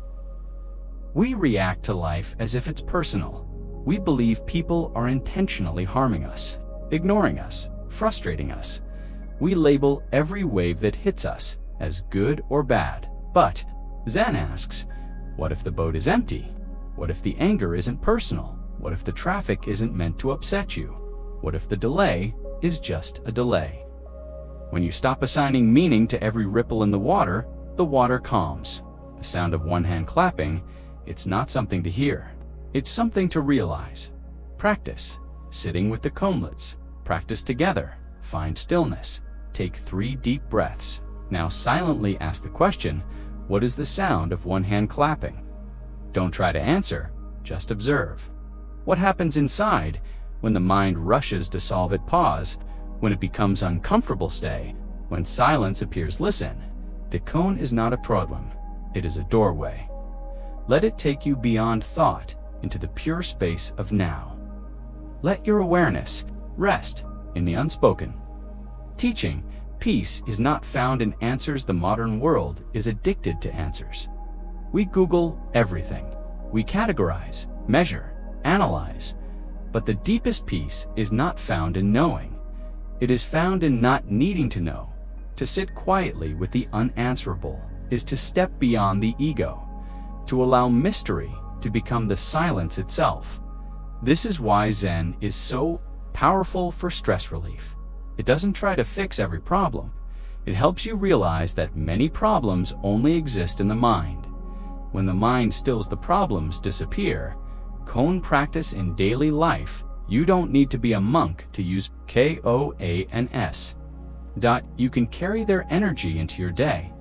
Speaker 1: We react to life as if it's personal. We believe people are intentionally harming us, ignoring us, frustrating us. We label every wave that hits us as good or bad. But Zen asks, what if the boat is empty? What if the anger isn't personal? What if the traffic isn't meant to upset you? What if the delay is just a delay? When you stop assigning meaning to every ripple in the water calms. The sound of one hand clapping, it's not something to hear. It's something to realize. Practice, sitting with the comelets. Practice together. Find stillness. Take 3 deep breaths. Now silently ask the question, what is the sound of one hand clapping? Don't try to answer, just observe. What happens inside when the mind rushes to solve it? Pause. When it becomes uncomfortable, stay. When silence appears, listen. The cone is not a problem. It is a doorway. Let it take you beyond thought into the pure space of now. Let your awareness rest in the unspoken. Teaching, peace is not found in answers. The modern world is addicted to answers. We Google everything. We categorize, measure, analyze. But the deepest peace is not found in knowing. It is found in not needing to know. To sit quietly with the unanswerable is to step beyond the ego, to allow mystery to become the silence itself. This is why Zen is so powerful for stress relief. It doesn't try to fix every problem. It helps you realize that many problems only exist in the mind. When the mind stills, the problems disappear. Cone practice in daily life. You don't need to be a monk to use KOANS. You can carry their energy into your day.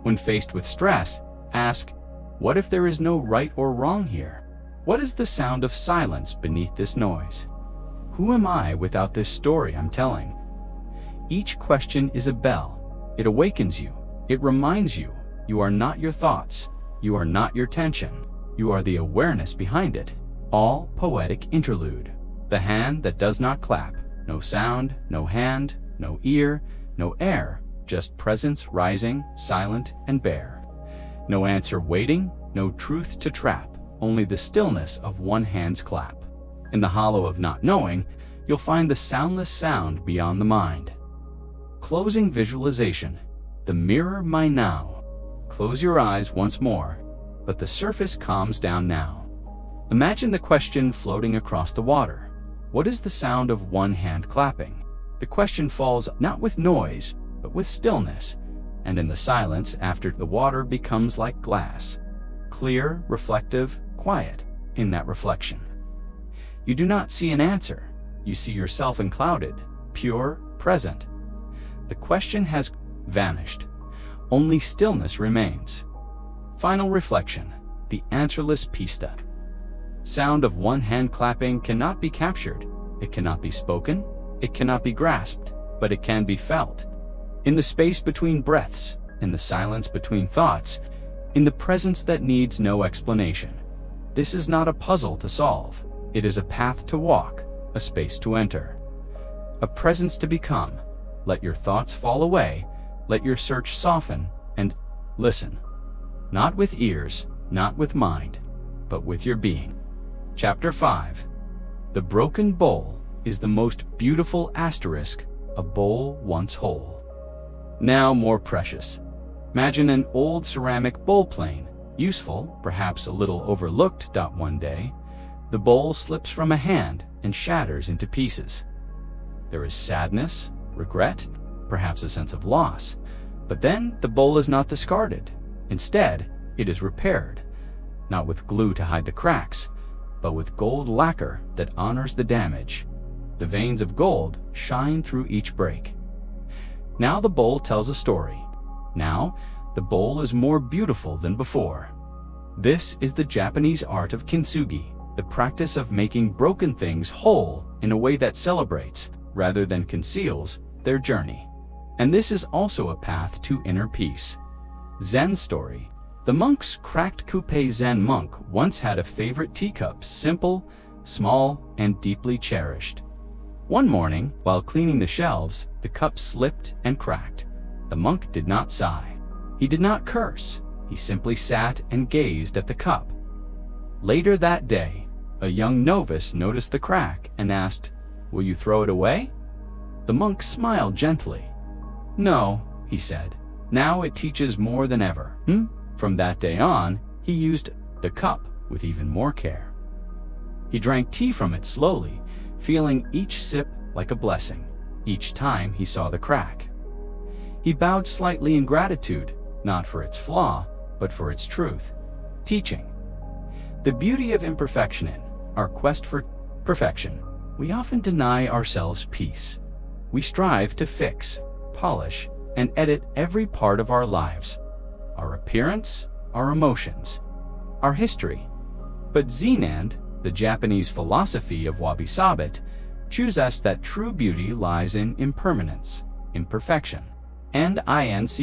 Speaker 1: When faced with stress, ask, what if there is no right or wrong here? What is the sound of silence beneath this noise? Who am I without this story I'm telling? Each question is a bell. It awakens you. It reminds you, you are not your thoughts. You are not your tension. You are the awareness behind it. All poetic interlude. The hand that does not clap. No sound, no hand, no ear, no air. Just presence rising, silent and bare. No answer waiting, no truth to trap. Only the stillness of one hand's clap. In the hollow of not knowing, you'll find the soundless sound beyond the mind. Closing visualization. The mirror my now. Close your eyes once more, but the surface calms down now. Imagine the question floating across the water. What is the sound of one hand clapping? The question falls not with noise, but with stillness, and in the silence after the water becomes like glass. Clear, reflective, quiet in that reflection. You do not see an answer. You see yourself unclouded, pure, present. The question has vanished. only stillness remains. Final reflection, the answerless pista. Sound of one hand clapping cannot be captured. It cannot be spoken. It cannot be grasped, but it can be felt. In the space between breaths, in the silence between thoughts, in the presence that needs no explanation. This is not a puzzle to solve. It is a path to walk, a space to enter, a presence to become. Let your thoughts fall away, let your search soften, and listen. Not with ears, not with mind, but with your being. Chapter 5. The broken bowl is the most beautiful asterisk, a bowl once whole. Now more precious. Imagine an old ceramic bowl plane, useful, perhaps a little overlooked. One day, the bowl slips from a hand and shatters into pieces. There is sadness, regret, perhaps a sense of loss. But then the bowl is not discarded. Instead, it is repaired, not with glue to hide the cracks, but with gold lacquer that honors the damage. The veins of gold shine through each break. Now the bowl tells a story. Now, the bowl is more beautiful than before. This is the Japanese art of kintsugi, the practice of making broken things whole in a way that celebrates, rather than conceals, their journey. And this is also a path to inner peace. Zen story. The monk's cracked coupe Zen monk once had a favorite teacup, simple, small, and deeply cherished. One morning, while cleaning the shelves, the cup slipped and cracked. The monk did not sigh. He did not curse. He simply sat and gazed at the cup. Later that day, a young novice noticed the crack and asked, "Will you throw it away?" The monk smiled gently. "No," he said. "Now it teaches more than ever." From that day on, he used the cup with even more care. He drank tea from it slowly, feeling each sip like a blessing, each time he saw the crack. He bowed slightly in gratitude, not for its flaw, but for its truth. Teaching. The beauty of imperfection in our quest for perfection. We often deny ourselves peace. We strive to fix, polish, and edit every part of our lives. Our appearance, our emotions, our history. But Zen, the Japanese philosophy of wabi-sabi, choose us that true beauty lies in impermanence, imperfection, and incompleteness.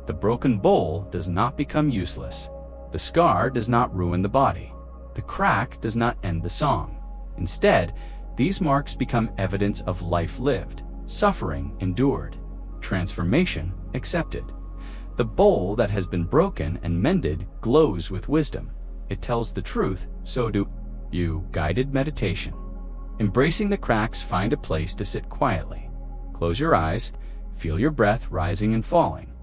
Speaker 1: The broken bowl does not become useless. The scar does not ruin the body. The crack does not end the song. Instead, these marks become evidence of life lived, suffering endured, transformation accepted. The bowl that has been broken and mended glows with wisdom. It tells the truth, so do you. Guided meditation. Embracing the cracks, find a place to sit quietly. Close your eyes, feel your breath rising and falling.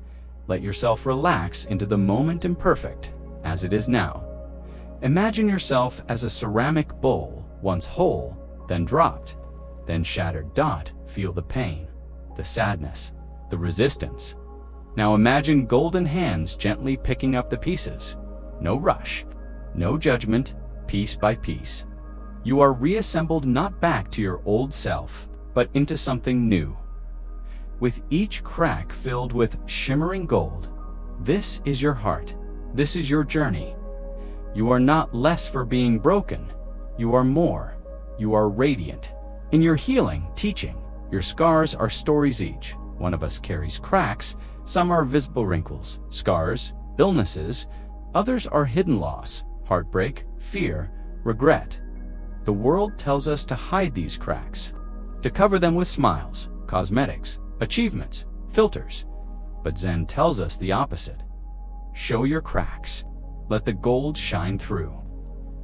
Speaker 1: Let yourself relax into the moment imperfect, as it is now. Imagine yourself as a ceramic bowl, once whole, then dropped, then shattered. Feel the pain, the sadness, the resistance. Now imagine golden hands gently picking up the pieces. No rush, no judgment, piece by piece. You are reassembled not back to your old self, but into something new. With each crack filled with shimmering gold. This is your heart. This is your journey. You are not less for being broken. You are more. You are radiant. In your healing, teaching, your scars are stories each. One of us carries cracks. Some are visible wrinkles, scars, illnesses. Others are hidden loss, heartbreak, fear, regret. The world tells us to hide these cracks, to cover them with smiles, cosmetics, achievements, filters. But Zen tells us the opposite. Show your cracks. Let the gold shine through.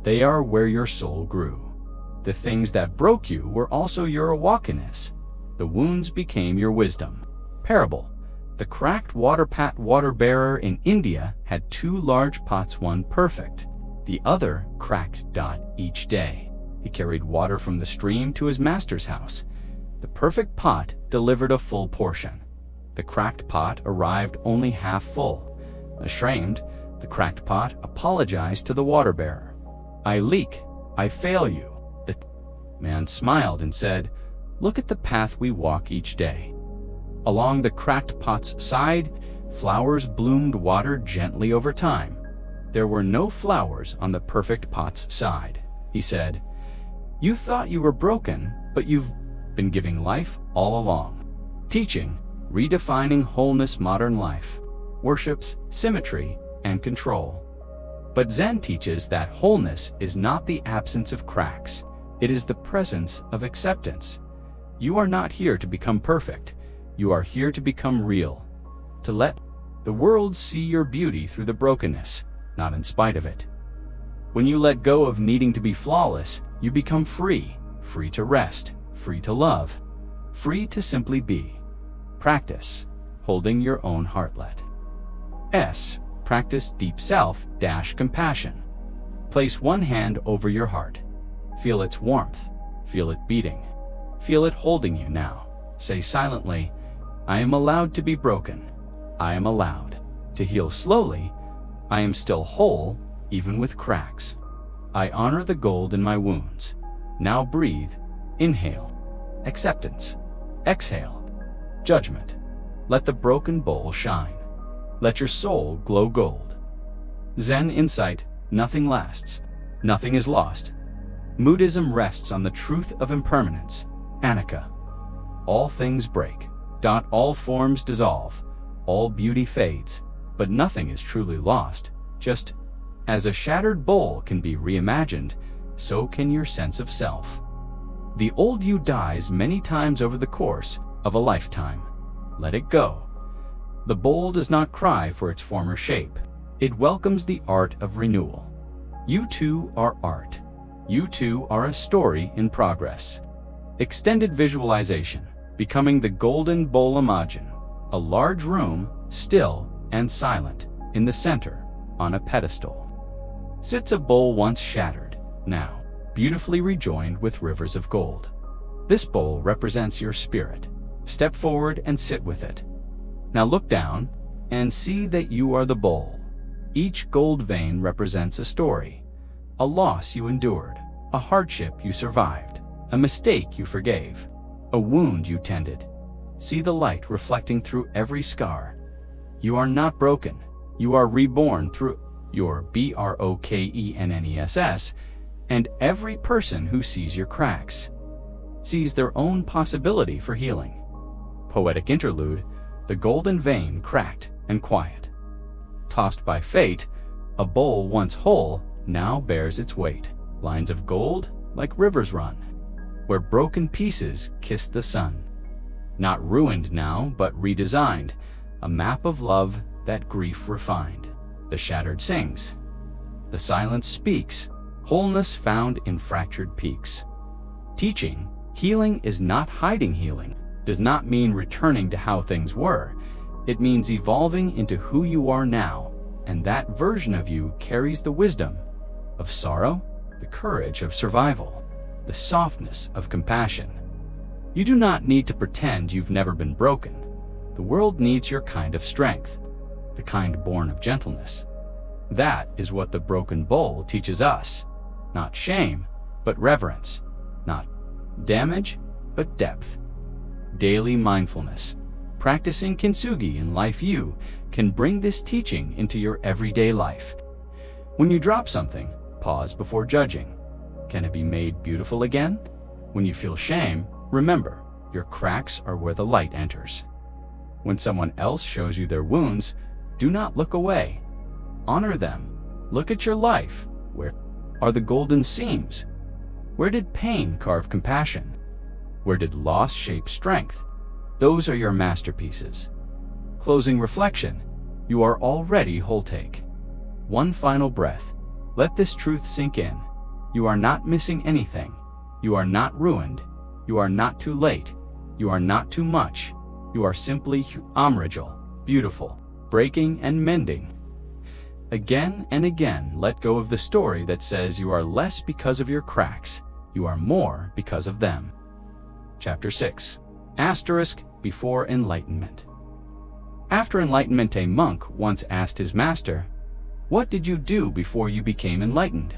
Speaker 1: They are where your soul grew. The things that broke you were also your awakeness. The wounds became your wisdom. Parable. The cracked water bearer in India had 2 large pots, one perfect, the other cracked. Each day, he carried water from the stream to his master's house. The perfect pot delivered a full portion. The cracked pot arrived only half full. Ashamed, the cracked pot apologized to the water bearer. "I leak. I fail you." The man smiled and said, "Look at the path we walk each day. Along the cracked pot's side, flowers bloomed watered gently over time. There were no flowers on the perfect pot's side. He said, "You thought you were broken, but you've been giving life all along." Teaching, redefining wholeness. Modern life worships symmetry and control. But Zen teaches that wholeness is not the absence of cracks. It is the presence of acceptance. You are not here to become perfect. You are here to become real. To let the world see your beauty through the brokenness, not in spite of it. When you let go of needing to be flawless, you become free. Free to rest, free to love, free to simply be. Practice holding your own heartlet. Practice deep self-compassion. Place one hand over your heart. Feel its warmth. Feel it beating. Feel it holding you now. Say silently, "I am allowed to be broken. I am allowed to heal slowly. I am still whole, even with cracks. I honor the gold in my wounds." Now breathe. Inhale. Acceptance. Exhale. Judgment. Let the broken bowl shine. Let your soul glow gold. Zen insight: nothing lasts. Nothing is lost. Buddhism rests on the truth of impermanence. Anicca. All things break. All forms dissolve. All beauty fades. But nothing is truly lost. Just as a shattered bowl can be reimagined, so can your sense of self. The old you dies many times over the course of a lifetime. Let it go. The bowl does not cry for its former shape. It welcomes the art of renewal. You too are art. You too are a story in progress. Extended visualization. Becoming the golden bowl. Imagine a large room, still and silent. In the center, on a pedestal, sits a bowl once shattered, now beautifully rejoined with rivers of gold. This bowl represents your spirit. Step forward and sit with it. Now look down and see that you are the bowl. Each gold vein represents a story, a loss you endured, a hardship you survived, a mistake you forgave, a wound you tended. See the light reflecting through every scar. You are not broken. You are reborn through your brokenness, and every person who sees your cracks sees their own possibility for healing. Poetic interlude: the golden vein cracked and quiet. Tossed by fate, a bowl once whole now bears its weight. Lines of gold like rivers run, where broken pieces kiss the sun. Not ruined now, but redesigned, a map of love that grief refined. The shattered sings. The silence speaks. Wholeness found in fractured peaks. Teaching, healing is not hiding. Healing does not mean returning to how things were. It means evolving into who you are now, and that version of you carries the wisdom of sorrow, the courage of survival, the softness of compassion. You do not need to pretend you've never been broken. The world needs your kind of strength, the kind born of gentleness. That is what the broken bowl teaches us. Not shame, but reverence. Not damage, but depth. Daily mindfulness. Practicing kintsugi in life, you can bring this teaching into your everyday life. When you drop something, pause before judging. Can it be made beautiful again? When you feel shame, remember, your cracks are where the light enters. When someone else shows you their wounds, do not look away. Honor them. Look at your life. Where are the golden seams? Where did pain carve compassion? Where did loss shape strength? Those are your masterpieces. Closing reflection. You are already whole. Take one final breath. Let this truth sink in. You are not missing anything. You are not ruined. You are not too late. You are not too much. You are simply original, beautiful, breaking and mending. Again and again, let go of the story that says you are less because of your cracks. You are more because of them. Chapter 6. Before enlightenment. After enlightenment, a monk once asked his master, "What did you do before you became enlightened?"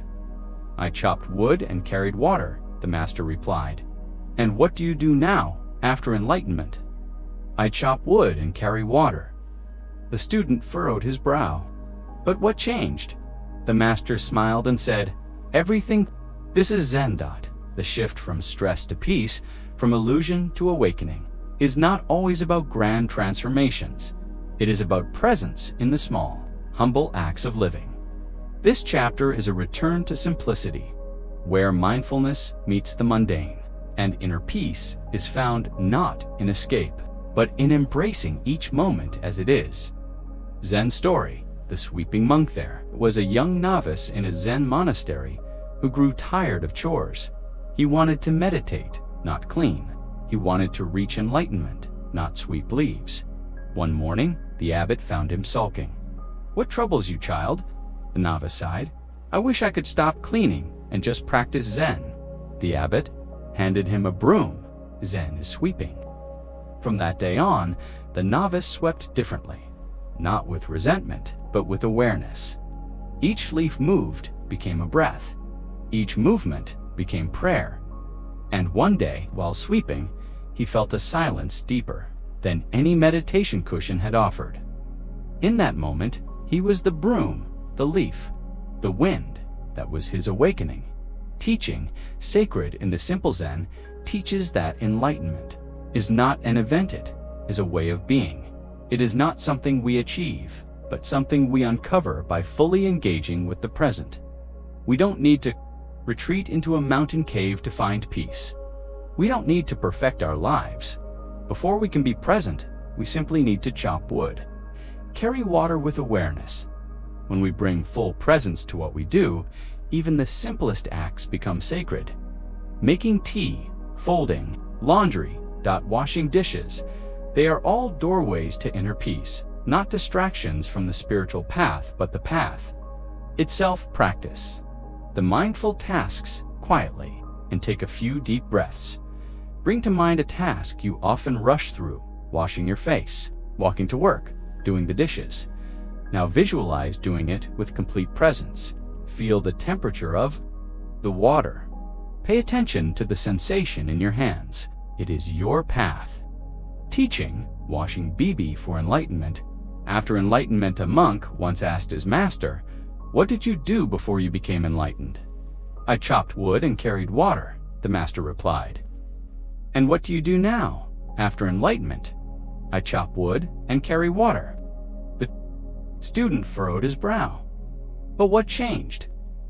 Speaker 1: "I chopped wood and carried water," the master replied. "And what do you do now, after enlightenment?" I chop wood and carry water. The student furrowed his brow. But what changed? The master smiled and said, everything. This is Zen. The shift from stress to peace, from illusion to awakening, is not always about grand transformations. It is about presence in the small, humble acts of living. This chapter is a return to simplicity, where mindfulness meets the mundane, and inner peace is found not in escape, but in embracing each moment as it is. Zen story. The sweeping monk there was a young novice in a Zen monastery who grew tired of chores. He wanted to meditate, not clean. He wanted to reach enlightenment, not sweep leaves. One morning, the abbot found him sulking. What troubles you, child? The novice sighed. I wish I could stop cleaning and just practice Zen. The abbot handed him a broom. Zen is sweeping. From that day on, the novice swept differently, not with resentment, but with awareness. Each leaf moved became a breath. Each movement became prayer. And one day, while sweeping, he felt a silence deeper than any meditation cushion had offered. In that moment, he was the broom, the leaf, the wind that was his awakening. Teaching, sacred in the simple Zen, teaches that enlightenment is not an event, it is a way of being. It is not something we achieve, but something we uncover by fully engaging with the present. We don't need to retreat into a mountain cave to find peace. We don't need to perfect our lives. Before we can be present, we simply need to chop wood. Carry water with awareness. When we bring full presence to what we do, even the simplest acts become sacred. Making tea, folding, laundry, washing dishes, they are all doorways to inner peace, not distractions from the spiritual path, but the path itself. Practice the mindful tasks quietly and take a few deep breaths. Bring to mind a task you often rush through: washing your face, walking to work, doing the dishes. Now visualize doing it with complete presence. Feel the temperature of the water. Pay attention to the sensation in your hands. It is your path. Teaching, washing BB for enlightenment. After enlightenment, a monk once asked his master, "What did you do before you became enlightened?" "I chopped wood and carried water," the master replied. "And what do you do now, after enlightenment?" "I chop wood and carry water." The student furrowed his brow. But what changed?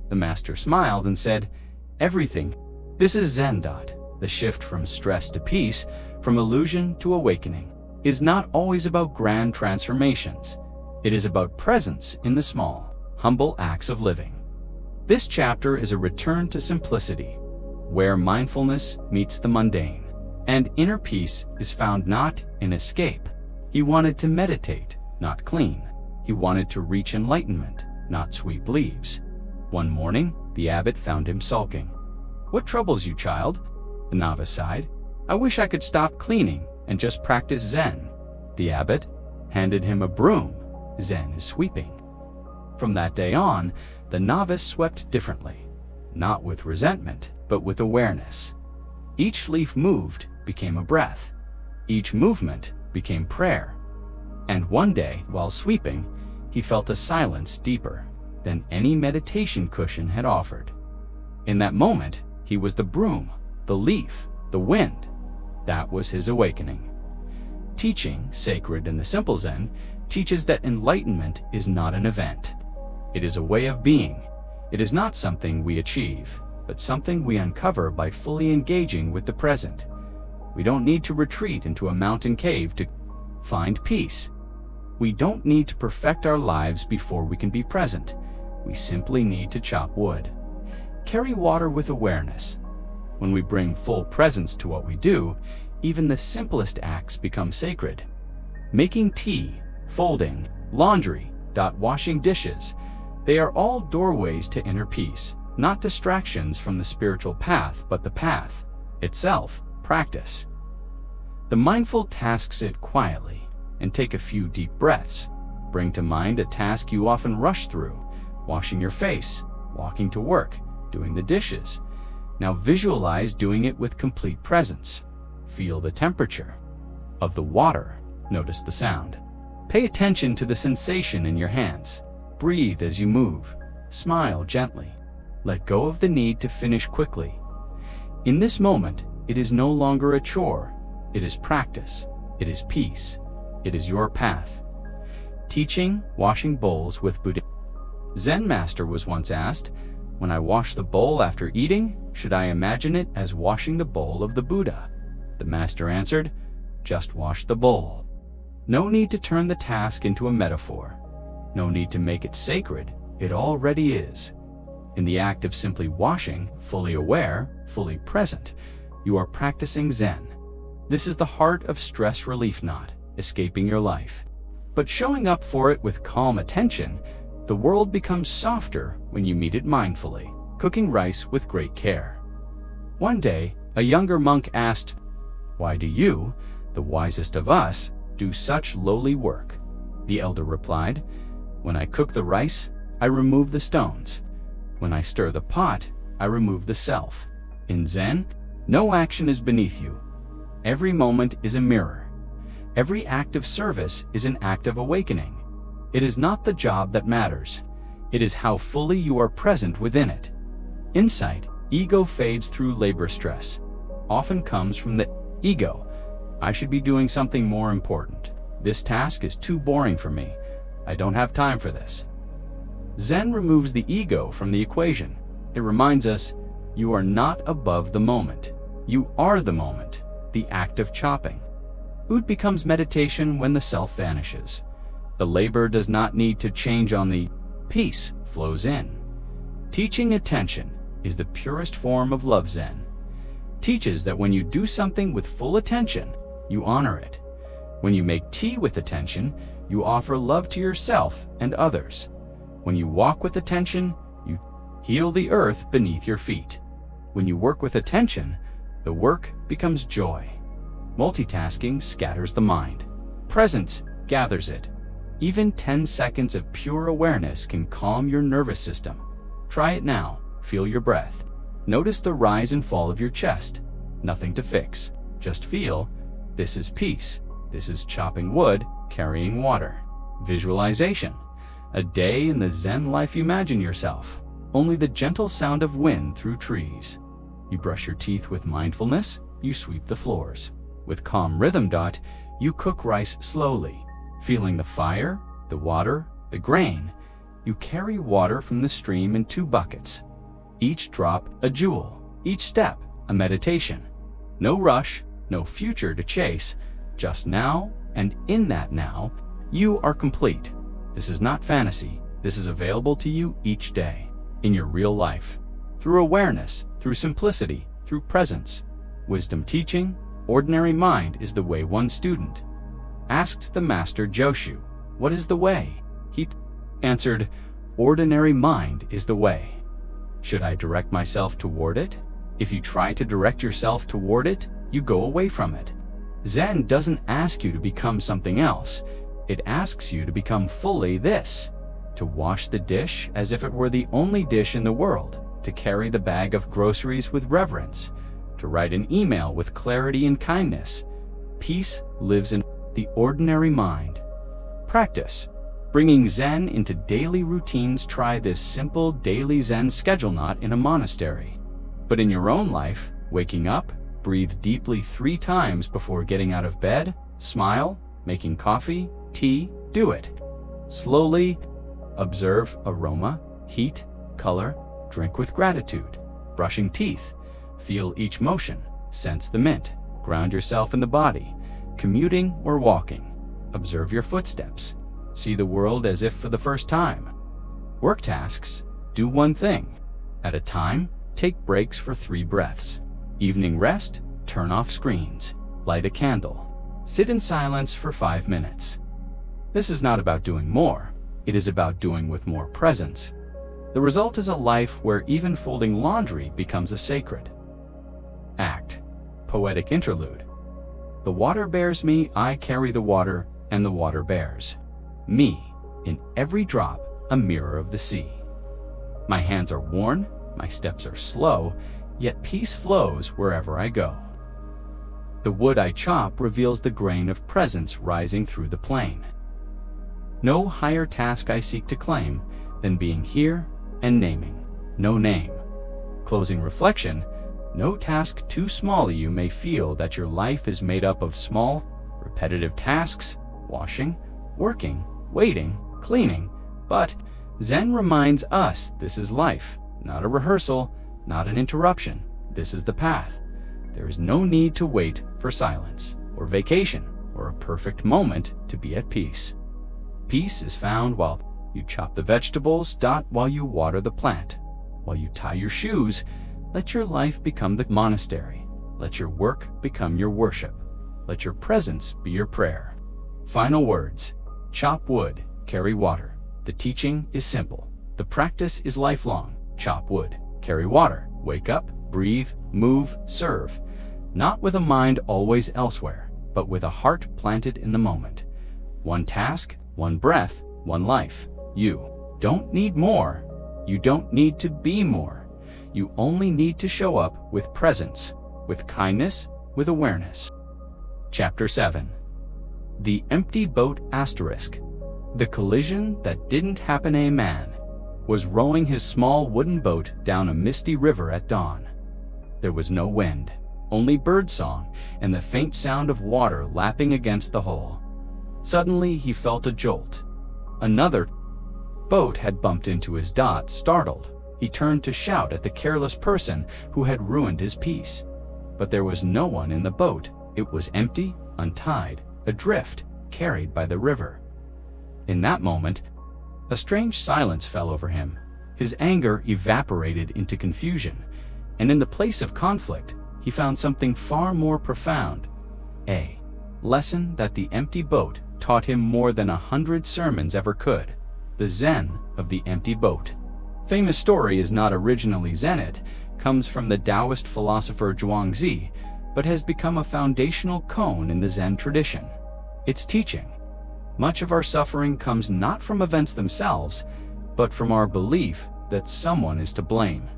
Speaker 1: The master smiled and said, "Everything. This is Zen. The shift from stress to peace, from illusion to awakening, is not always about grand transformations. It is about presence in the small, humble acts of living. This chapter is a return to simplicity, where mindfulness meets the mundane, and inner peace is found not in escape. He wanted to meditate, not clean. He wanted to reach enlightenment, not sweep leaves. One morning, the abbot found him sulking. "What troubles you, child?" The novice sighed. "I wish I could stop cleaning and just practice Zen." The abbot handed him a broom. Zen is sweeping. From that day on, the novice swept differently, not with resentment, but with awareness. Each leaf moved became a breath. Each movement became prayer. And one day, while sweeping, he felt a silence deeper than any meditation cushion had offered. In that moment, he was the broom, the leaf, the wind. That was his awakening. Teaching, sacred in the simple Zen, teaches that enlightenment is not an event. It is a way of being. It is not something we achieve, but something we uncover by fully engaging with the present. We don't need to retreat into a mountain cave to find peace. We don't need to perfect our lives before we can be present. We simply need to chop wood. Carry water with awareness. When we bring full presence to what we do, even the simplest acts become sacred. Making tea, folding, laundry, washing dishes, they are all doorways to inner peace, not distractions from the spiritual path, but the path itself. Practice the mindful tasks it quietly and take a few deep breaths. Bring to mind a task you often rush through: washing your face, walking to work, doing the dishes. Now visualize doing it with complete presence. Feel the temperature of the water. Notice the sound. Pay attention to the sensation in your hands. Breathe as you move. Smile gently. Let go of the need to finish quickly. In this moment, it is no longer a chore. It is practice. It is peace. It is your path. Teaching washing bowls with Buddhist. Zen master was once asked, "When I wash the bowl after eating, should I imagine it as washing the bowl of the Buddha?" The master answered, "Just wash the bowl." No need to turn the task into a metaphor. No need to make it sacred. It already is. In the act of simply washing, fully aware, fully present, you are practicing Zen. This is the heart of stress relief, not escaping your life, but showing up for it with calm attention. The world becomes softer when you meet it mindfully, cooking rice with great care. One day, a younger monk asked, "Why do you, the wisest of us, do such lowly work?" The elder replied, "When I cook the rice, I remove the stones. When I stir the pot, I remove the self. In Zen, no action is beneath you. Every moment is a mirror. Every act of service is an act of awakening. It is not the job that matters. It is how fully you are present within it." Insight, ego fades through labor stress, often comes from the ego. I should be doing something more important. This task is too boring for me. I don't have time for this. Zen removes the ego from the equation. It reminds us, you are not above the moment. You are the moment, the act of chopping. Food becomes meditation when the self vanishes. The labor does not need to change on the peace flows in. Teaching attention is the purest form of love. Zen teaches that when you do something with full attention, you honor it. When you make tea with attention, you offer love to yourself and others. When you walk with attention, you heal the earth beneath your feet. When you work with attention, the work becomes joy. Multitasking scatters the mind. Presence gathers it. Even 10 seconds of pure awareness can calm your nervous system. Try it now. Feel your breath. Notice the rise and fall of your chest. Nothing to fix. Just feel. This is peace. This is chopping wood, carrying water. Visualization. A day in the Zen life. Imagine yourself. Only the gentle sound of wind through trees. You brush your teeth with mindfulness. You sweep the floors. With calm rhythm. You cook rice slowly. Feeling the fire, the water, the grain. You carry water from the stream in 2 buckets. Each drop a jewel. Each step a meditation. No rush, no future to chase. Just now, and in that now, you are complete. This is not fantasy. This is available to you each day, in your real life. Through awareness, through simplicity, through presence. Wisdom teaching, ordinary mind is the way. One student asked the master Joshu, "What is the way?" He answered, "Ordinary mind is the way." Should I direct myself toward it? If you try to direct yourself toward it, you go away from it. Zen doesn't ask you to become something else. It asks you to become fully this. To wash the dish as if it were the only dish in the world. To carry the bag of groceries with reverence. To write an email with clarity and kindness. Peace lives in the ordinary mind. Practice. Bringing Zen into daily routines. Try this simple daily Zen schedule, not in a monastery, but in your own life. Waking up, breathe deeply 3 times before getting out of bed. Smile, making coffee, tea, do it. Slowly, observe aroma, heat, color, drink with gratitude. Brushing teeth, feel each motion, sense the mint. Ground yourself in the body. Commuting or walking, observe your footsteps. See the world as if for the first time. Work tasks, do one thing at a time. Take breaks for 3 breaths. Evening rest, turn off screens. Light a candle. Sit in silence for 5 minutes. This is not about doing more. It is about doing with more presence. The result is a life where even folding laundry becomes a sacred act. Poetic interlude. The water bears me, I carry the water, and the water bears me. In every drop, a mirror of the sea. My hands are worn, my steps are slow, yet peace flows wherever I go. The wood I chop reveals the grain of presence rising through the plane. No higher task I seek to claim than being here and naming no name. Closing reflection, no task too small. You may feel that your life is made up of small, repetitive tasks, washing, working, waiting, cleaning, but Zen reminds us this is life, not a rehearsal, not an interruption. This is the path. There is no need to wait for silence or vacation or a perfect moment to be at peace. Peace is found while you chop the vegetables, while you water the plant, while you tie your shoes. Let your life become the monastery. Let your work become your worship. Let your presence be your prayer. Final words. Chop wood, carry water. The teaching is simple. The practice is lifelong. Chop wood, carry water. Wake up, breathe, move, serve. Not with a mind always elsewhere, but with a heart planted in the moment. One task, one breath, one life. You don't need more. You don't need to be more. You only need to show up with presence, with kindness, with awareness. Chapter 7. The Empty Boat Asterisk. The collision that didn't happen. A man was rowing his small wooden boat down a misty river at dawn. There was no wind, only birdsong and the faint sound of water lapping against the hull. Suddenly he felt a jolt. Another boat had bumped into his. Startled, he turned to shout at the careless person who had ruined his peace. But there was no one in the boat. It was empty, untied, adrift, carried by the river. In that moment, a strange silence fell over him. His anger evaporated into confusion, and in the place of conflict, he found something far more profound. A lesson that the empty boat taught him more than 100 sermons ever could. The Zen of the empty boat. Famous story is not originally Zen. It comes from the Taoist philosopher Zhuangzi, but has become a foundational koan in the Zen tradition. Its teaching. Much of our suffering comes not from events themselves, but from our belief that someone is to blame.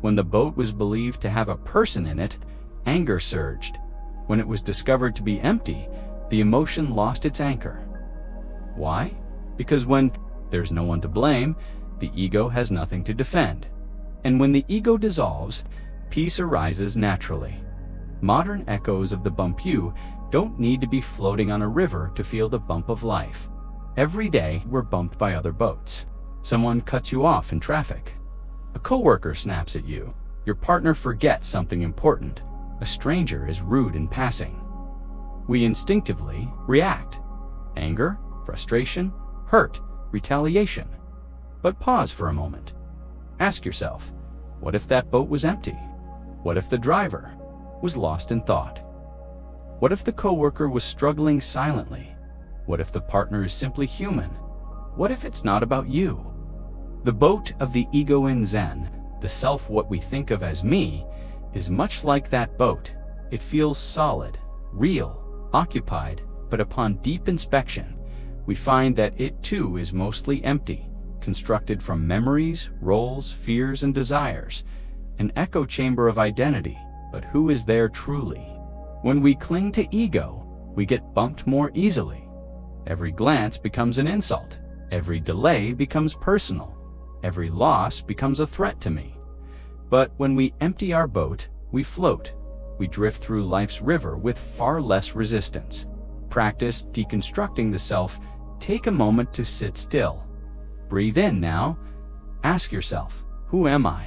Speaker 1: When the boat was believed to have a person in it, anger surged. When it was discovered to be empty, the emotion lost its anchor. Why? Because when there's no one to blame, the ego has nothing to defend. And when the ego dissolves, peace arises naturally. Modern echoes of the bump. You don't need to be floating on a river to feel the bump of life. Every day we're bumped by other boats. Someone cuts you off in traffic. A coworker snaps at you. Your partner forgets something important. A stranger is rude in passing. We instinctively react. Anger, frustration, hurt, retaliation. But pause for a moment. Ask yourself, what if that boat was empty? What if the driver was lost in thought? What if the coworker was struggling silently? What if the partner is simply human? What if it's not about you? The boat of the ego in Zen, the self, what we think of as me, is much like that boat. It feels solid, real, occupied, but upon deep inspection, we find that it too is mostly empty, constructed from memories, roles, fears, and desires, an echo chamber of identity. But who is there truly? When we cling to ego, we get bumped more easily. Every glance becomes an insult. Every delay becomes personal. Every loss becomes a threat to me. But when we empty our boat, we float. We drift through life's river with far less resistance. Practice deconstructing the self. Take a moment to sit still. Breathe in now. Ask yourself, who am I?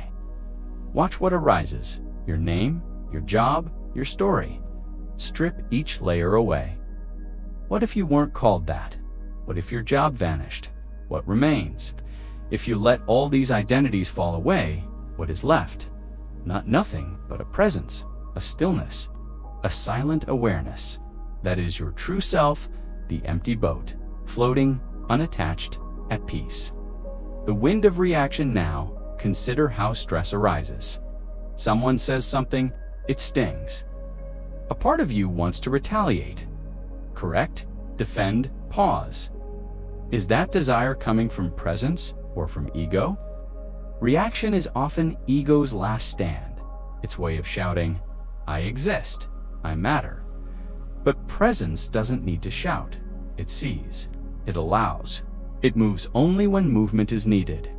Speaker 1: Watch what arises. Your name, your job, your story. Strip each layer away. What if you weren't called that? What if your job vanished? What remains? If you let all these identities fall away, what is left? Not nothing, but a presence, a stillness, a silent awareness. That is your true self, the empty boat, floating, unattached, at peace. The wind of reaction now. Consider how stress arises. Someone says something, it stings. A part of you wants to retaliate. Correct, defend, pause. Is that desire coming from presence or from ego? Reaction is often ego's last stand. Its way of shouting, I exist, I matter, But presence doesn't need to shout. It sees. It allows. It moves only when movement is needed.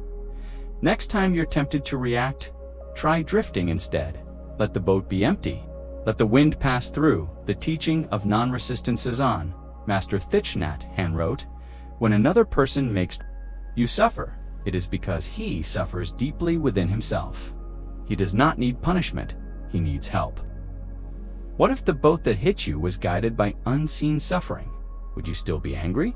Speaker 1: Next time you're tempted to react, try drifting instead. Let the boat be empty. Let the wind pass through. The teaching of non-resistance is on. Master Thich Nhat Hanh wrote, "When another person makes you suffer, it is because he suffers deeply within himself. He does not need punishment. He needs help." What if the boat that hit you was guided by unseen suffering? Would you still be angry?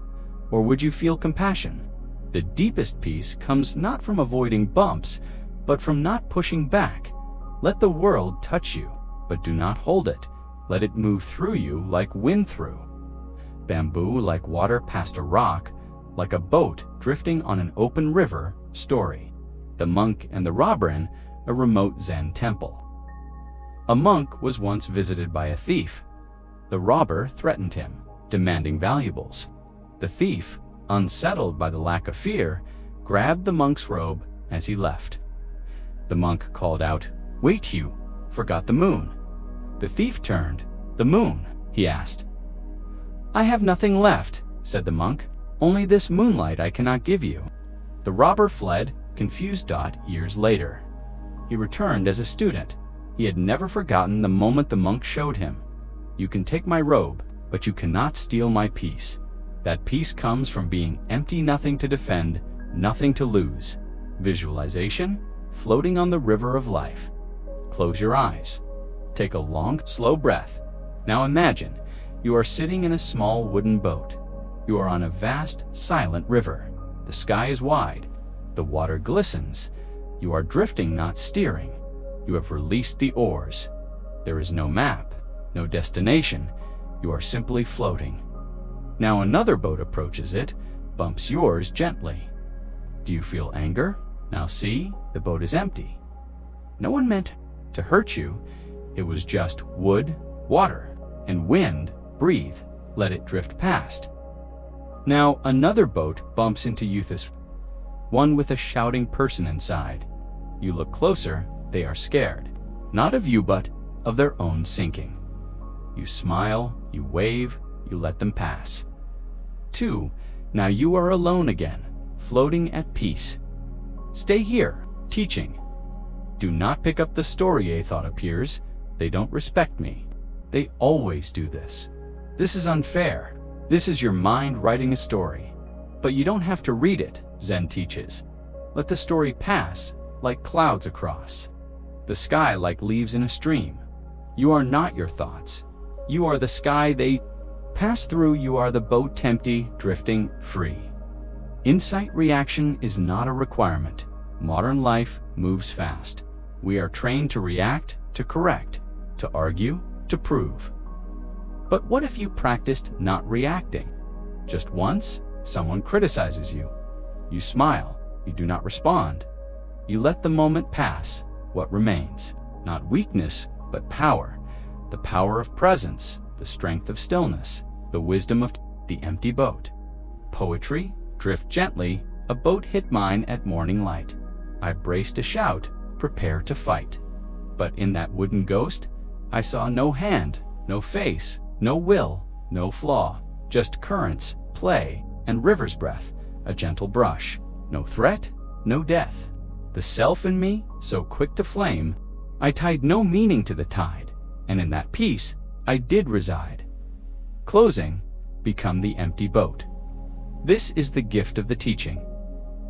Speaker 1: Or would you feel compassion? The deepest peace comes not from avoiding bumps, but from not pushing back. Let the world touch you, but do not hold it. Let it move through you like wind through. Bamboo like water past a rock, like a boat drifting on an open river story. The monk and the robber in a remote Zen temple. A monk was once visited by a thief. The robber threatened him, demanding valuables. The thief, unsettled by the lack of fear, grabbed the monk's robe as he left. The monk called out, "Wait, you forgot the moon." The thief turned. "The moon?" he asked. "I have nothing left," said the monk. "Only this moonlight I cannot give you." The robber fled, confused. Years later, he returned as a student. He had never forgotten the moment the monk showed him, "You can take my robe, but you cannot steal my peace." That peace comes from being empty, nothing to defend, nothing to lose. Visualization, floating on the river of life. Close your eyes. Take a long, slow breath. Now imagine you are sitting in a small wooden boat. You are on a vast, silent river. The sky is wide. The water glistens. You are drifting, not steering. You have released the oars. There is no map, no destination. You are simply floating. Now another boat approaches it, bumps yours gently. Do you feel anger? Now see, the boat is empty. No one meant to hurt you. It was just wood, water, and wind. Breathe. Let it drift past. Now another boat bumps into you, one with a shouting person inside. You look closer. They are scared, not of you, but of their own sinking. You smile, you wave, you let them pass. 2. Now you are alone again, floating at peace. Stay here, teaching. Do not pick up the story a thought appears. They don't respect me. They always do this. This is unfair. This is your mind writing a story. But you don't have to read it, Zen teaches. Let the story pass, like clouds across. The sky like leaves in a stream. You are not your thoughts. You are the sky they pass through. You are the boat empty, drifting, free. Insight reaction is not a requirement. Modern life moves fast. We are trained to react, to correct, to argue, to prove. But what if you practiced not reacting? Just once, someone criticizes you. You smile. You do not respond. You let the moment pass. What remains? Not weakness, but power. The power of presence, the strength of stillness, the wisdom of the empty boat. Poetry, drift gently, a boat hit mine at morning light. I braced a shout, prepare to fight. But in that wooden ghost, I saw no hand, no face, no will, no flaw, just currents, play, and river's breath, a gentle brush. No threat, no death. The self in me, so quick to flame, I tied no meaning to the tide, and in that peace I did reside. Closing, become the empty boat. This is the gift of the teaching.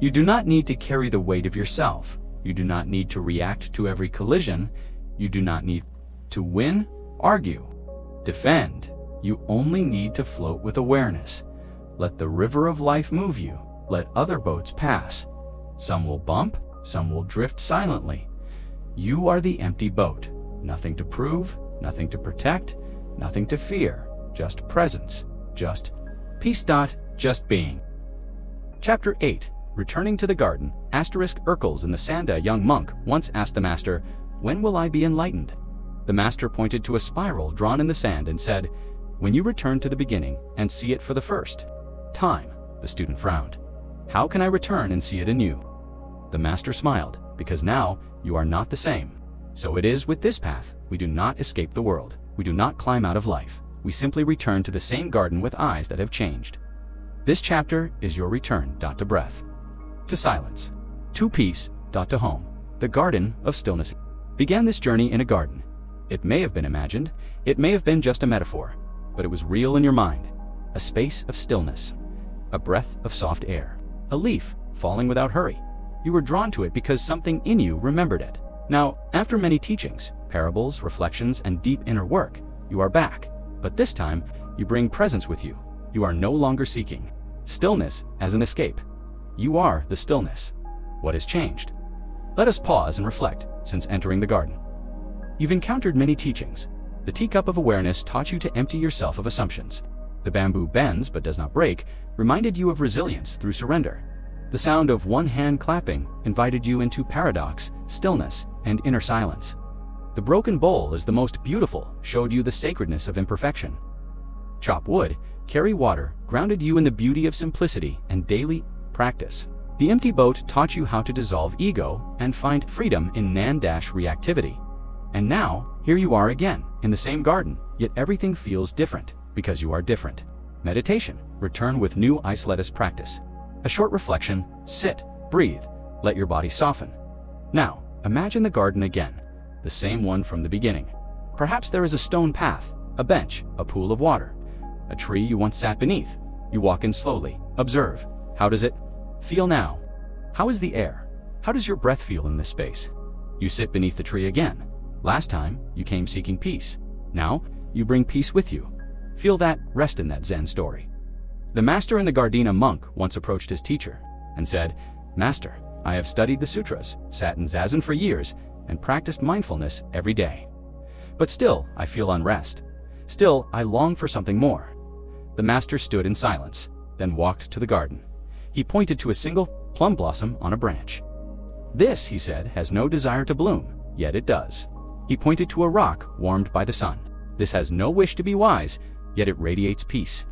Speaker 1: You do not need to carry the weight of yourself. You do not need to react to every collision. You do not need to win, argue, defend. You only need to float with awareness. Let the river of life move you. Let other boats pass. Some will bump. Some will drift silently. You are the empty boat. Nothing to prove, nothing to protect, nothing to fear. Just presence. Just peace. Just being. Chapter 8. Returning to the garden. Urkels in the sand. A young monk once asked the master, "When will I be enlightened?" The master pointed to a spiral drawn in the sand and said, "When you return to the beginning and see it for the first time." The student frowned. "How can I return and see it anew?" The master smiled, "Because now you are not the same. So it is with this path. We do not escape the world. We do not climb out of life. we simply return to the same garden with eyes that have changed. This chapter is your return, to breath, to silence, to peace, to home. The Garden of Stillness began this journey in a garden. It may have been imagined, it may have been just a metaphor, but it was real in your mind. A space of stillness, a breath of soft air, a leaf falling without hurry. You were drawn to it because something in you remembered it. Now, after many teachings, parables, reflections, and deep inner work, you are back. But this time, you bring presence with you. You are no longer seeking stillness as an escape. You are the stillness. What has changed? Let us pause and reflect since entering the garden. You've encountered many teachings. The teacup of awareness taught you to empty yourself of assumptions. The bamboo bends but does not break reminded you of resilience through surrender. The sound of one hand clapping invited you into paradox, stillness, and inner silence. The broken bowl is the most beautiful showed you the sacredness of imperfection. Chop wood, carry water grounded you in the beauty of simplicity and daily practice. The empty boat taught you how to dissolve ego and find freedom in reactivity. And now, here you are again, in the same garden, yet everything feels different, because you are different. Meditation, return with new eyes. Let us practice. A short reflection, sit, breathe, let your body soften. Now, imagine the garden again, the same one from the beginning. Perhaps there is a stone path, a bench, a pool of water, a tree you once sat beneath. You walk in slowly, observe. How does it feel now? How is the air? How does your breath feel in this space? You sit beneath the tree again. Last time, you came seeking peace. Now, you bring peace with you. Feel that, rest in that Zen story. The master in the Gardena monk once approached his teacher and said, "Master, I have studied the sutras, sat in zazen for years, and practiced mindfulness every day. But still, I feel unrest. Still, I long for something more." The master stood in silence, then walked to the garden. He pointed to a single plum blossom on a branch. "This," he said, "has no desire to bloom, yet it does." He pointed to a rock warmed by the sun. "This has no wish to be wise, yet it radiates peace."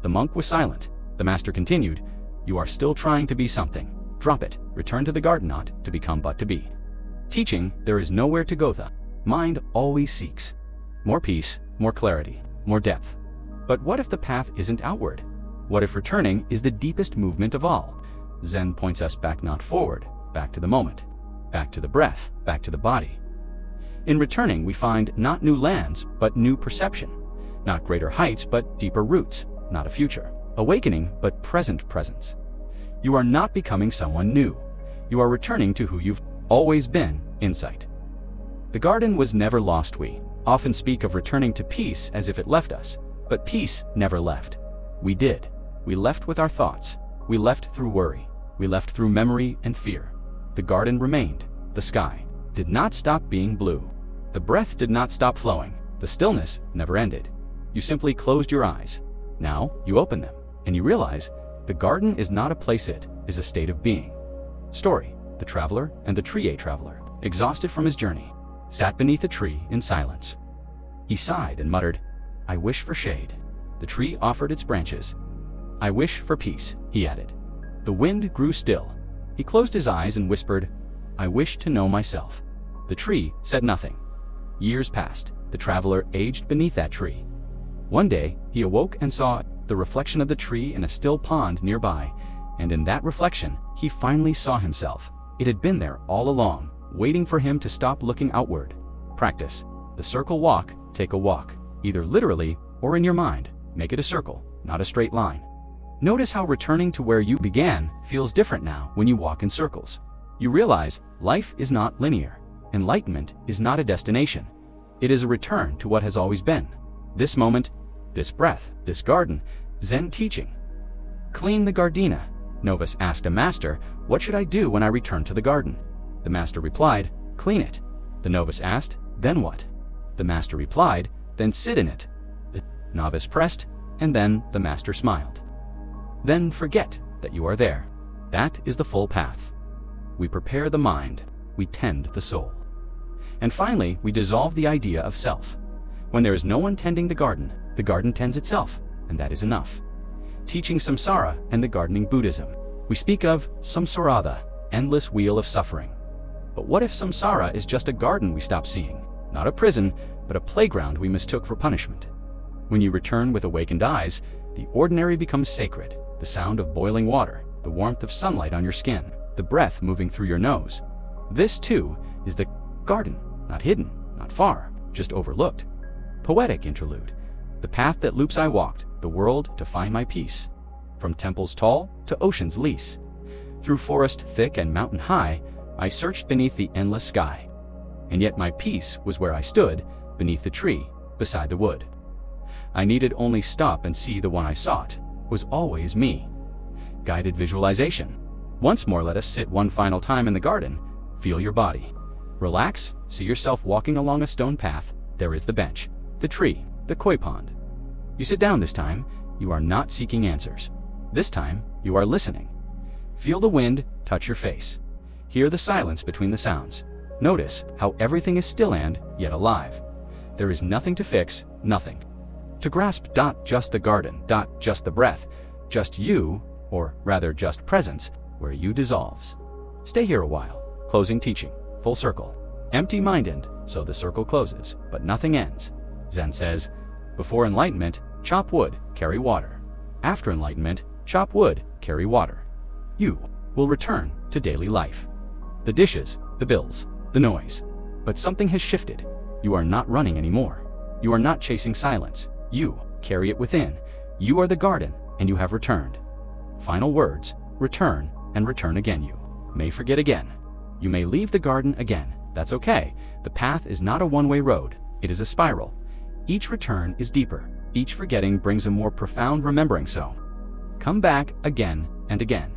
Speaker 1: The monk was silent. The master continued, "You are still trying to be something. Drop it. Return to the garden, not to become but to be." Teaching, there is nowhere to go. The mind always seeks more peace, more clarity, more depth. But what if the path isn't outward? What if returning is the deepest movement of all? Zen points us back, not forward, back to the moment, back to the breath, back to the body. In returning, we find not new lands, but new perception. Not greater heights, but deeper roots. Not a future awakening, but present presence. You are not becoming someone new. You are returning to who you've always been, insight. The garden was never lost. We often speak of returning to peace as if it left us, but peace never left. We did. We left with our thoughts. We left through worry. We left through memory and fear. The garden remained. The sky did not stop being blue. The breath did not stop flowing. The stillness never ended. You simply closed your eyes. Now you open them, and you realize the garden is not a place, it is a state of being. Story: the traveler and the tree. A traveler, exhausted from his journey, sat beneath a tree in silence. He sighed and muttered, "I wish for shade." The tree offered its branches. "I wish for peace," he added. The wind grew still. He closed his eyes and whispered, "I wish to know myself." The tree said nothing. Years passed. The traveler aged beneath that tree. One day, he awoke and saw the reflection of the tree in a still pond nearby, and in that reflection, he finally saw himself. It had been there all along, waiting for him to stop looking outward. Practice the circle walk. Take a walk, either literally or in your mind. Make it a circle, not a straight line. Notice how returning to where you began feels different now when you walk in circles. You realize life is not linear. Enlightenment is not a destination. It is a return to what has always been. This moment, this breath, this garden, Zen teaching. Clean the Gardena. Novice asked a master, "What should I do when I return to the garden?" The master replied, "Clean it." The novice asked, "Then what?" The master replied, "Then sit in it." The novice pressed, and then the master smiled. Then forget that you are there. That is the full path. We prepare the mind, we tend the soul. And finally, we dissolve the idea of self. When there is no one tending the garden tends itself, and that is enough. Teaching samsara and the gardening Buddhism. We speak of samsara, the endless wheel of suffering. But what if samsara is just a garden we stop seeing? Not a prison, but a playground we mistook for punishment. When you return with awakened eyes, the ordinary becomes sacred. The sound of boiling water, the warmth of sunlight on your skin, the breath moving through your nose. This, too, is the garden, not hidden, not far, just overlooked. Poetic interlude. The path that loops I walked, the world to find my peace. From temples tall to ocean's lease. Through forest thick and mountain high, I searched beneath the endless sky. And yet my peace was where I stood, beneath the tree, beside the wood. I needed only stop and see the one I sought was always me. Guided visualization. Once more, let us sit one final time in the garden. Feel your body. Relax, see yourself walking along a stone path. There is the bench, the tree, the koi pond. You sit down this time. You are not seeking answers. This time, you are listening. Feel the wind touch your face. Hear the silence between the sounds. Notice how everything is still and yet alive. There is nothing to fix, nothing to grasp. Just the garden. Just the breath. Just you, or rather just presence, where you dissolves. Stay here a while. Closing teaching. Full circle. Empty-minded, so the circle closes, but nothing ends. Zen says, before enlightenment, chop wood, carry water. After enlightenment, chop wood, carry water. You will return to daily life. The dishes, the bills, the noise. But something has shifted. You are not running anymore. You are not chasing silence. You carry it within. You are the garden, and you have returned. Final words, return and return again. You may forget again. You may leave the garden again. That's okay. The path is not a one-way road. It is a spiral. Each return is deeper. Each forgetting brings a more profound remembering. So, come back again and again.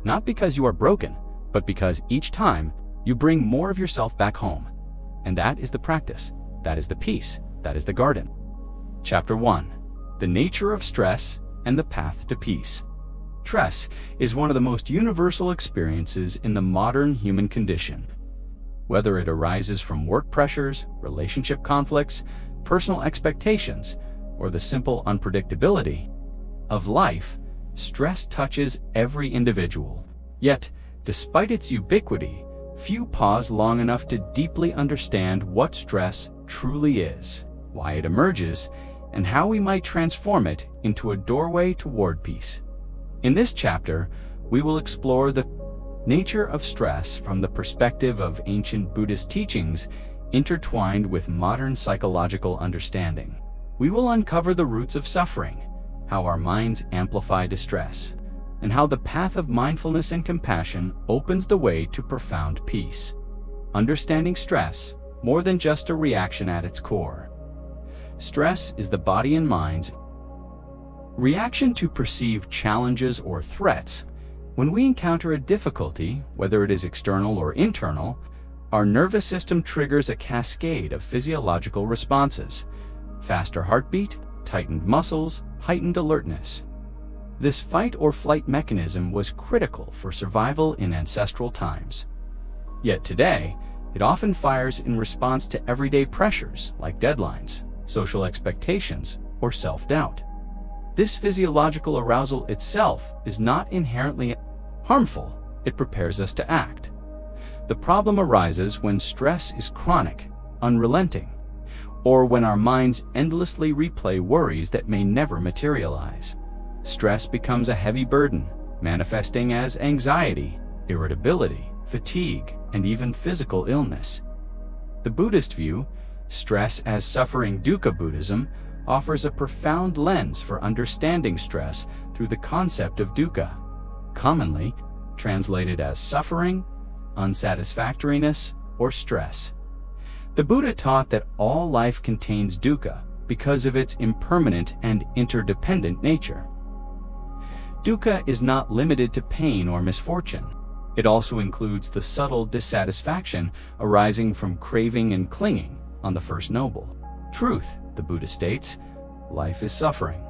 Speaker 1: Not because you are broken, but because each time you bring more of yourself back home. And that is the practice. That is the peace. That is the garden. Chapter 1. The nature of stress and the path to peace. Stress is one of the most universal experiences in the modern human condition. Whether it arises from work pressures, relationship conflicts, personal expectations, or the simple unpredictability of life, stress touches every individual. Yet, despite its ubiquity, few pause long enough to deeply understand what stress truly is, why it emerges, and how we might transform it into a doorway toward peace. In this chapter, we will explore the nature of stress from the perspective of ancient Buddhist teachings intertwined with modern psychological understanding. We will uncover the roots of suffering, how our minds amplify distress, and how the path of mindfulness and compassion opens the way to profound peace. Understanding stress, more than just a reaction at its core. Stress is the body and mind's reaction to perceived challenges or threats. When we encounter a difficulty, whether it is external or internal, our nervous system triggers a cascade of physiological responses. Faster heartbeat, tightened muscles, heightened alertness. This fight or flight mechanism was critical for survival in ancestral times. Yet today, it often fires in response to everyday pressures like deadlines, social expectations, or self-doubt. This physiological arousal itself is not inherently harmful. It prepares us to act. The problem arises when stress is chronic, unrelenting, or when our minds endlessly replay worries that may never materialize. Stress becomes a heavy burden, manifesting as anxiety, irritability, fatigue, and even physical illness. The Buddhist view, stress as suffering dukkha Buddhism, offers a profound lens for understanding stress through the concept of dukkha, commonly translated as suffering, unsatisfactoriness, or stress. The Buddha taught that all life contains dukkha because of its impermanent and interdependent nature. Dukkha is not limited to pain or misfortune. It also includes the subtle dissatisfaction arising from craving and clinging on the first noble truth. The Buddha states, life is suffering.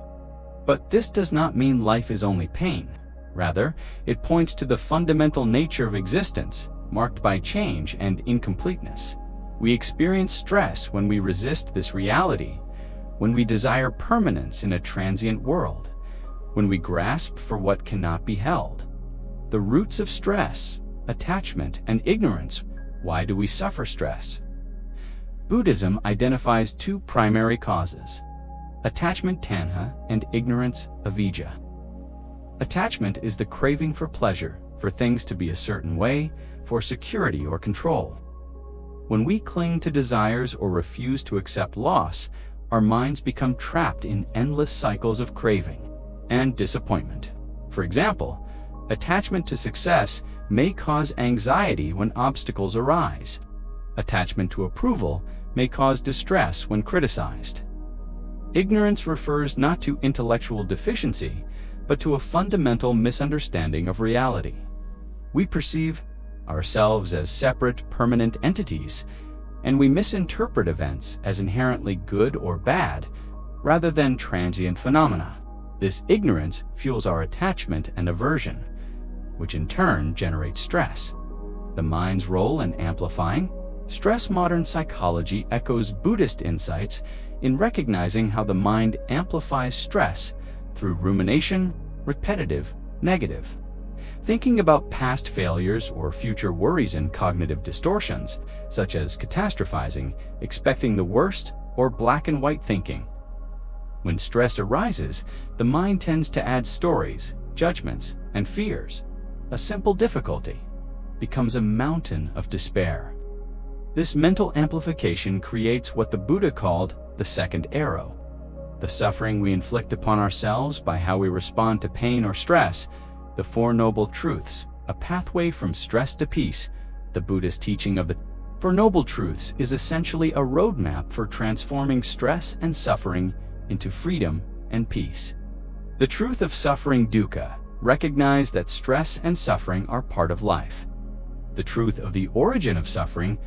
Speaker 1: But this does not mean life is only pain. Rather, it points to the fundamental nature of existence, marked by change and incompleteness. We experience stress when we resist this reality, when we desire permanence in a transient world, when we grasp for what cannot be held. The roots of stress, attachment, and ignorance. Why do we suffer stress? Buddhism identifies two primary causes: attachment tanha, and ignorance avijja. Attachment is the craving for pleasure, for things to be a certain way, for security or control. When we cling to desires or refuse to accept loss, our minds become trapped in endless cycles of craving and disappointment. For example, attachment to success may cause anxiety when obstacles arise. Attachment to approval may cause distress when criticized. Ignorance refers not to intellectual deficiency, but to a fundamental misunderstanding of reality. We perceive ourselves as separate, permanent entities, and we misinterpret events as inherently good or bad, rather than transient phenomena. This ignorance fuels our attachment and aversion, which in turn generates stress. The mind's role in amplifying stress. Modern psychology echoes Buddhist insights in recognizing how the mind amplifies stress through rumination, repetitive, negative thinking about past failures or future worries, and cognitive distortions, such as catastrophizing, expecting the worst, or black and white thinking. When stress arises, the mind tends to add stories, judgments, and fears. A simple difficulty becomes a mountain of despair. This mental amplification creates what the Buddha called the second arrow. The suffering we inflict upon ourselves by how we respond to pain or stress. The Four Noble Truths, a pathway from stress to peace. The Buddhist teaching of the Four Noble Truths is essentially a roadmap for transforming stress and suffering into freedom and peace. The truth of suffering, dukkha, recognize that stress and suffering are part of life. The truth of the origin of suffering,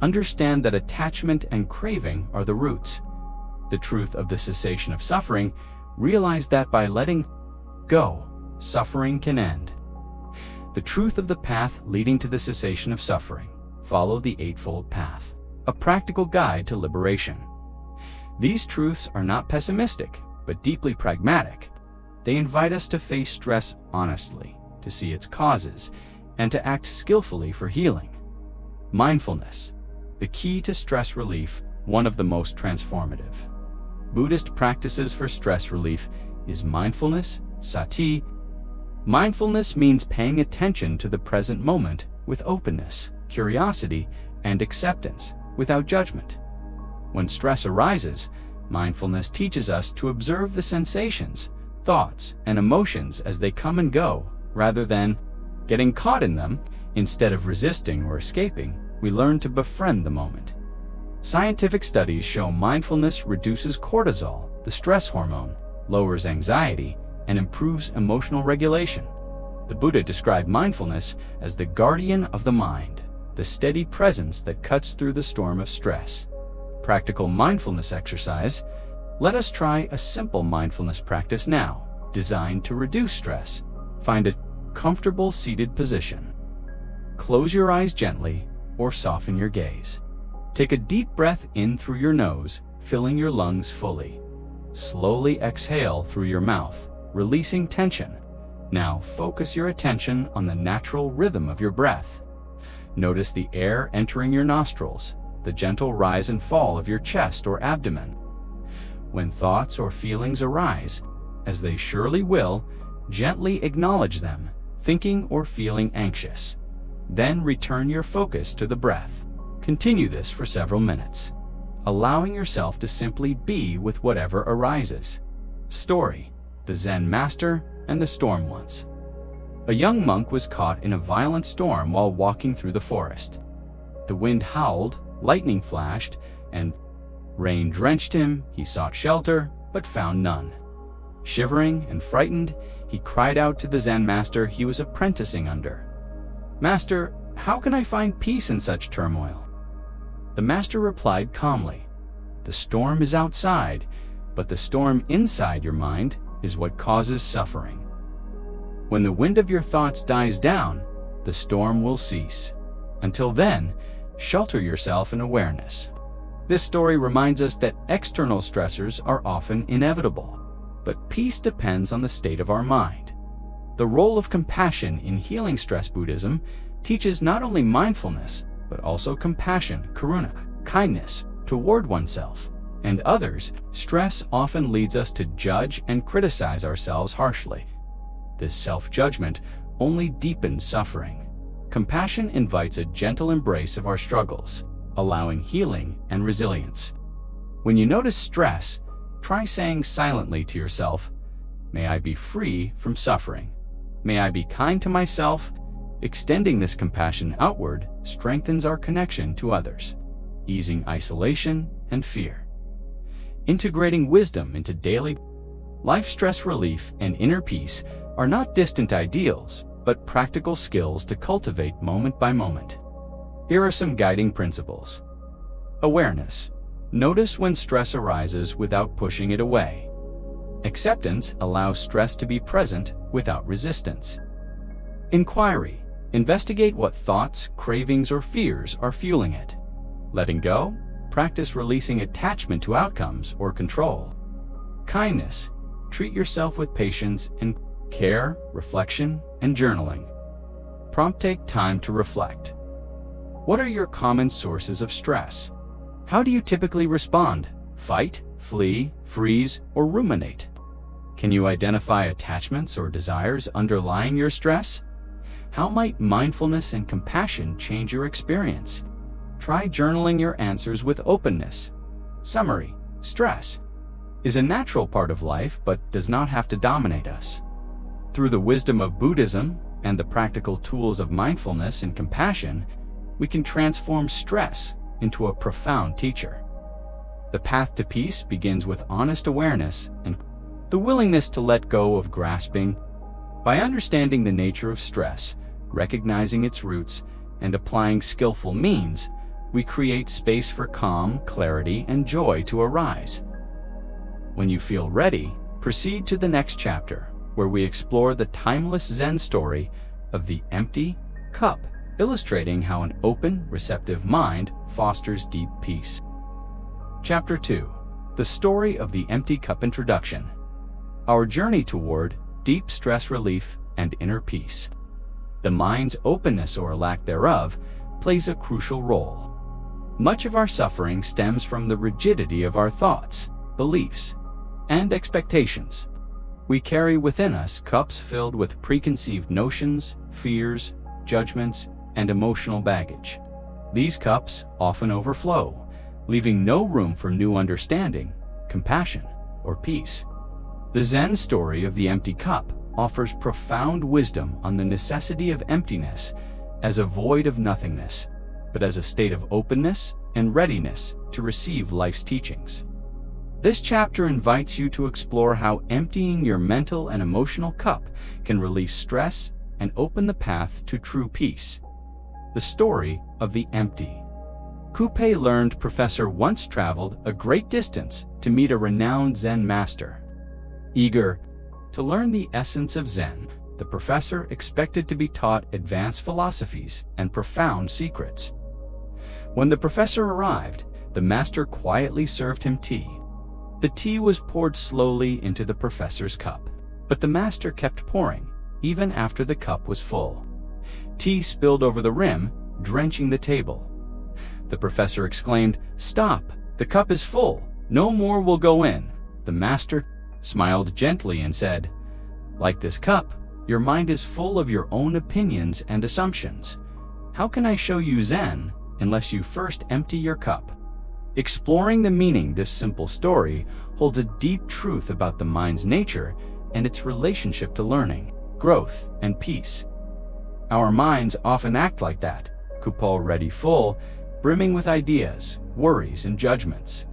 Speaker 1: understand that attachment and craving are the roots. The truth of the cessation of suffering, realize that by letting go, suffering can end. The truth of the path leading to the cessation of suffering, follow the Eightfold Path, a practical guide to liberation. These truths are not pessimistic, but deeply pragmatic. They invite us to face stress honestly, to see its causes, and to act skillfully for healing. Mindfulness, the key to stress relief, one of the most transformative. Buddhist practices for stress relief is mindfulness, sati. Mindfulness means paying attention to the present moment with openness, curiosity, and acceptance, without judgment. When stress arises, mindfulness teaches us to observe the sensations, thoughts, and emotions as they come and go, rather than getting caught in them. Instead of resisting or escaping, we learn to befriend the moment. Scientific studies show mindfulness reduces cortisol, the stress hormone, lowers anxiety, and improves emotional regulation. The Buddha described mindfulness as the guardian of the mind, the steady presence that cuts through the storm of stress. Practical mindfulness exercise. Let us try a simple mindfulness practice now, designed to reduce stress. Find a comfortable seated position. Close your eyes gently or soften your gaze. Take a deep breath in through your nose, filling your lungs fully. Slowly exhale through your mouth, releasing tension. Now focus your attention on the natural rhythm of your breath. Notice the air entering your nostrils, the gentle rise and fall of your chest or abdomen. When thoughts or feelings arise, as they surely will, gently acknowledge them, thinking or feeling anxious. Then return your focus to the breath. Continue this for several minutes, allowing yourself to simply be with whatever arises. Story: the Zen Master and the Storm. Once, a young monk was caught in a violent storm while walking through the forest. The wind howled, lightning flashed, and rain drenched him. He sought shelter, but found none. Shivering and frightened, he cried out to the Zen master he was apprenticing under. "Master, how can I find peace in such turmoil?" The master replied calmly, "The storm is outside, but the storm inside your mind is what causes suffering. When the wind of your thoughts dies down, the storm will cease. Until then, shelter yourself in awareness." This story reminds us that external stressors are often inevitable, but peace depends on the state of our mind. The role of compassion in healing stress. Buddhism teaches not only mindfulness, but also compassion, karuna, kindness, toward oneself. and others, stress often leads us to judge and criticize ourselves harshly. This self-judgment only deepens suffering. Compassion invites a gentle embrace of our struggles, allowing healing and resilience. When you notice stress, try saying silently to yourself, "May I be free from suffering. May I be kind to myself." Extending this compassion outward strengthens our connection to others, easing isolation and fear. Integrating wisdom into daily life, stress relief and inner peace are not distant ideals, but practical skills to cultivate moment by moment. Here are some guiding principles. Awareness. Notice when stress arises without pushing it away. Acceptance allows stress to be present without resistance. Inquiry. Investigate what thoughts, cravings, or fears are fueling it. Letting go. Practice releasing attachment to outcomes or control. Kindness. Treat yourself with patience and care, reflection, and journaling. Prompt. Take time to reflect. What are your common sources of stress? How do you typically respond? Fight, flee, freeze, or ruminate? Can you identify attachments or desires underlying your stress? How might mindfulness and compassion change your experience? Try journaling your answers with openness. Summary: stress is a natural part of life but does not have to dominate us. Through the wisdom of Buddhism and the practical tools of mindfulness and compassion, we can transform stress into a profound teacher. The path to peace begins with honest awareness and the willingness to let go of grasping. By understanding the nature of stress, recognizing its roots, and applying skillful means, we create space for calm, clarity, and joy to arise. When you feel ready, proceed to the next chapter, where we explore the timeless Zen story of the empty cup, illustrating how an open, receptive mind fosters deep peace. Chapter 2. The Story of the Empty Cup. Introduction. Our journey toward deep stress relief and inner peace. The mind's openness or lack thereof plays a crucial role. Much of our suffering stems from the rigidity of our thoughts, beliefs, and expectations. We carry within us cups filled with preconceived notions, fears, judgments, and emotional baggage. These cups often overflow, leaving no room for new understanding, compassion, or peace. The Zen story of the empty cup offers profound wisdom on the necessity of emptiness as a void of nothingness, but as a state of openness and readiness to receive life's teachings. This chapter invites you to explore how emptying your mental and emotional cup can release stress and open the path to true peace. The story of the empty. Coupe learned professor once traveled a great distance to meet a renowned Zen master. Eager to learn the essence of Zen, the professor expected to be taught advanced philosophies and profound secrets. When the professor arrived, the master quietly served him tea. The tea was poured slowly into the professor's cup, but the master kept pouring, even after the cup was full. Tea spilled over the rim, drenching the table. The professor exclaimed, "Stop! The cup is full! No more will go in." The master smiled gently and said, "Like this cup, your mind is full of your own opinions and assumptions. How can I show you Zen unless you first empty your cup?" Exploring the meaning, this simple story holds a deep truth about the mind's nature and its relationship to learning, growth, and peace. Our minds often act like that, cup already full, brimming with ideas, worries, and judgments.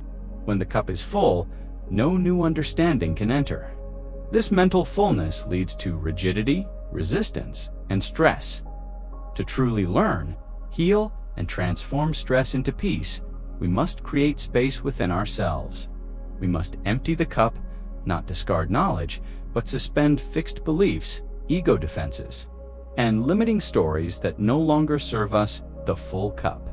Speaker 1: When the cup is full, no new understanding can enter. This mental fullness leads to rigidity, resistance, and stress. To truly learn, heal, and transform stress into peace, we must create space within ourselves. We must empty the cup, not discard knowledge, but suspend fixed beliefs, ego defenses, and limiting stories that no longer serve us. The full cup.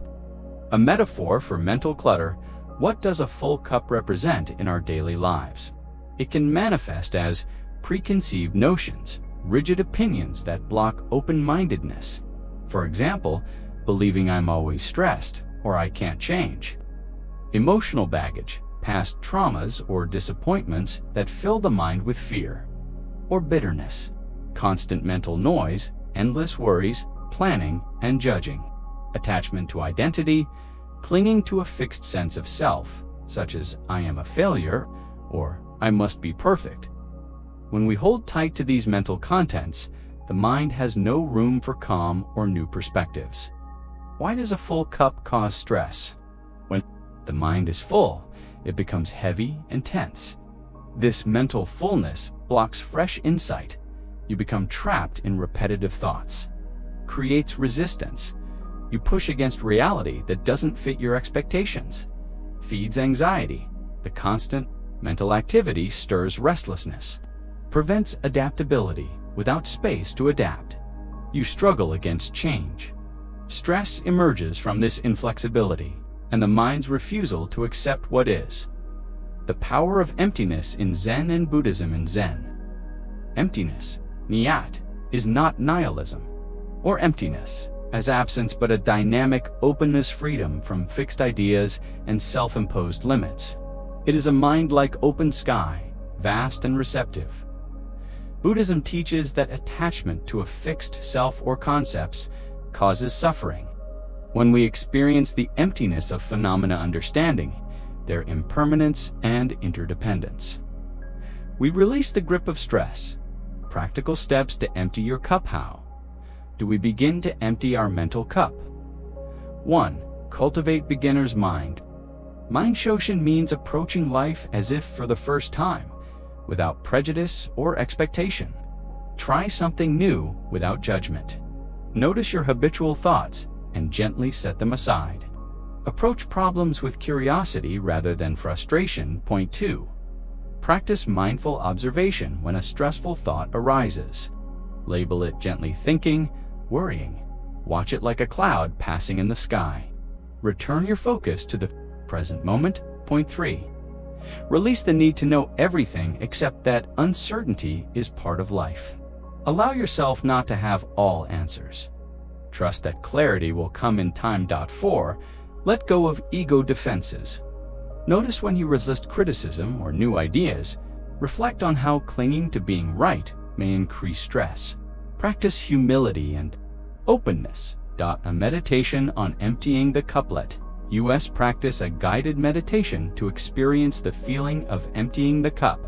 Speaker 1: A metaphor for mental clutter. What does a full cup represent in our daily lives? It can manifest as preconceived notions, rigid opinions that block open-mindedness. For example, believing I'm always stressed or I can't change. Emotional baggage, past traumas or disappointments that fill the mind with fear. Or bitterness, constant mental noise, endless worries, planning, and judging. Attachment to identity, clinging to a fixed sense of self, such as I am a failure or I must be perfect. When we hold tight to these mental contents, the mind has no room for calm or new perspectives. Why does a full cup cause stress? When the mind is full, it becomes heavy and tense. This mental fullness blocks fresh insight. You become trapped in repetitive thoughts. Creates resistance. You push against reality that doesn't fit your expectations. Feeds anxiety. The constant mental activity stirs restlessness. Prevents adaptability without space to adapt. You struggle against change. Stress emerges from this inflexibility and the mind's refusal to accept what is. The power of emptiness in Zen and Buddhism. In Zen, emptiness, nyat, is not nihilism or emptiness as absence, but a dynamic openness, freedom from fixed ideas and self-imposed limits. It is a mind like open sky, vast and receptive. Buddhism teaches that attachment to a fixed self or concepts causes suffering. When we experience the emptiness of phenomena, understanding their impermanence and interdependence, we release the grip of stress. Practical steps to empty your cup. How do we begin to empty our mental cup? 1. Cultivate beginner's mind. Mind Shoshin means approaching life as if for the first time, without prejudice or expectation. Try something new without judgment. Notice your habitual thoughts and gently set them aside. Approach problems with curiosity rather than frustration. Point 2. Practice mindful observation when a stressful thought arises. Label it gently: thinking, worrying. Watch it like a cloud passing in the sky. Return your focus to the present moment. Point 3. Release the need to know everything, accept that uncertainty is part of life. Allow yourself not to have all answers. Trust that clarity will come in time. 4. Let go of ego defenses. Notice when you resist criticism or new ideas. Reflect on how clinging to being right may increase stress. Practice humility and openness. A meditation on emptying the couplet. US practice a guided meditation to experience the feeling of emptying the cup.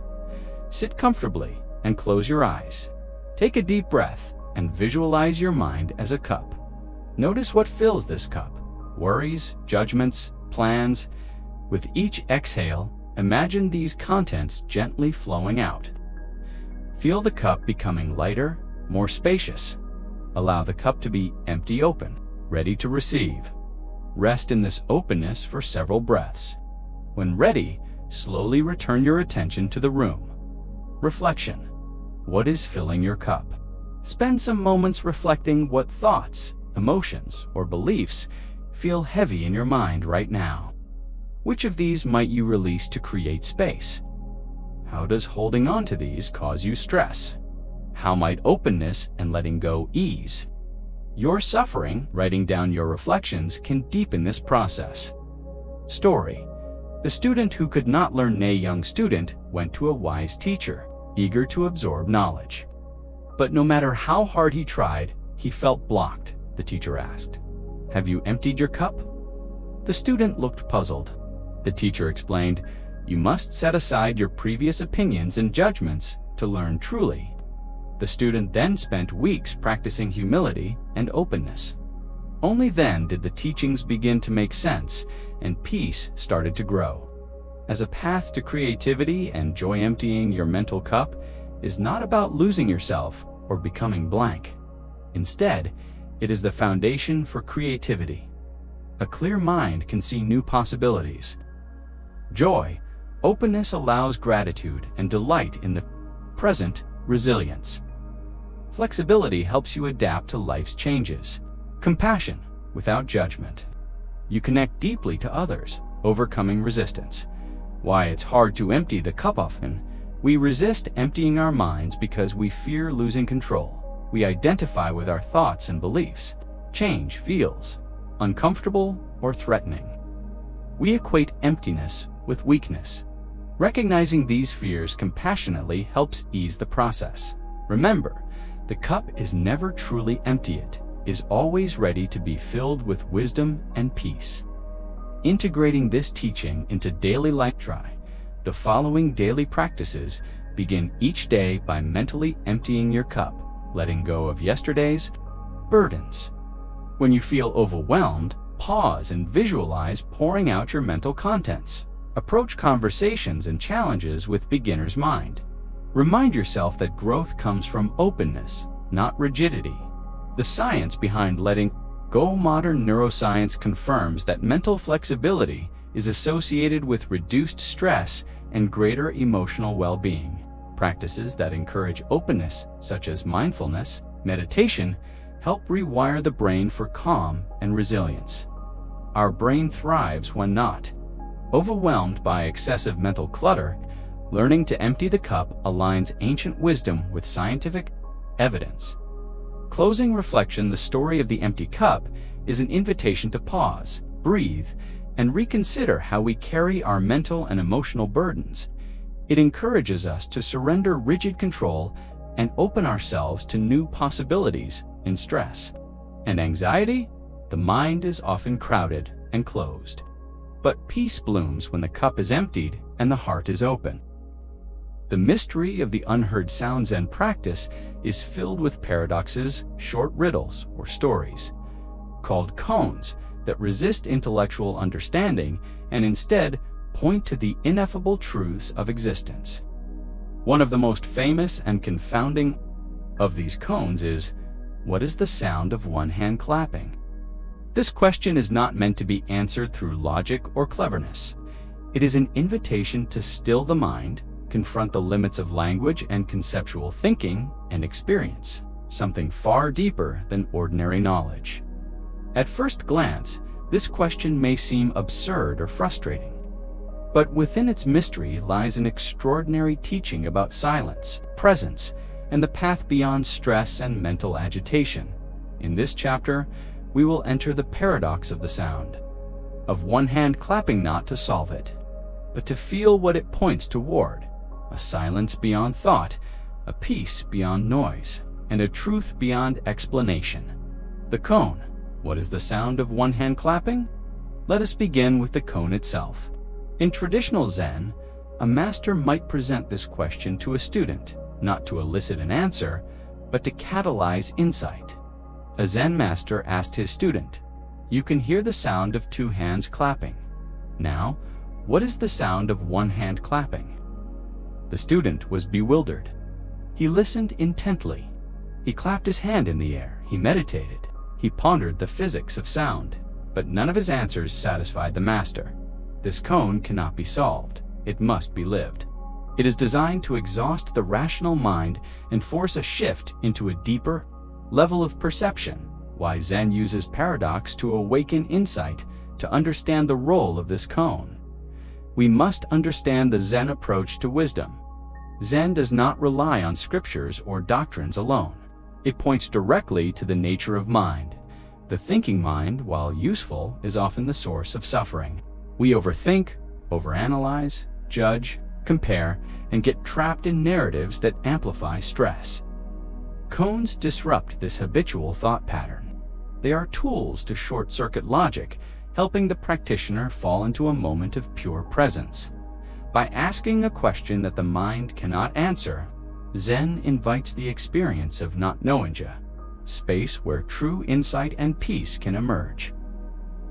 Speaker 1: Sit comfortably and close your eyes. Take a deep breath and visualize your mind as a cup. Notice what fills this cup: worries, judgments, plans. With each exhale, imagine these contents gently flowing out. Feel the cup becoming lighter, more spacious. Allow the cup to be empty, open, ready to receive. Rest in this openness for several breaths. When ready, slowly return your attention to the room. Reflection. What is filling your cup? Spend some moments reflecting what thoughts, emotions, or beliefs feel heavy in your mind right now. Which of these might you release to create space? How does holding on to these cause you stress? How might openness and letting go ease your suffering? Writing down your reflections can deepen this process. Story. The student who could not learn. A young student went to a wise teacher, eager to absorb knowledge. But no matter how hard he tried, he felt blocked. The teacher asked, "Have you emptied your cup?" The student looked puzzled. The teacher explained, "You must set aside your previous opinions and judgments to learn truly." The student then spent weeks practicing humility and openness. Only then did the teachings begin to make sense and peace started to grow. As a path to creativity and joy, emptying your mental cup is not about losing yourself or becoming blank. Instead, it is the foundation for creativity. A clear mind can see new possibilities. Joy, openness allows gratitude and delight in the present. Resilience. Flexibility helps you adapt to life's changes. Compassion, without judgment. You connect deeply to others, overcoming resistance. Why it's hard to empty the cup. Often, we resist emptying our minds because we fear losing control. We identify with our thoughts and beliefs. Change feels uncomfortable or threatening. We equate emptiness with weakness. Recognizing these fears compassionately helps ease the process. Remember, the cup is never truly empty. It is always ready to be filled with wisdom and peace. Integrating this teaching into daily life. Try the following daily practices. Begin each day by mentally emptying your cup, letting go of yesterday's burdens. When you feel overwhelmed, pause and visualize pouring out your mental contents. Approach conversations and challenges with beginner's mind. Remind yourself that growth comes from openness, not rigidity. The science behind letting go. Modern neuroscience confirms that mental flexibility is associated with reduced stress and greater emotional well-being. Practices that encourage openness, such as mindfulness, meditation, help rewire the brain for calm and resilience. Our brain thrives when not overwhelmed by excessive mental clutter. Learning to empty the cup aligns ancient wisdom with scientific evidence. Closing reflection. The story of the empty cup is an invitation to pause, breathe, and reconsider how we carry our mental and emotional burdens. It encourages us to surrender rigid control and open ourselves to new possibilities. In stress and anxiety, the mind is often crowded and closed. But peace blooms when the cup is emptied and the heart is open. The mystery of the unheard sound. Zen practice is filled with paradoxes, short riddles, or stories, called koans, that resist intellectual understanding and instead point to the ineffable truths of existence. One of the most famous and confounding of these koans is, what is the sound of one hand clapping? This question is not meant to be answered through logic or cleverness. It is an invitation to still the mind, confront the limits of language and conceptual thinking, and experience something far deeper than ordinary knowledge. At first glance, this question may seem absurd or frustrating. But within its mystery lies an extraordinary teaching about silence, presence, and the path beyond stress and mental agitation. In this chapter, we will enter the paradox of the sound, of one hand clapping, not to solve it, but to feel what it points toward: a silence beyond thought, a peace beyond noise, and a truth beyond explanation. The koan. What is the sound of one hand clapping? Let us begin with the koan itself. In traditional Zen, a master might present this question to a student, not to elicit an answer, but to catalyze insight. A Zen master asked his student, "You can hear the sound of two hands clapping. Now, what is the sound of one hand clapping?" The student was bewildered. He listened intently. He clapped his hand in the air. He meditated. He pondered the physics of sound. But none of his answers satisfied the master. This koan cannot be solved. It must be lived. It is designed to exhaust the rational mind and force a shift into a deeper level of perception. Why Zen uses paradox to awaken insight, to understand the role of this koan. We must understand the Zen approach to wisdom. Zen does not rely on scriptures or doctrines alone. It points directly to the nature of mind. The thinking mind, while useful, is often the source of suffering. We overthink, overanalyze, judge, compare, and get trapped in narratives that amplify stress. Koans disrupt this habitual thought pattern. They are tools to short-circuit logic, helping the practitioner fall into a moment of pure presence. By asking a question that the mind cannot answer, Zen invites the experience of not knowinja, space where true insight and peace can emerge.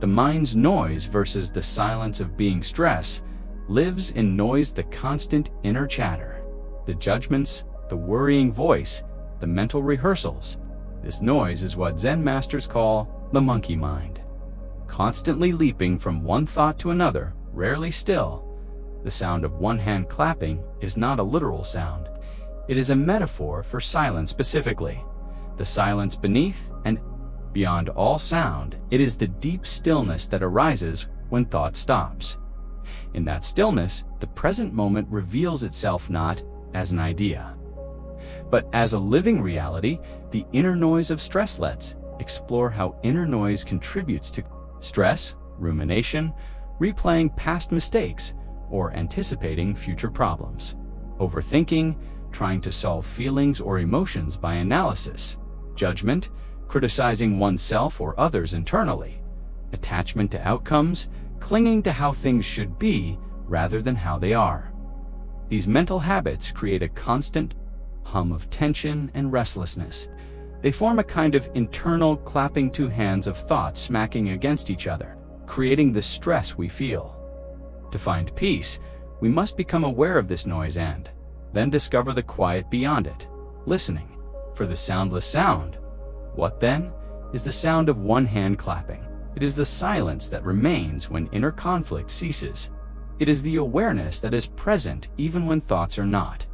Speaker 1: The mind's noise versus the silence of being stress lives in noise, the constant inner chatter, the judgments, the worrying voice, the mental rehearsals. This noise is what Zen masters call the monkey mind. Constantly leaping from one thought to another, rarely still. The sound of one hand clapping is not a literal sound. It is a metaphor for silence specifically. The silence beneath and beyond all sound. It is the deep stillness that arises when thought stops. In that stillness, the present moment reveals itself not as an idea, but as a living reality. The inner noise of stress. Let's explore how inner noise contributes to stress, rumination, replaying past mistakes, or anticipating future problems. Overthinking, trying to solve feelings or emotions by analysis. Judgment, criticizing oneself or others internally. Attachment to outcomes, clinging to how things should be rather than how they are. These mental habits create a constant hum of tension and restlessness. They form a kind of internal clapping two hands of thoughts smacking against each other, creating the stress we feel. To find peace, we must become aware of this noise and then discover the quiet beyond it, listening for the soundless sound. What then is the sound of one hand clapping? It is the silence that remains when inner conflict ceases. It is the awareness that is present even when thoughts are not.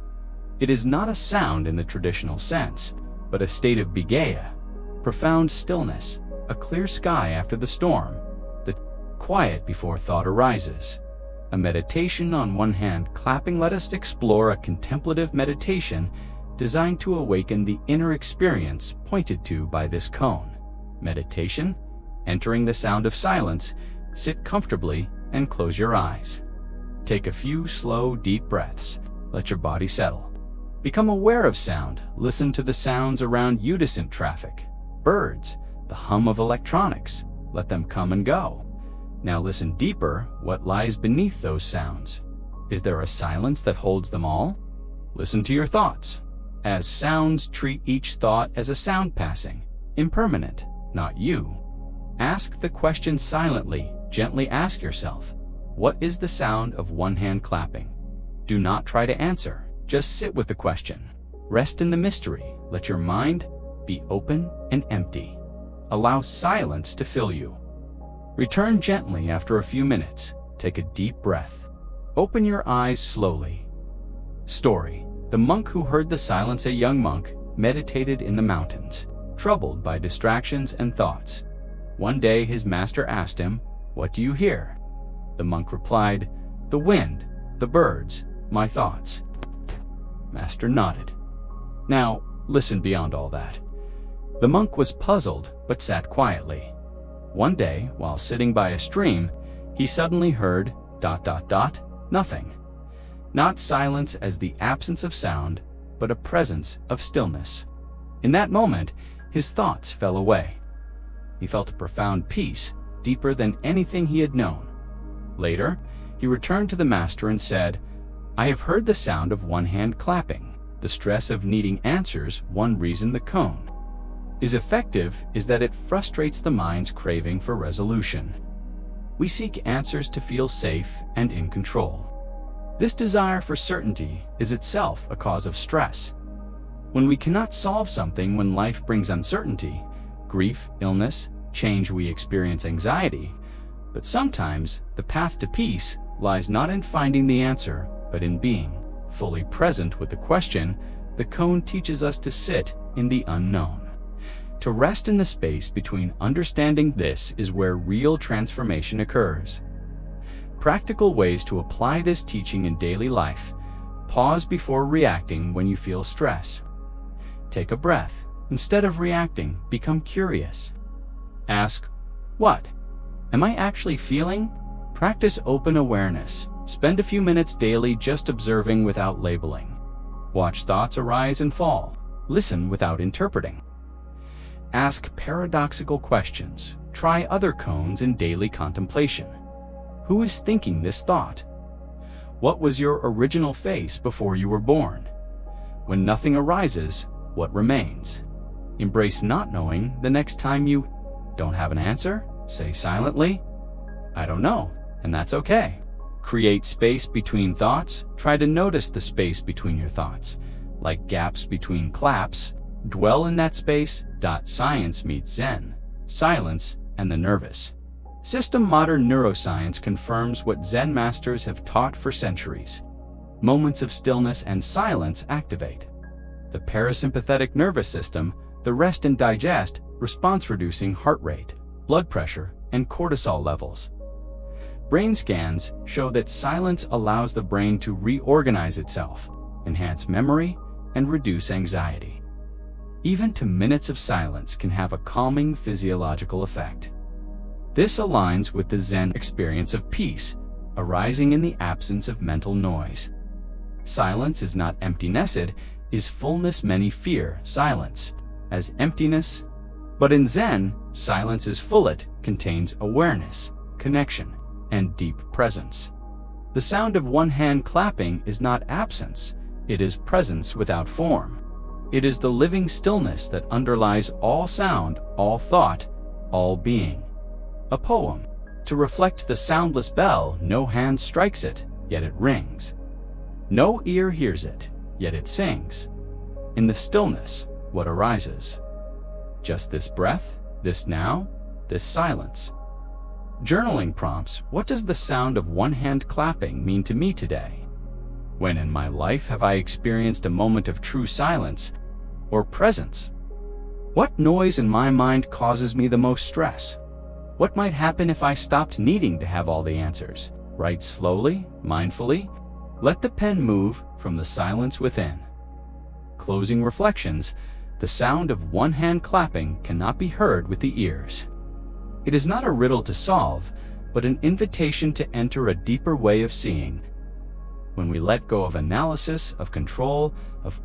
Speaker 1: It is not a sound in the traditional sense, but a state of begeya, profound stillness, a clear sky after the storm, the quiet before thought arises. A meditation on one hand clapping. Let us explore a contemplative meditation designed to awaken the inner experience pointed to by this cone. Meditation, entering the sound of silence, sit comfortably and close your eyes. Take a few slow, deep breaths. Let your body settle. Become aware of sound. Listen to the sounds around you: distant traffic, birds, the hum of electronics. Let them come and go. Now listen deeper. What lies beneath those sounds? Is there a silence that holds them all? Listen to your thoughts. As sounds, treat each thought as a sound passing, impermanent, not you. Ask the question silently. Gently ask yourself, what is the sound of one hand clapping? Do not try to answer. Just sit with the question. Rest in the mystery. Let your mind be open and empty. Allow silence to fill you. Return gently after a few minutes. Take a deep breath. Open your eyes slowly. Story: the monk who heard the silence. A young monk meditated in the mountains, troubled by distractions and thoughts. One day his master asked him, "What do you hear?" The monk replied, "The wind, the birds, my thoughts." Master nodded. "Now, listen beyond all that." The monk was puzzled, but sat quietly. One day, while sitting by a stream, he suddenly heard ... nothing. Not silence as the absence of sound, but a presence of stillness. In that moment, his thoughts fell away. He felt a profound peace, deeper than anything he had known. Later, he returned to the master and said, "I have heard the sound of one hand clapping. The stress of needing answers. One reason the cone is effective is that it frustrates the mind's craving for resolution. We seek answers to feel safe and in control. This desire for certainty is itself a cause of stress. When we cannot solve something, when life brings uncertainty, grief, illness, change, we experience anxiety. But sometimes the path to peace lies not in finding the answer, but in being fully present with the question. The cone teaches us to sit in the unknown, to rest in the space between understanding. This is where real transformation occurs. Practical ways to apply this teaching in daily life. Pause before reacting when you feel stress. Take a breath. Instead of reacting, become curious. Ask, what am I actually feeling? Practice open awareness. Spend a few minutes daily just observing without labeling. Watch thoughts arise and fall. Listen without interpreting. Ask paradoxical questions. Try other cones in daily contemplation. Who is thinking this thought? What was your original face before you were born? When nothing arises, what remains? Embrace not knowing. The next time you don't have an answer, say silently, "I don't know," and that's okay. Create space between thoughts. Try to notice the space between your thoughts, like gaps between claps. Dwell in that space. Science meets Zen, silence, and the nervous system. Modern neuroscience confirms what Zen masters have taught for centuries. Moments of stillness and silence activate the parasympathetic nervous system, the rest and digest response, reducing heart rate, blood pressure, and cortisol levels. Brain scans show that silence allows the brain to reorganize itself, enhance memory, and reduce anxiety. Even 2 minutes of silence can have a calming physiological effect. This aligns with the Zen experience of peace, arising in the absence of mental noise. Silence is not emptiness, it is fullness. Many fear silence as emptiness, but in Zen, silence is full. It contains awareness, connection, and deep presence. The sound of one hand clapping is not absence, it is presence without form. It is the living stillness that underlies all sound, all thought, all being. A poem. To reflect the soundless bell, no hand strikes it, yet it rings. No ear hears it, yet it sings. In the stillness, what arises? Just this breath, this now, this silence. Journaling prompts. What does the sound of one hand clapping mean to me today? When in my life have I experienced a moment of true silence or presence? What noise in my mind causes me the most stress? What might happen if I stopped needing to have all the answers? Write slowly, mindfully. Let the pen move from the silence within. Closing reflections. The sound of one hand clapping cannot be heard with the ears. It is not a riddle to solve, but an invitation to enter a deeper way of seeing. When we let go of analysis, of control, of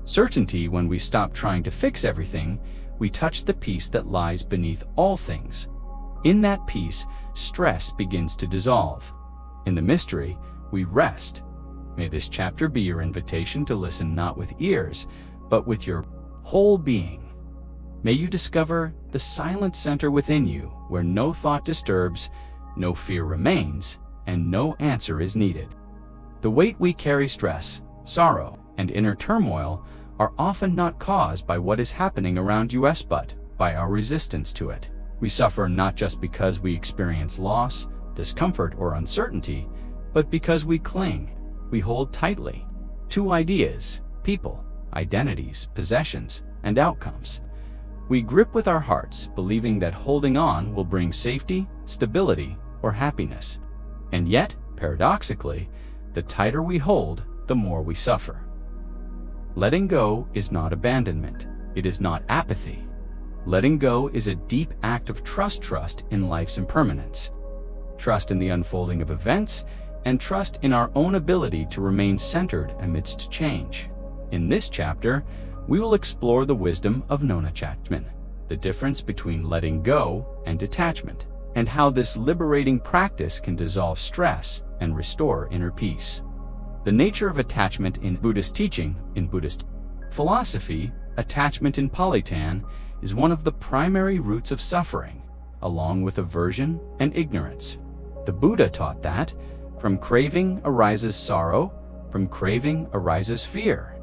Speaker 1: certainty, when we stop trying to fix everything, we touch the peace that lies beneath all things. In that peace, stress begins to dissolve. In the mystery, we rest. May this chapter be your invitation to listen not with ears, but with your whole being. May you discover the silent center within you, where no thought disturbs, no fear remains, and no answer is needed. The weight we carry, stress, sorrow, and inner turmoil, are often not caused by what is happening around us, but by our resistance to it. We suffer not just because we experience loss, discomfort, or uncertainty, but because we cling, we hold tightly to ideas, people, identities, possessions, and outcomes. We grip with our hearts, believing that holding on will bring safety, stability, or happiness. And yet, paradoxically, the tighter we hold, the more we suffer. Letting go is not abandonment. It is not apathy. Letting go is a deep act of trust in life's impermanence, trust in the unfolding of events, and trust in our own ability to remain centered amidst change. In this chapter, we will explore the wisdom of non-attachment, the difference between letting go and detachment, and how this liberating practice can dissolve stress and restore inner peace. The nature of attachment in Buddhist teaching. In Buddhist philosophy, attachment in Palitan is one of the primary roots of suffering, along with aversion and ignorance. The Buddha taught that from craving arises sorrow, from craving arises fear.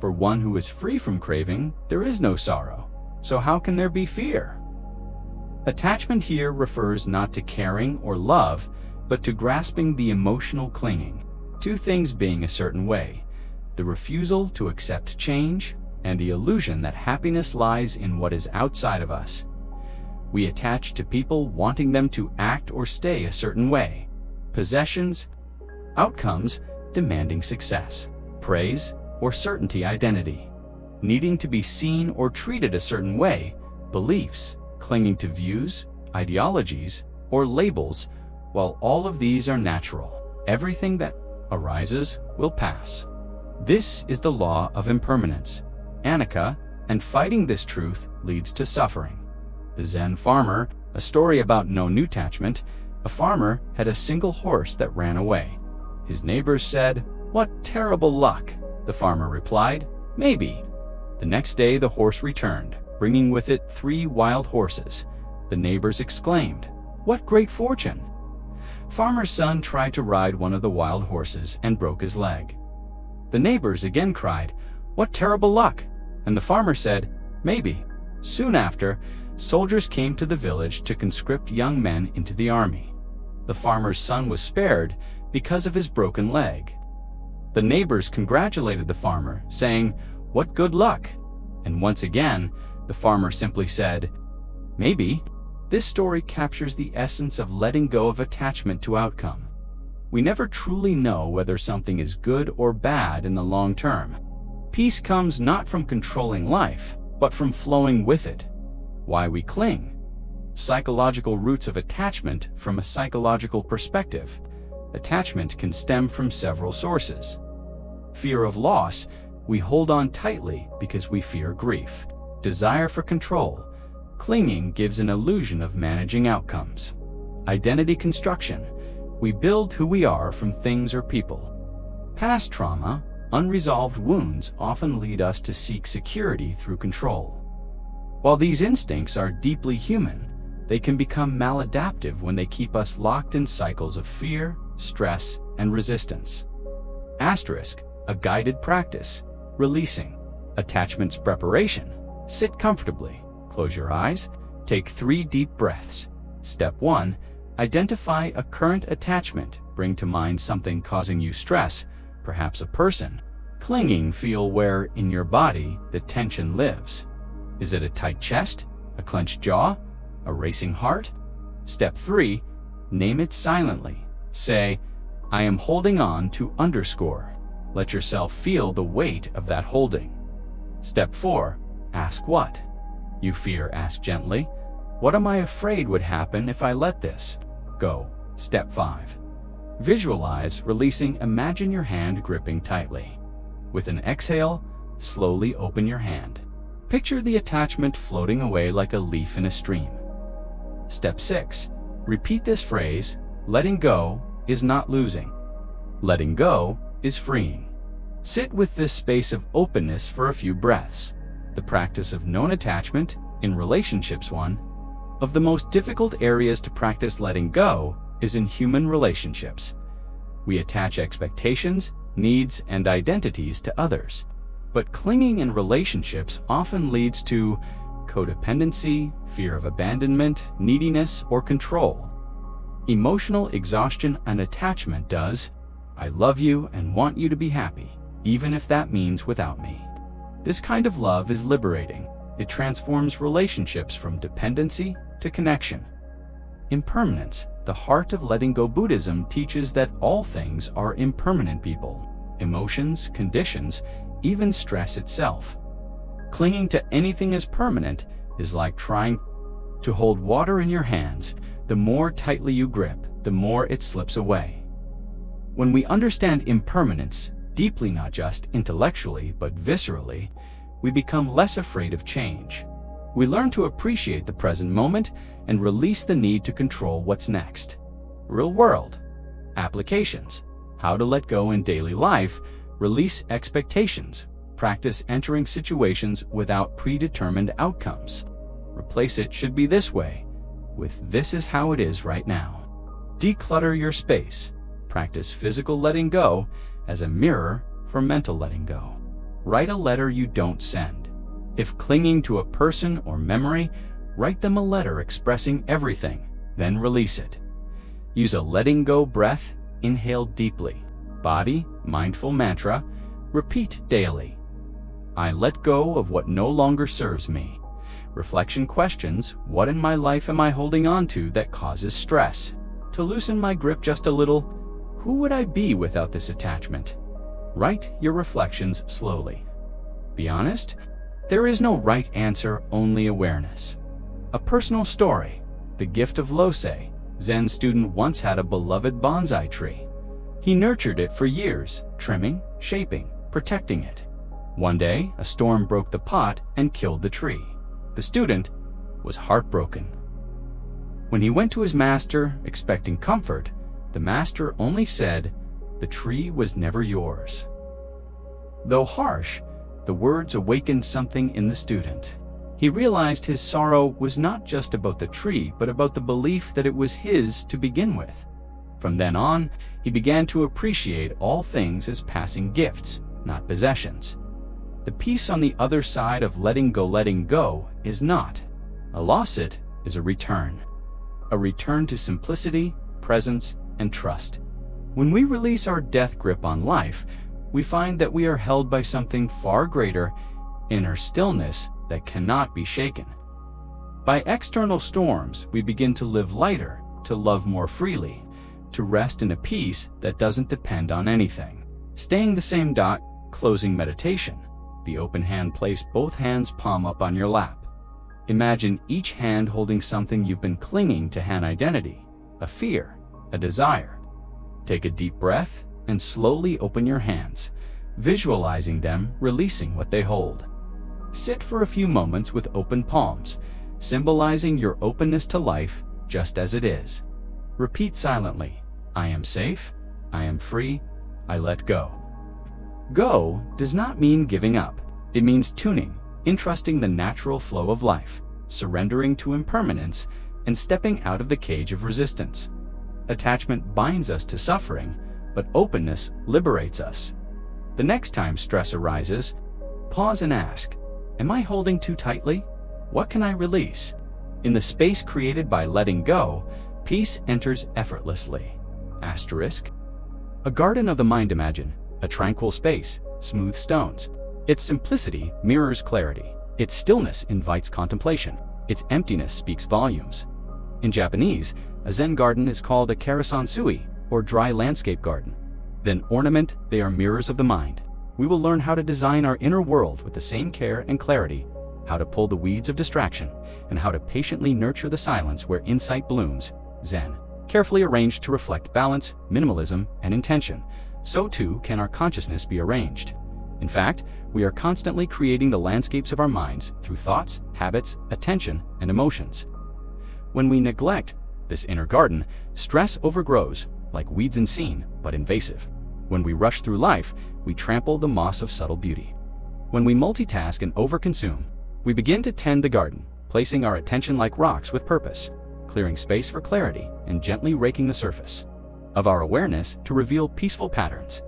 Speaker 1: For one who is free from craving, there is no sorrow. So how can there be fear? Attachment here refers not to caring or love, but to grasping the emotional clinging to things being a certain way, the refusal to accept change, and the illusion that happiness lies in what is outside of us. We attach to people wanting them to act or stay a certain way, possessions, outcomes demanding success, praise, or certainty, identity, needing to be seen or treated a certain way, beliefs, clinging to views, ideologies, or labels. While all of these are natural, everything that arises will pass. This is the law of impermanence, anicca, and fighting this truth leads to suffering. The Zen farmer. A story about non-attachment. A farmer had a single horse that ran away. His neighbors said, "What terrible luck!" The farmer replied, "Maybe." The next day the horse returned, bringing with it 3 wild horses. The neighbors exclaimed, "What great fortune!" Farmer's son tried to ride one of the wild horses and broke his leg. The neighbors again cried, "What terrible luck!" And the farmer said, "Maybe." Soon after, soldiers came to the village to conscript young men into the army. The farmer's son was spared because of his broken leg. The neighbors congratulated the farmer, saying, "What good luck!" And once again, the farmer simply said, "Maybe." This story captures the essence of letting go of attachment to outcome. We never truly know whether something is good or bad in the long term. Peace comes not from controlling life, but from flowing with it. Why we cling. Psychological roots of attachment from a psychological perspective. attachment can stem from several sources. Fear of loss. We hold on tightly because we fear grief. Desire for control. Clinging gives an illusion of managing outcomes. Identity construction. We build who we are from things or people. Past trauma. Unresolved wounds often lead us to seek security through control. While these instincts are deeply human, they can become maladaptive when they keep us locked in cycles of fear, stress, and resistance. Asterisk. A guided practice. Releasing. Attachments preparation. Sit comfortably. Close your eyes. Take 3 deep breaths. Step 1. Identify a current attachment. Bring to mind something causing you stress, perhaps a person. Clinging. Feel where in your body the tension lives. Is it a tight chest? A clenched jaw? A racing heart? Step 3. Name it silently. Say, I am holding on to underscore. Let yourself feel the weight of that holding. Step 4. Ask what you fear. Ask gently, what am I afraid would happen if I let this go? Step 5. Visualize releasing. Imagine your hand gripping tightly. With an exhale, slowly open your hand. Picture the attachment floating away like a leaf in a stream. Step 6. Repeat this phrase, letting go is not losing. Letting go is freeing. Sit with this space of openness for a few breaths. The practice of known attachment in relationships. One of the most difficult areas to practice letting go is in human relationships. We attach expectations, needs, and identities to others. But clinging in relationships often leads to codependency, fear of abandonment, neediness, or control. Emotional exhaustion and attachment does. I love you and want you to be happy, even if that means without me. This kind of love is liberating. It transforms relationships from dependency to connection. Impermanence. The heart of letting go. Buddhism teaches that all things are impermanent. People, emotions, conditions, even stress itself. Clinging to anything as permanent is like trying to hold water in your hands. The more tightly you grip, the more it slips away. When we understand impermanence deeply, not just intellectually but viscerally, we become less afraid of change. We learn to appreciate the present moment and release the need to control what's next. Real world applications. How to let go in daily life. Release expectations. Practice entering situations without predetermined outcomes. Replace "it should be this way" with "this is how it is right now." Declutter your space. Practice physical letting go as a mirror for mental letting go. Write a letter you don't send. If clinging to a person or memory, write them a letter expressing everything, then release it. Use a letting go breath. Inhale deeply. Body, mindful mantra. Repeat daily. I let go of what no longer serves me. Reflection questions. What in my life am I holding on to that causes stress? To loosen my grip just a little, who would I be without this attachment? Write your reflections slowly. Be honest. There is no right answer, only awareness. A personal story. The gift of Losei. Zen student once had a beloved bonsai tree. He nurtured it for years, trimming, shaping, protecting it. One day, a storm broke the pot and killed the tree. The student was heartbroken. When he went to his master, expecting comfort, the master only said, "The tree was never yours." Though harsh, the words awakened something in the student. He realized his sorrow was not just about the tree, but about the belief that it was his to begin with. From then on, he began to appreciate all things as passing gifts, not possessions. The peace on the other side of letting go is not a loss, it is a return. A return to simplicity, presence, and trust. When we release our death grip on life, we find that we are held by something far greater, inner stillness that cannot be shaken. By external storms, we begin to live lighter, to love more freely, to rest in a peace that doesn't depend on anything. Staying the same. Closing meditation. The open hand. Place both hands palm up on your lap. Imagine each hand holding something you've been clinging to. An identity, a fear, a desire. Take a deep breath and slowly open your hands, visualizing them releasing what they hold. Sit for a few moments with open palms, symbolizing your openness to life just as it is. Repeat silently, I am safe, I am free, I let go. Go does not mean giving up. It means tuning, entrusting the natural flow of life, surrendering to impermanence, and stepping out of the cage of resistance. Attachment binds us to suffering, but openness liberates us. The next time stress arises, pause and ask, am I holding too tightly? What can I release? In the space created by letting go, peace enters effortlessly. Asterisk. A garden of the mind. Imagine a tranquil space, smooth stones. Its simplicity mirrors clarity. Its stillness invites contemplation. Its emptiness speaks volumes. In Japanese, a Zen garden is called a karasansui, or dry landscape garden. Then ornament, they are mirrors of the mind. We will learn how to design our inner world with the same care and clarity, how to pull the weeds of distraction, and how to patiently nurture the silence where insight blooms. Zen, carefully arranged to reflect balance, minimalism, and intention. So too can our consciousness be arranged. In fact, we are constantly creating the landscapes of our minds through thoughts, habits, attention, and emotions. When we neglect this inner garden, stress overgrows, like weeds unseen but invasive. When we rush through life, we trample the moss of subtle beauty. When we multitask and overconsume, we begin to tend the garden, placing our attention like rocks with purpose, clearing space for clarity and gently raking the surface of our awareness to reveal peaceful patterns.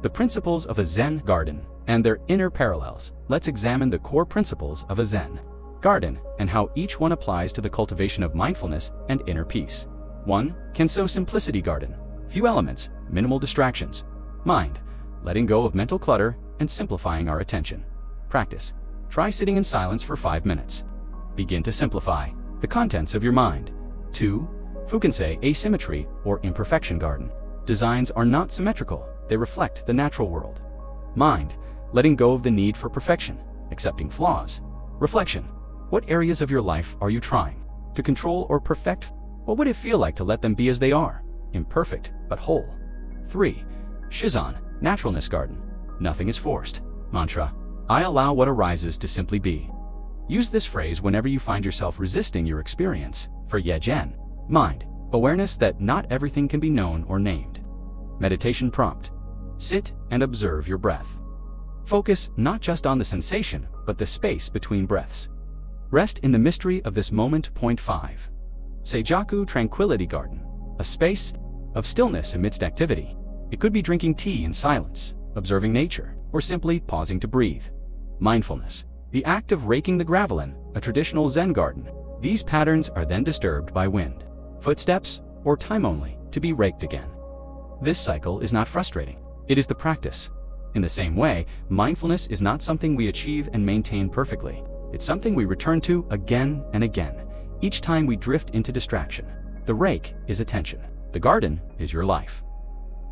Speaker 1: The principles of a Zen garden and their inner parallels. Let's examine the core principles of a Zen garden and how each one applies to the cultivation of mindfulness and inner peace. 1. Kenso Simplicity Garden. Few elements, minimal distractions. Mind, letting go of mental clutter and simplifying our attention. Practice. Try sitting in silence for 5 minutes. Begin to simplify the contents of your mind. 2. Fukinsei Asymmetry or Imperfection Garden. Designs are not symmetrical, they reflect the natural world. Mind, letting go of the need for perfection, accepting flaws. Reflection. What areas of your life are you trying to control or perfect? What would it feel like to let them be as they are, imperfect but whole? 3. Shizan, Naturalness Garden. Nothing is forced. Mantra. I allow what arises to simply be. Use this phrase whenever you find yourself resisting your experience. For Yejen. Mind, awareness that not everything can be known or named. Meditation prompt. Sit and observe your breath. Focus not just on the sensation, but the space between breaths. Rest in the mystery of this moment. 5. Seijaku Tranquility Garden. A space of stillness amidst activity. It could be drinking tea in silence, observing nature, or simply pausing to breathe. Mindfulness. The act of raking the gravel in a traditional Zen garden. These patterns are then disturbed by wind, footsteps, or time only to be raked again. This cycle is not frustrating. It is the practice. In the same way, mindfulness is not something we achieve and maintain perfectly. It's something we return to again and again, each time we drift into distraction. The rake is attention. The garden is your life.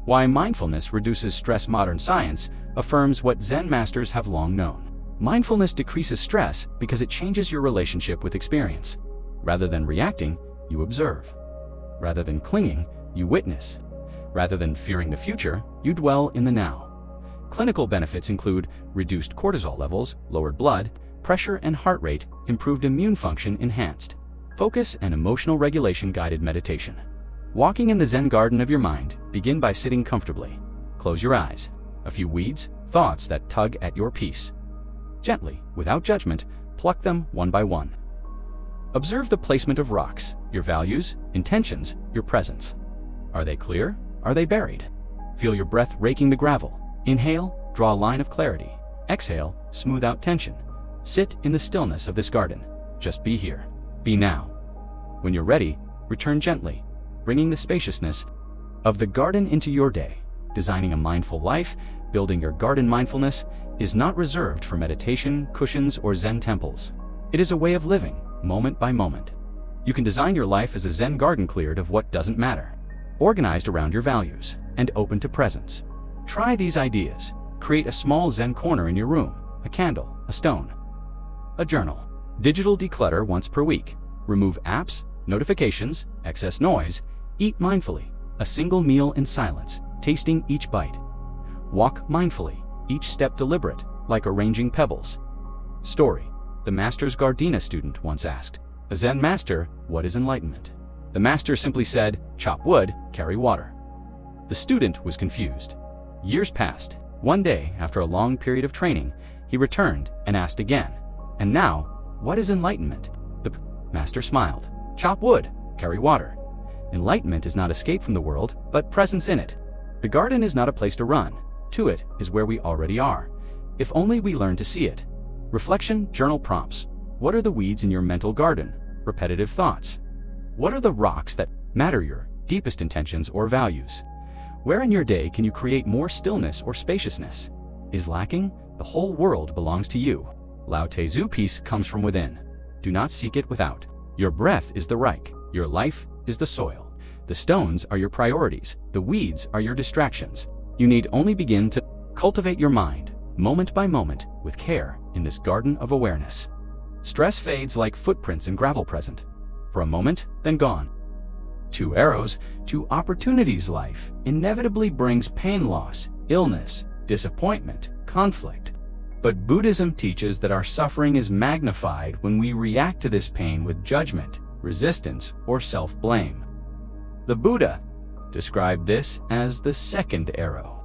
Speaker 1: Why mindfulness reduces stress. Modern science affirms what Zen masters have long known. Mindfulness decreases stress because it changes your relationship with experience. Rather than reacting, you observe. Rather than clinging, you witness. Rather than fearing the future, you dwell in the now. Clinical benefits include reduced cortisol levels, lowered blood pressure and heart rate, improved immune function enhanced. Focus and emotional regulation. Guided meditation. Walking in the Zen garden of your mind, begin by sitting comfortably. Close your eyes. A few weeds, thoughts that tug at your peace. Gently, without judgment, pluck them one by one. Observe the placement of rocks, your values, intentions, your presence. Are they clear? Are they buried? Feel your breath raking the gravel. Inhale, draw a line of clarity. Exhale, smooth out tension. Sit in the stillness of this garden. Just be here. Be now. When you're ready, return gently, bringing the spaciousness of the garden into your day. Designing a mindful life, building your garden. Mindfulness is not reserved for meditation, cushions, or Zen temples. It is a way of living, moment by moment. You can design your life as a Zen garden, cleared of what doesn't matter, organized around your values, and open to presence. Try these ideas. Create a small Zen corner in your room, a candle, a stone, a journal. Digital declutter once per week. Remove apps, notifications, excess noise. Eat mindfully. A single meal in silence, tasting each bite. Walk mindfully, each step deliberate, like arranging pebbles. Story. The master's Gardena student once asked, "A Zen master, what is enlightenment?" The master simply said, "Chop wood, carry water." The student was confused. Years passed. One day, after a long period of training, he returned and asked again, "And now, what is enlightenment?" The master smiled. "Chop wood, carry water." Enlightenment is not escape from the world, but presence in it. The garden is not a place to run. To it is where we already are, if only we learn to see it. Reflection, journal prompts. What are the weeds in your mental garden? Repetitive thoughts. What are the rocks that matter, your deepest intentions or values? Where in your day can you create more stillness or spaciousness? Is lacking? The whole world belongs to you. Lao Tzu, peace comes from within. Do not seek it without. Your breath is the Reich. Your life is the soil. The stones are your priorities. The weeds are your distractions. You need only begin to cultivate your mind, moment by moment, with care, in this garden of awareness. Stress fades like footprints in gravel present. For a moment, then gone. Two arrows, two opportunities. Life inevitably brings pain, loss, illness, disappointment, conflict. But Buddhism teaches that our suffering is magnified when we react to this pain with judgment, resistance, or self-blame. The Buddha described this as the second arrow.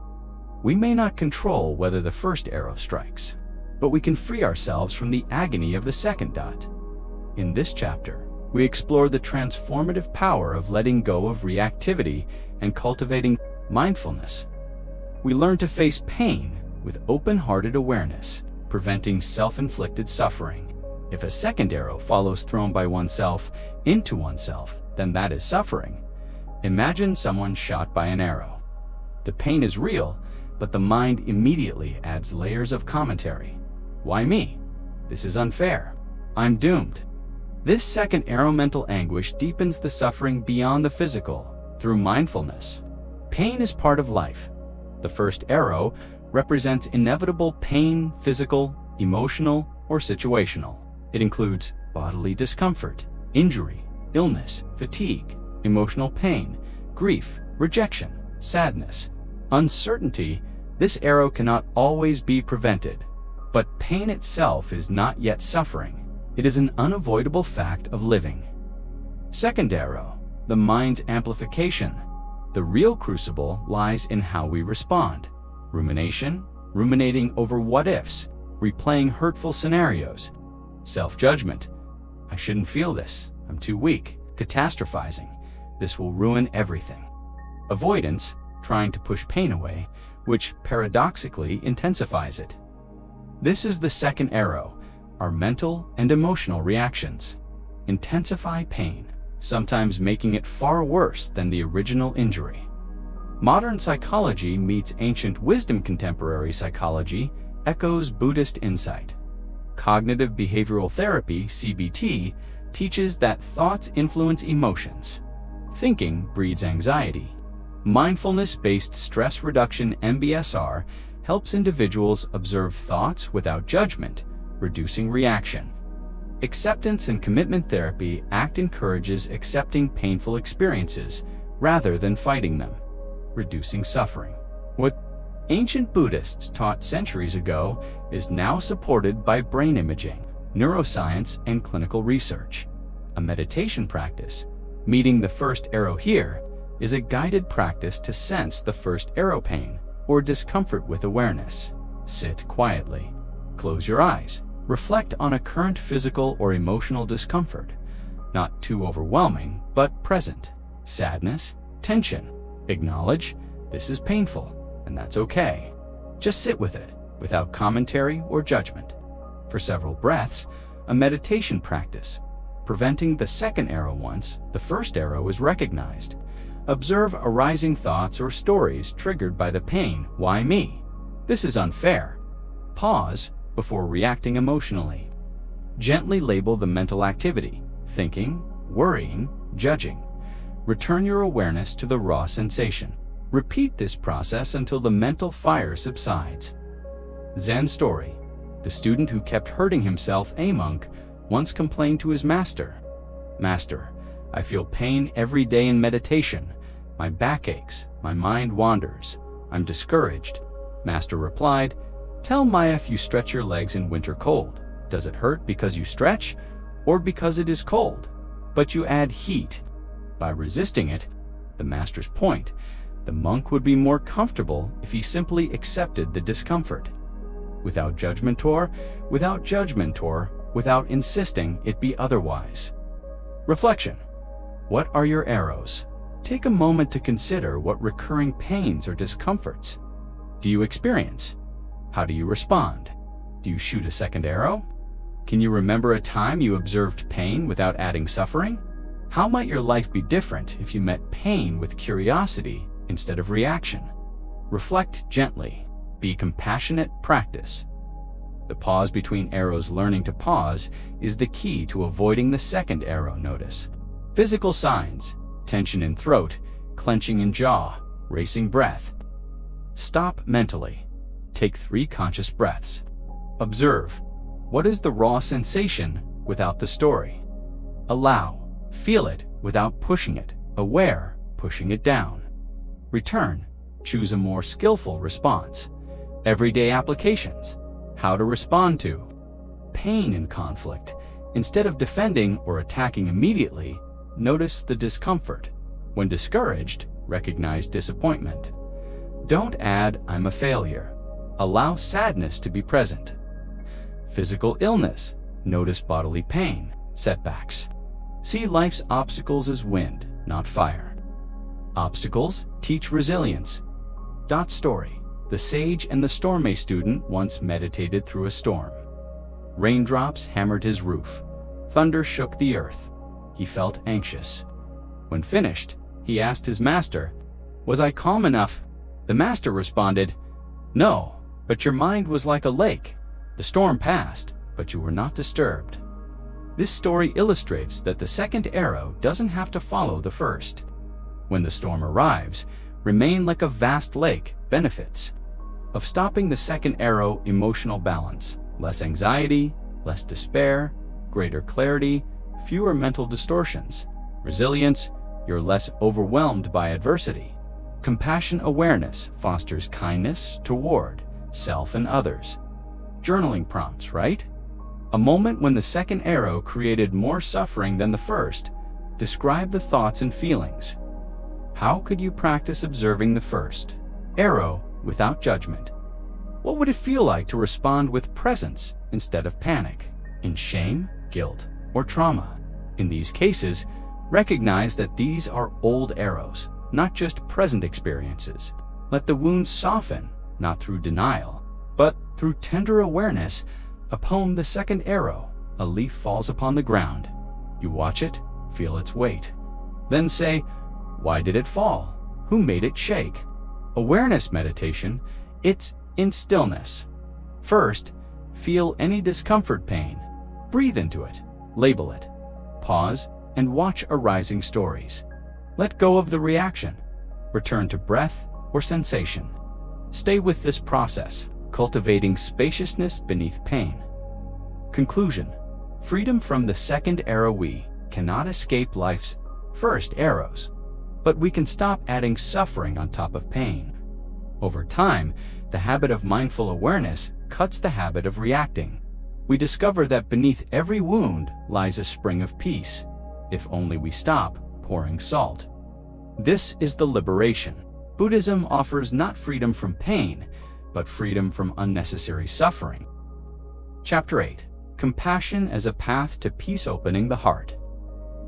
Speaker 1: We may not control whether the first arrow strikes, but we can free ourselves from the agony of the second dot. In this chapter, we explore the transformative power of letting go of reactivity and cultivating mindfulness. We learn to face pain with open-hearted awareness, preventing self-inflicted suffering. If a second arrow follows thrown by oneself into oneself, then that is suffering. Imagine someone shot by an arrow. The pain is real, but the mind immediately adds layers of commentary. Why me? This is unfair. I'm doomed. This second arrow mental anguish deepens the suffering beyond the physical through mindfulness. Pain is part of life. The first arrow represents inevitable pain, physical, emotional, or situational. It includes bodily discomfort, injury, illness, fatigue, emotional pain, grief, rejection, sadness, uncertainty. This arrow cannot always be prevented, but pain itself is not yet suffering. It is an unavoidable fact of living. Second arrow, the mind's amplification. The real crucible lies in how we respond. Rumination, ruminating over what-ifs, replaying hurtful scenarios. Self-judgment, I shouldn't feel this, I'm too weak. Catastrophizing, this will ruin everything. Avoidance, trying to push pain away, which paradoxically intensifies it. This is the second arrow, our mental and emotional reactions. Intensify pain, sometimes making it far worse than the original injury. Modern psychology meets ancient wisdom. Contemporary psychology echoes Buddhist insight. Cognitive behavioral therapy, CBT, teaches that thoughts influence emotions. Thinking breeds anxiety. Mindfulness-based stress reduction, MBSR, helps individuals observe thoughts without judgment, reducing reaction. Acceptance and commitment therapy, ACT, encourages accepting painful experiences rather than fighting them, reducing suffering. What ancient Buddhists taught centuries ago is now supported by brain imaging, neuroscience, and clinical research. A meditation practice, meeting the first arrow here, is a guided practice to sense the first arrow pain or discomfort with awareness. Sit quietly. Close your eyes. Reflect on a current physical or emotional discomfort, not too overwhelming, but present. Sadness, tension. Acknowledge, this is painful, and that's okay. Just sit with it, without commentary or judgment. For several breaths, a meditation practice, preventing the second arrow once the first arrow is recognized. Observe arising thoughts or stories triggered by the pain. Why me? This is unfair. Pause before reacting emotionally. Gently label the mental activity, thinking, worrying, judging. Return your awareness to the raw sensation. Repeat this process until the mental fire subsides. Zen story. The student who kept hurting himself, a monk, once complained to his master, "Master, I feel pain every day in meditation. My back aches, my mind wanders, I'm discouraged. Master replied, "Tell Maya if you stretch your legs in winter cold. Does it hurt because you stretch or because it is cold? But you add heat. By resisting it," the master's point, the monk would be more comfortable if he simply accepted the discomfort. Without judgment or without insisting it be otherwise. Reflection. What are your arrows? Take a moment to consider what recurring pains or discomforts do you experience? How do you respond? Do you shoot a second arrow? Can you remember a time you observed pain without adding suffering? How might your life be different if you met pain with curiosity instead of reaction? Reflect gently. Be compassionate. Practice. The pause between arrows. Learning to pause is the key to avoiding the second arrow. Notice physical signs: tension in throat, clenching in jaw, racing breath. Stop mentally. Take 3 conscious breaths. Observe. What is the raw sensation without the story? Allow. Feel it without pushing it. Aware, pushing it down. Return. Choose a more skillful response. Everyday applications. How to respond to pain in conflict. Instead of defending or attacking immediately, notice the discomfort. When discouraged, recognize disappointment. Don't add, "I'm a failure." Allow sadness to be present. Physical illness. Notice bodily pain, setbacks. See life's obstacles as wind, not fire. Obstacles teach resilience. Story. The sage and the storm. A student once meditated through a storm. Raindrops hammered his roof. Thunder shook the earth. He felt anxious. When finished, he asked his master, "Was I calm enough?" The master responded, "No, but your mind was like a lake. The storm passed, but you were not disturbed." This story illustrates that the second arrow doesn't have to follow the first. When the storm arrives, remain like a vast lake. Benefits of stopping the second arrow: emotional balance, less anxiety, less despair, greater clarity, fewer mental distortions. Resilience, you're less overwhelmed by adversity. Compassion awareness fosters kindness toward self and others. Journaling prompts, right? A moment when the second arrow created more suffering than the first. Describe the thoughts and feelings. How could you practice observing the first arrow without judgment? What would it feel like to respond with presence instead of panic, in shame, guilt, or trauma? In these cases, recognize that these are old arrows, not just present experiences. Let the wounds soften, not through denial, but through tender awareness. Upon the second arrow, a leaf falls upon the ground. You watch it, feel its weight. Then say, "Why did it fall? Who made it shake?" Awareness meditation, it's in stillness. First, feel any discomfort, pain. Breathe into it, label it. Pause and watch arising stories. Let go of the reaction. Return to breath or sensation. Stay with this process, cultivating spaciousness beneath pain. Conclusion. Freedom from the second arrow. We cannot escape life's first arrows, but we can stop adding suffering on top of pain. Over time, the habit of mindful awareness cuts the habit of reacting. We discover that beneath every wound lies a spring of peace, if only we stop pouring salt. This is the liberation. Buddhism offers not freedom from pain, but freedom from unnecessary suffering. Chapter 8. Compassion as a path to peace. Opening the heart.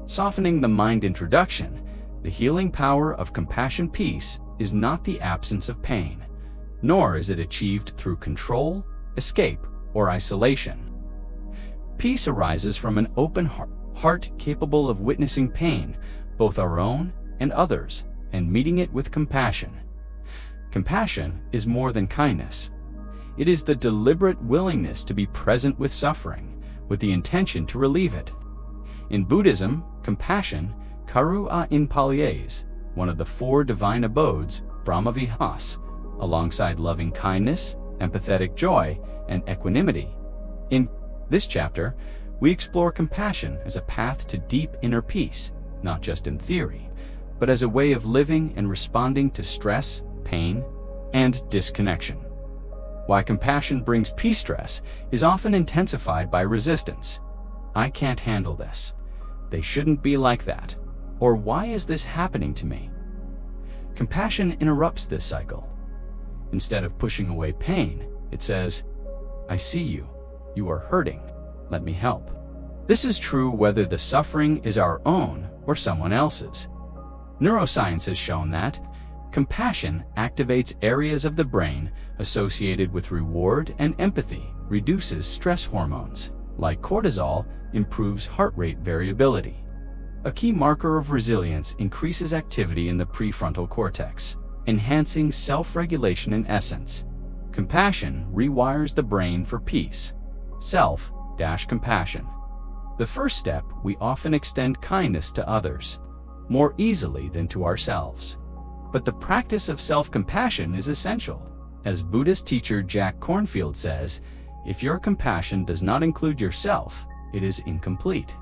Speaker 1: Softening the mind. Introduction. The healing power of compassion. Peace is not the absence of pain, nor is it achieved through control, escape, or isolation. Peace arises from an open heart capable of witnessing pain, both our own and others, and meeting it with compassion. Compassion is more than kindness. It is the deliberate willingness to be present with suffering, with the intention to relieve it. In Buddhism, compassion, Karuna in Paliese, one of the 4 divine abodes, Brahmavihas, alongside loving kindness, empathetic joy, and equanimity. In this chapter, we explore compassion as a path to deep inner peace, not just in theory, but as a way of living and responding to stress, pain, and disconnection. Why compassion brings peace. Stress is often intensified by resistance. I can't handle this. They shouldn't be like that. Or why is this happening to me? Compassion interrupts this cycle. Instead of pushing away pain, it says, I see you. You are hurting. Let me help. This is true whether the suffering is our own or someone else's. Neuroscience has shown that compassion activates areas of the brain associated with reward and empathy, reduces stress hormones, like cortisol, improves heart rate variability. A key marker of resilience increases activity in the prefrontal cortex, enhancing self-regulation in essence. Compassion rewires the brain for peace. Self-compassion. The first step, we often extend kindness to others, more easily than to ourselves. But the practice of self-compassion is essential. As Buddhist teacher Jack Kornfield says, if your compassion does not include yourself, it is incomplete.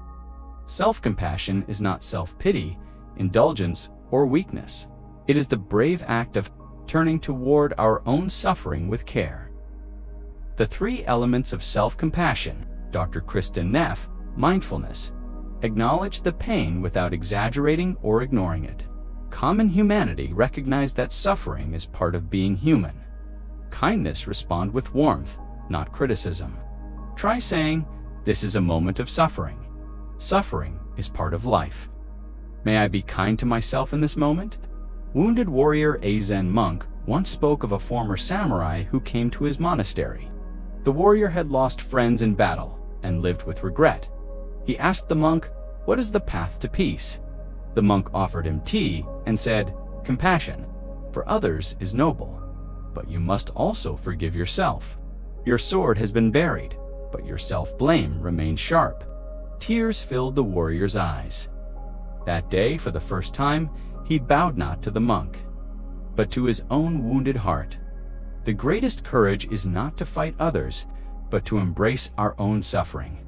Speaker 1: Self-compassion is not self-pity, indulgence, or weakness. It is the brave act of turning toward our own suffering with care. The three elements of self-compassion, Dr. Kristen Neff, mindfulness. Acknowledge the pain without exaggerating or ignoring it. Common humanity recognize that suffering is part of being human. Kindness respond with warmth, not criticism. Try saying, this is a moment of suffering. Suffering is part of life. May I be kind to myself in this moment? Wounded warrior A Zen monk once spoke of a former samurai who came to his monastery. The warrior had lost friends in battle and lived with regret. He asked the monk, what is the path to peace? The monk offered him tea and said, compassion for others is noble, but you must also forgive yourself. Your sword has been buried, but your self-blame remains sharp. Tears filled the warrior's eyes. That day, for the first time, he bowed not to the monk, but to his own wounded heart. The greatest courage is not to fight others, but to embrace our own suffering.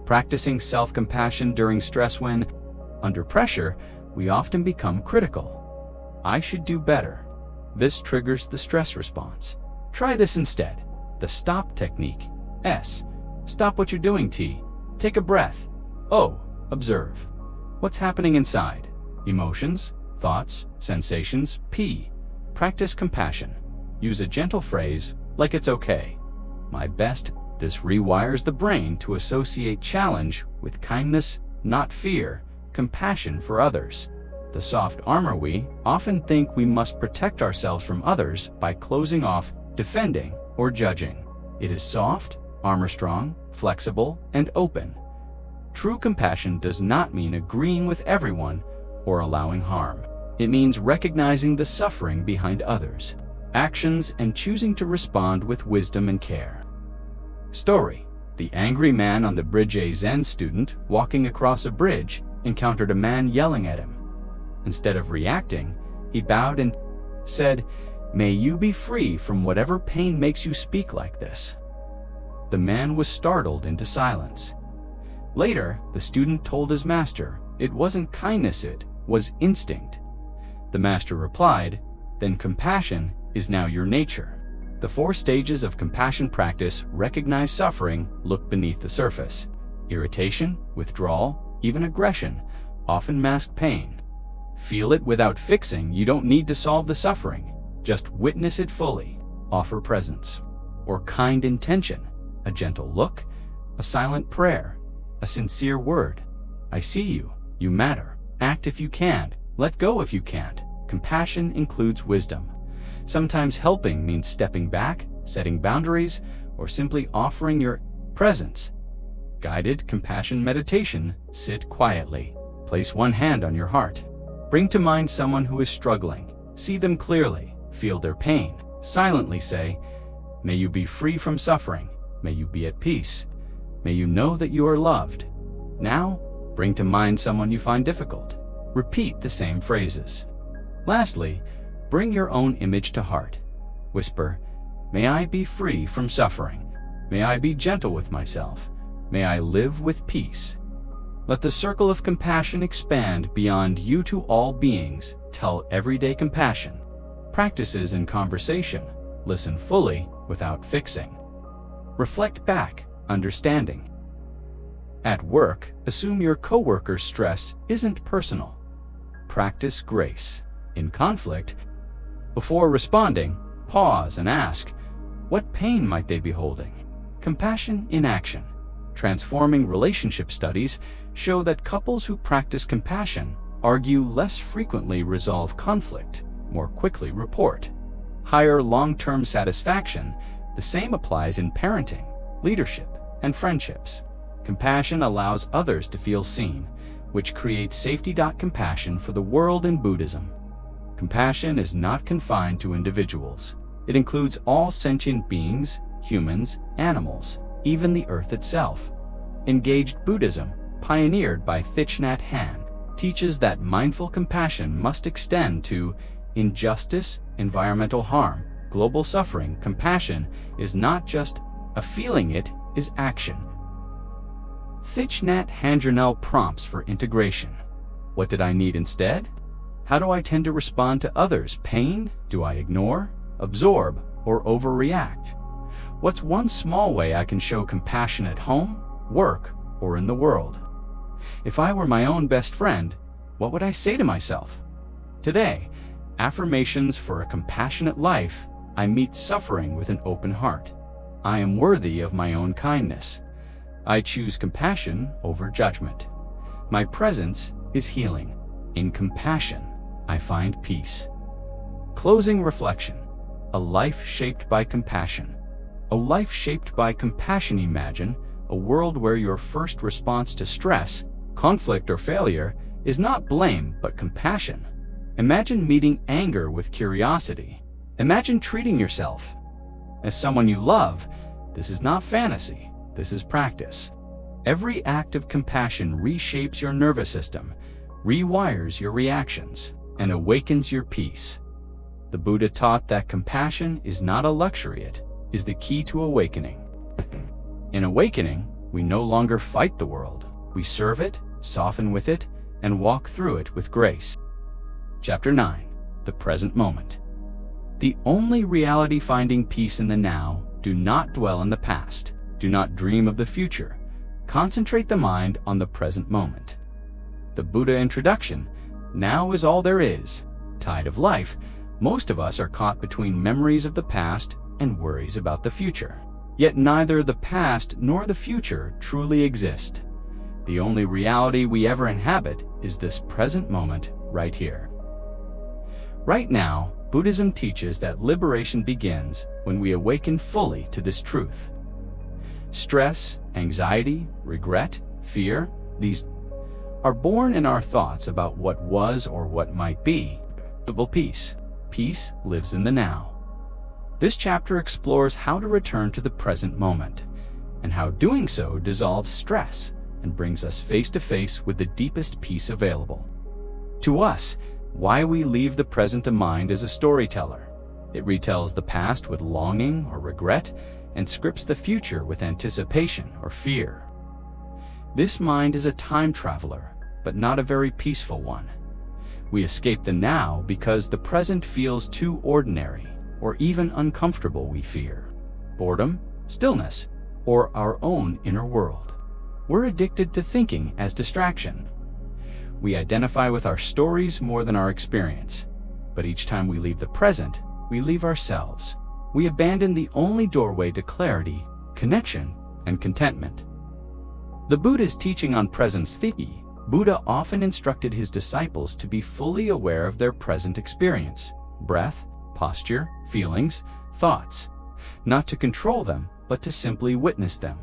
Speaker 1: Practicing self-compassion during stress. When under pressure, we often become critical. I should do better. This triggers the stress response. Try this instead. The stop technique. S. Stop what you're doing. T. Take a breath. O. Observe. What's happening inside? Emotions, thoughts, sensations. P. Practice compassion. Use a gentle phrase, like it's okay. My best. This rewires the brain to associate challenge with kindness, not fear, compassion for others. The soft armor. We often think we must protect ourselves from others by closing off, defending, or judging. It is soft, armor strong, flexible, and open. True compassion does not mean agreeing with everyone or allowing harm. It means recognizing the suffering behind others' actions and choosing to respond with wisdom and care. Story. The angry man on the bridge. A Zen student walking across a bridge encountered a man yelling at him. Instead of reacting, he bowed and said, "May you be free from whatever pain makes you speak like this." The man was startled into silence. Later, the student told his master, it wasn't kindness, it was instinct. The master replied, "Then compassion is now your nature." The 4 stages of compassion practice: recognize suffering, look beneath the surface. Irritation, withdrawal, even aggression often mask pain. Feel it without fixing. You don't need to solve the suffering. Just witness it fully. Offer presence. Or kind intention, a gentle look, a silent prayer, a sincere word. I see you. You matter. Act if you can. Let go if you can't. Compassion includes wisdom. Sometimes helping means stepping back, setting boundaries, or simply offering your presence. Guided compassion meditation. Sit quietly. Place one hand on your heart. Bring to mind someone who is struggling. See them clearly. Feel their pain. Silently say, "May you be free from suffering. May you be at peace. May you know that you are loved." Now, bring to mind someone you find difficult. Repeat the same phrases. Lastly, bring your own image to heart. Whisper, "May I be free from suffering. May I be gentle with myself. May I live with peace." Let the circle of compassion expand beyond you to all beings. Tell everyday compassion. Practices in conversation. Listen fully without fixing. Reflect back, understanding. At work, assume your coworker's stress isn't personal. Practice grace. In conflict, before responding, pause and ask, what pain might they be holding? Compassion in action. Transforming relationship studies show that couples who practice compassion argue less frequently, resolve conflict, more quickly report higher long-term satisfaction. The same applies in parenting, leadership, and friendships. Compassion allows others to feel seen, which creates safety. Compassion for the world in Buddhism. Compassion is not confined to individuals. It includes all sentient beings, humans, animals, even the earth itself. Engaged Buddhism, pioneered by Thich Nhat Hanh, teaches that mindful compassion must extend to injustice, environmental harm, global suffering. Compassion is not just a feeling, it is action. Thich Nhat Hanh journal prompts for integration. What did I need instead? How do I tend to respond to others' pain? Do I ignore, absorb, or overreact? What's one small way I can show compassion at home, work, or in the world? If I were my own best friend, what would I say to myself? Today, affirmations for a compassionate life. I meet suffering with an open heart. I am worthy of my own kindness. I choose compassion over judgment. My presence is healing. In compassion, I find peace. Closing reflection. A life shaped by compassion. A life shaped by compassion. Imagine a world where your first response to stress, conflict, or failure is not blame but compassion. Imagine meeting anger with curiosity. Imagine treating yourself as someone you love. This is not fantasy, this is practice. Every act of compassion reshapes your nervous system, rewires your reactions, and awakens your peace. The Buddha taught that compassion is not a luxury, it is the key to awakening. In awakening, we no longer fight the world. We serve it, soften with it, and walk through it with grace. Chapter 9. The Present Moment. The only reality. Finding peace in the now. Do not dwell in the past. Do not dream of the future. Concentrate the mind on the present moment. The Buddha introduction. Now is all there is. Tide of life. Most of us are caught between memories of the past and worries about the future. Yet neither the past nor the future truly exist. The only reality we ever inhabit is this present moment right here. Right now, Buddhism teaches that liberation begins when we awaken fully to this truth. Stress, anxiety, regret, fear, these are born in our thoughts about what was or what might be. Peace. Peace lives in the now. This chapter explores how to return to the present moment, and how doing so dissolves stress and brings us face to face with the deepest peace available. To us, why we leave the present. A mind as a storyteller. It retells the past with longing or regret, and scripts the future with anticipation or fear. This mind is a time traveler, but not a very peaceful one. We escape the now because the present feels too ordinary, or even uncomfortable. We fear boredom, stillness, or our own inner world. We're addicted to thinking as distraction. We identify with our stories more than our experience. But each time we leave the present, we leave ourselves. We abandon the only doorway to clarity, connection, and contentment. The Buddha's teaching on presence. Buddha often instructed his disciples to be fully aware of their present experience, breath, posture, feelings, thoughts, not to control them, but to simply witness them.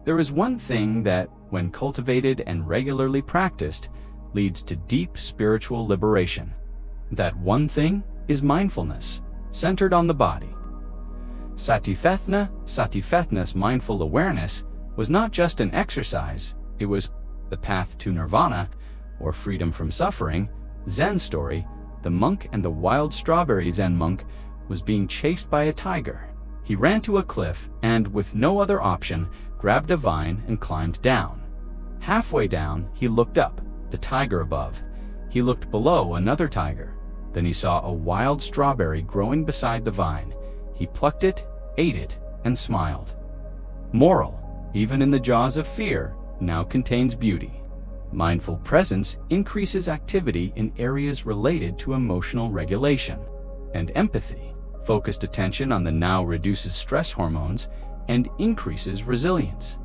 Speaker 1: There is one thing that, when cultivated and regularly practiced, leads to deep spiritual liberation. That one thing is mindfulness, centered on the body. Satipatthana's mindful awareness was not just an exercise, it was the path to nirvana, or freedom from suffering. Zen story. The monk and the wild strawberry. Zen monk was being chased by a tiger. He ran to a cliff and, with no other option, grabbed a vine and climbed down. Halfway down, he looked up, the tiger above. He looked below, another tiger. Then he saw a wild strawberry growing beside the vine. He plucked it, ate it, and smiled. Moral: even in the jaws of fear, now contains beauty. Mindful presence increases activity in areas related to emotional regulation and empathy. Focused attention on the now reduces stress hormones and increases resilience.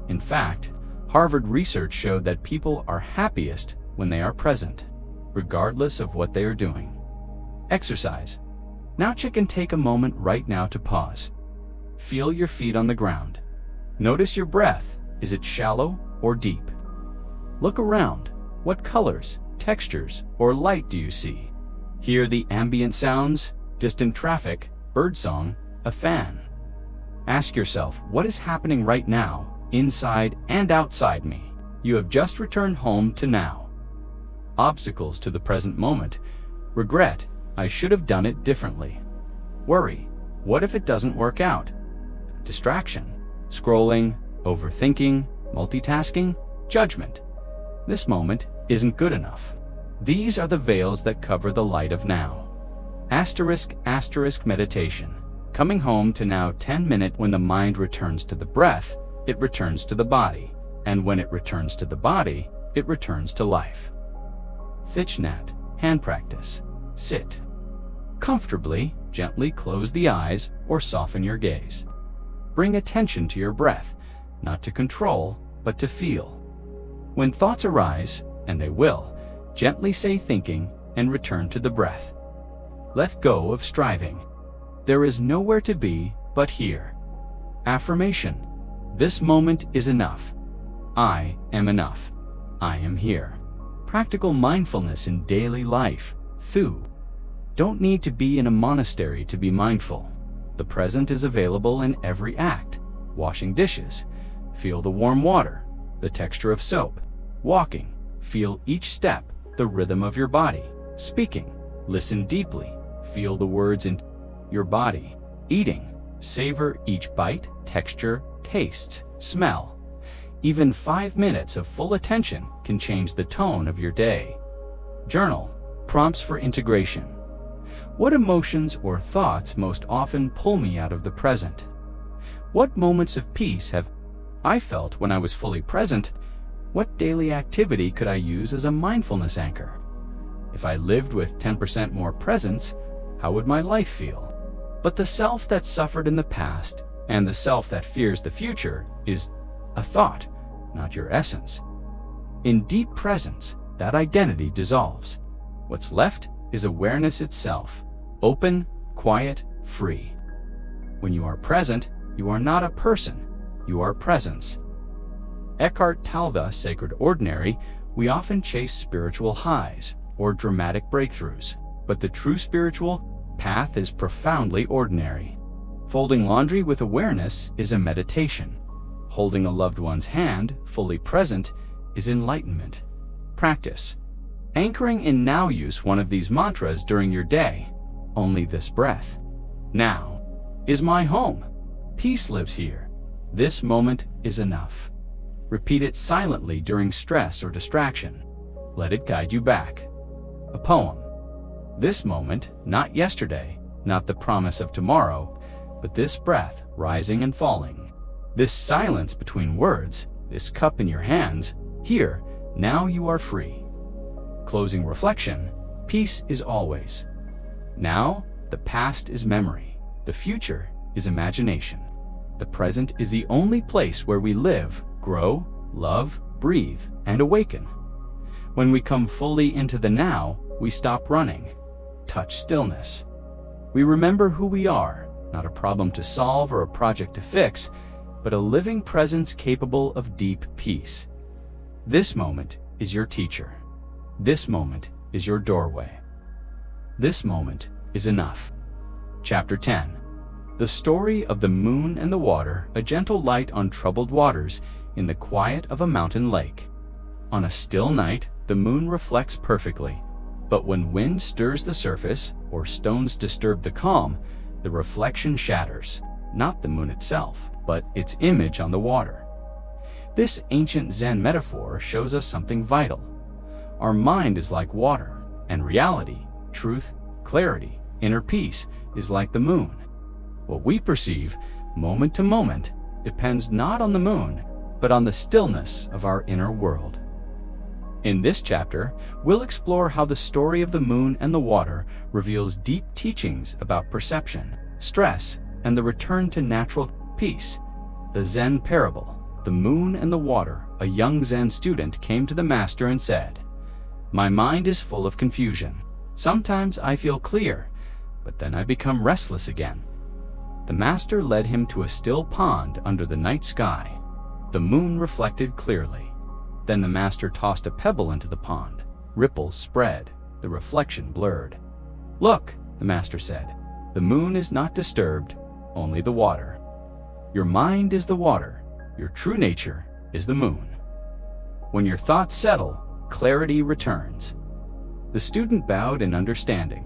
Speaker 1: In fact, Harvard research showed that people are happiest when they are present, regardless of what they are doing. Exercise. Now take a moment right now to pause. Feel your feet on the ground. Notice your breath. Is it shallow or deep? Look around. What colors, textures, or light do you see? Hear the ambient sounds, distant traffic, birdsong, a fan. Ask yourself, what is happening right now, inside and outside me? You have just returned home to now. Obstacles to the present moment. Regret: I should have done it differently. Worry: what if it doesn't work out? Distraction: scrolling, overthinking, multitasking, judgment. This moment isn't good enough. These are the veils that cover the light of now. *** meditation. Coming home to now 10-minute. When the mind returns to the breath, it returns to the body. And when it returns to the body, it returns to life. Thich Nhat, hand practice. Sit. Comfortably, gently close the eyes or soften your gaze. Bring attention to your breath, not to control, but to feel. When thoughts arise, and they will, gently say thinking and return to the breath. Let go of striving. There is nowhere to be but here. Affirmation: this moment is enough. I am enough. I am here. Practical mindfulness in daily life. Thu. Don't need to be in a monastery to be mindful. The present is available in every act. Washing dishes. Feel the warm water, the texture of soap. Walking. Feel each step, the rhythm of your body. Speaking. Listen deeply. Feel the words in your body. Eating. Savor each bite, texture, tastes, smell. Even 5 minutes of full attention can change the tone of your day. Journal. Prompts for integration. What emotions or thoughts most often pull me out of the present? What moments of peace have I felt when I was fully present? What daily activity could I use as a mindfulness anchor? If I lived with 10% more presence, how would my life feel? But the self that suffered in the past and the self that fears the future is a thought, not your essence. In deep presence, that identity dissolves. What's left is awareness itself, open, quiet, free. When you are present, you are not a person, you are presence. Eckhart Tolle, Sacred Ordinary. We often chase spiritual highs or dramatic breakthroughs, but the true spiritual path is profoundly ordinary. Folding laundry with awareness is a meditation. Holding a loved one's hand, fully present, is enlightenment. Practice. Anchoring in now. Use one of these mantras during your day. Only this breath. Now is my home. Peace lives here. This moment is enough. Repeat it silently during stress or distraction. Let it guide you back. A poem. This moment, not yesterday, not the promise of tomorrow, but this breath rising and falling. This silence between words, this cup in your hands, here, now you are free. Closing reflection. Peace is always. Now, the past is memory. The future is imagination. The present is the only place where we live, grow, love, breathe, and awaken. When we come fully into the now, we stop running. Touch stillness. We remember who we are, not a problem to solve or a project to fix, but a living presence capable of deep peace. This moment is your teacher. This moment is your doorway. This moment is enough. Chapter 10. The story of the moon and the water, a gentle light on troubled waters in the quiet of a mountain lake. On a still night, the moon reflects perfectly, but when wind stirs the surface or stones disturb the calm, the reflection shatters, not the moon itself, but its image on the water. This ancient Zen metaphor shows us something vital. Our mind is like water, and reality, truth, clarity, inner peace is like the moon. What we perceive, moment to moment, depends not on the moon, but on the stillness of our inner world. In this chapter, we'll explore how the story of the moon and the water reveals deep teachings about perception, stress, and the return to natural peace. The Zen parable, the moon and the water. A young Zen student came to the master and said, "My mind is full of confusion. Sometimes I feel clear, but then I become restless again." The master led him to a still pond under the night sky. The moon reflected clearly. Then the master tossed a pebble into the pond. Ripples spread, the reflection blurred. "Look," the master said, "the moon is not disturbed, only the water. Your mind is the water, your true nature is the moon. When your thoughts settle, clarity returns." The student bowed in understanding.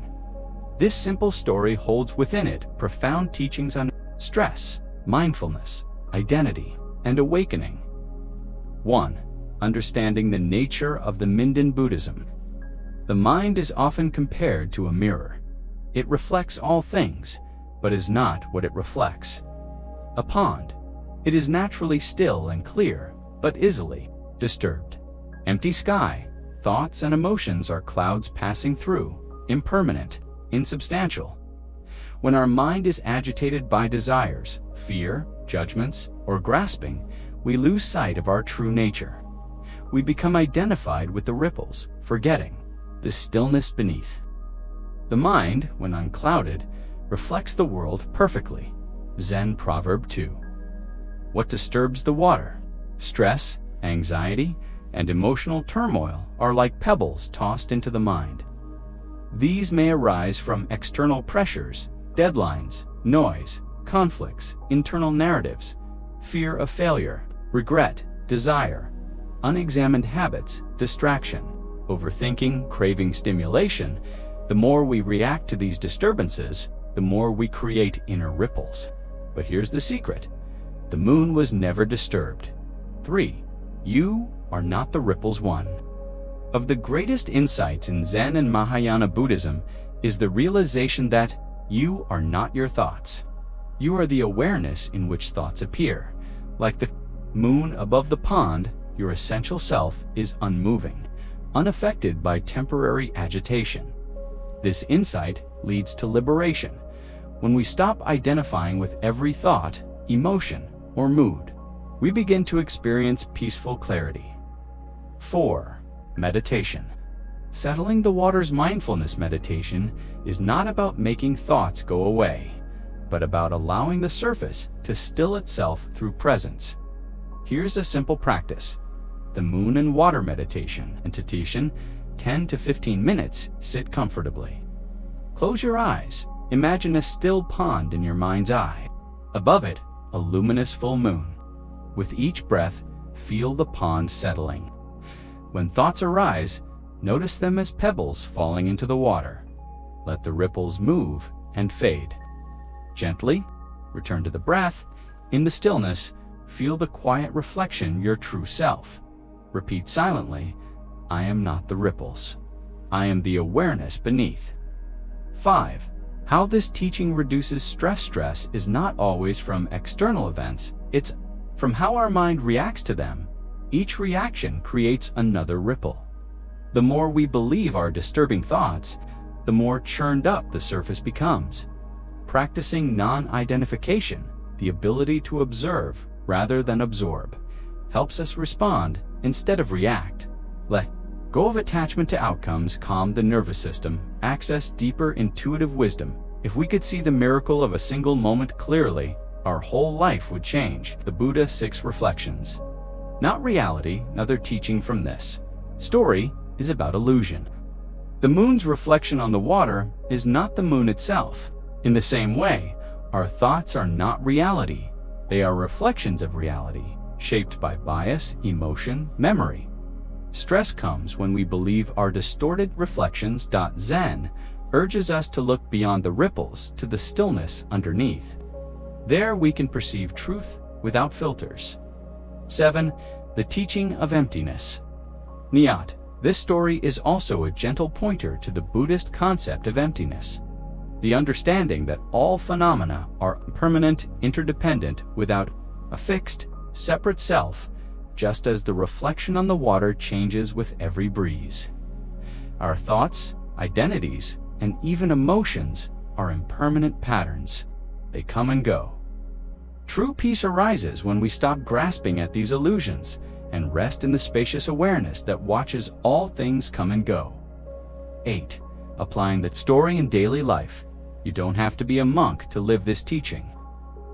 Speaker 1: This simple story holds within it profound teachings on stress, mindfulness, identity, and awakening. 1. Understanding the nature of the Minden Buddhism. The mind is often compared to a mirror. It reflects all things, but is not what it reflects. A pond. It is naturally still and clear, but easily disturbed. Empty sky. Thoughts and emotions are clouds passing through, impermanent, insubstantial. When our mind is agitated by desires, fear, judgments, or grasping, we lose sight of our true nature. We become identified with the ripples, forgetting the stillness beneath. The mind, when unclouded, reflects the world perfectly. Zen Proverb 2. What disturbs the water? Stress, anxiety, and emotional turmoil are like pebbles tossed into the mind. These may arise from external pressures, deadlines, noise, conflicts, internal narratives, fear of failure, regret, desire, unexamined habits, distraction, overthinking, craving stimulation. The more we react to these disturbances, the more we create inner ripples. But here's the secret. The moon was never disturbed. 3. You are not the ripples. 1. Of the greatest insights in Zen and Mahayana Buddhism is the realization that you are not your thoughts. You are the awareness in which thoughts appear. Like the moon above the pond, your essential self is unmoving, unaffected by temporary agitation. This insight leads to liberation. When we stop identifying with every thought, emotion, or mood, we begin to experience peaceful clarity. 4. Meditation. Settling the waters. Mindfulness meditation is not about making thoughts go away, but about allowing the surface to still itself through presence. Here's a simple practice. The moon and water meditation. 10 to 15 minutes. Sit comfortably. Close your eyes. Imagine a still pond in your mind's eye. Above it, a luminous full moon. With each breath, feel the pond settling. When thoughts arise, notice them as pebbles falling into the water. Let the ripples move and fade. Gently, return to the breath. In the stillness, feel the quiet reflection, your true self. Repeat silently, I am not the ripples. I am the awareness beneath. 5. How this teaching reduces stress. Stress is not always from external events, it's from how our mind reacts to them. Each reaction creates another ripple. The more we believe our disturbing thoughts, the more churned up the surface becomes. Practicing non-identification, the ability to observe rather than absorb, helps us respond instead of react. Let go of attachment to outcomes, calm the nervous system, access deeper intuitive wisdom. If we could see the miracle of a single moment clearly, our whole life would change. The Buddha 6 Reflections. Not reality. Another teaching from this story is about illusion. The moon's reflection on the water is not the moon itself. In the same way, our thoughts are not reality. They are reflections of reality, shaped by bias, emotion, memory. Stress comes when we believe our distorted reflections. Zen urges us to look beyond the ripples to the stillness underneath. There we can perceive truth without filters. 7. The teaching of emptiness. Nyat. This story is also a gentle pointer to the Buddhist concept of emptiness. The understanding that all phenomena are permanent, interdependent, without a fixed, separate self, just as the reflection on the water changes with every breeze. Our thoughts, identities, and even emotions are impermanent patterns. They come and go. True peace arises when we stop grasping at these illusions and rest in the spacious awareness that watches all things come and go. 8. Applying the story in daily life. You don't have to be a monk to live this teaching.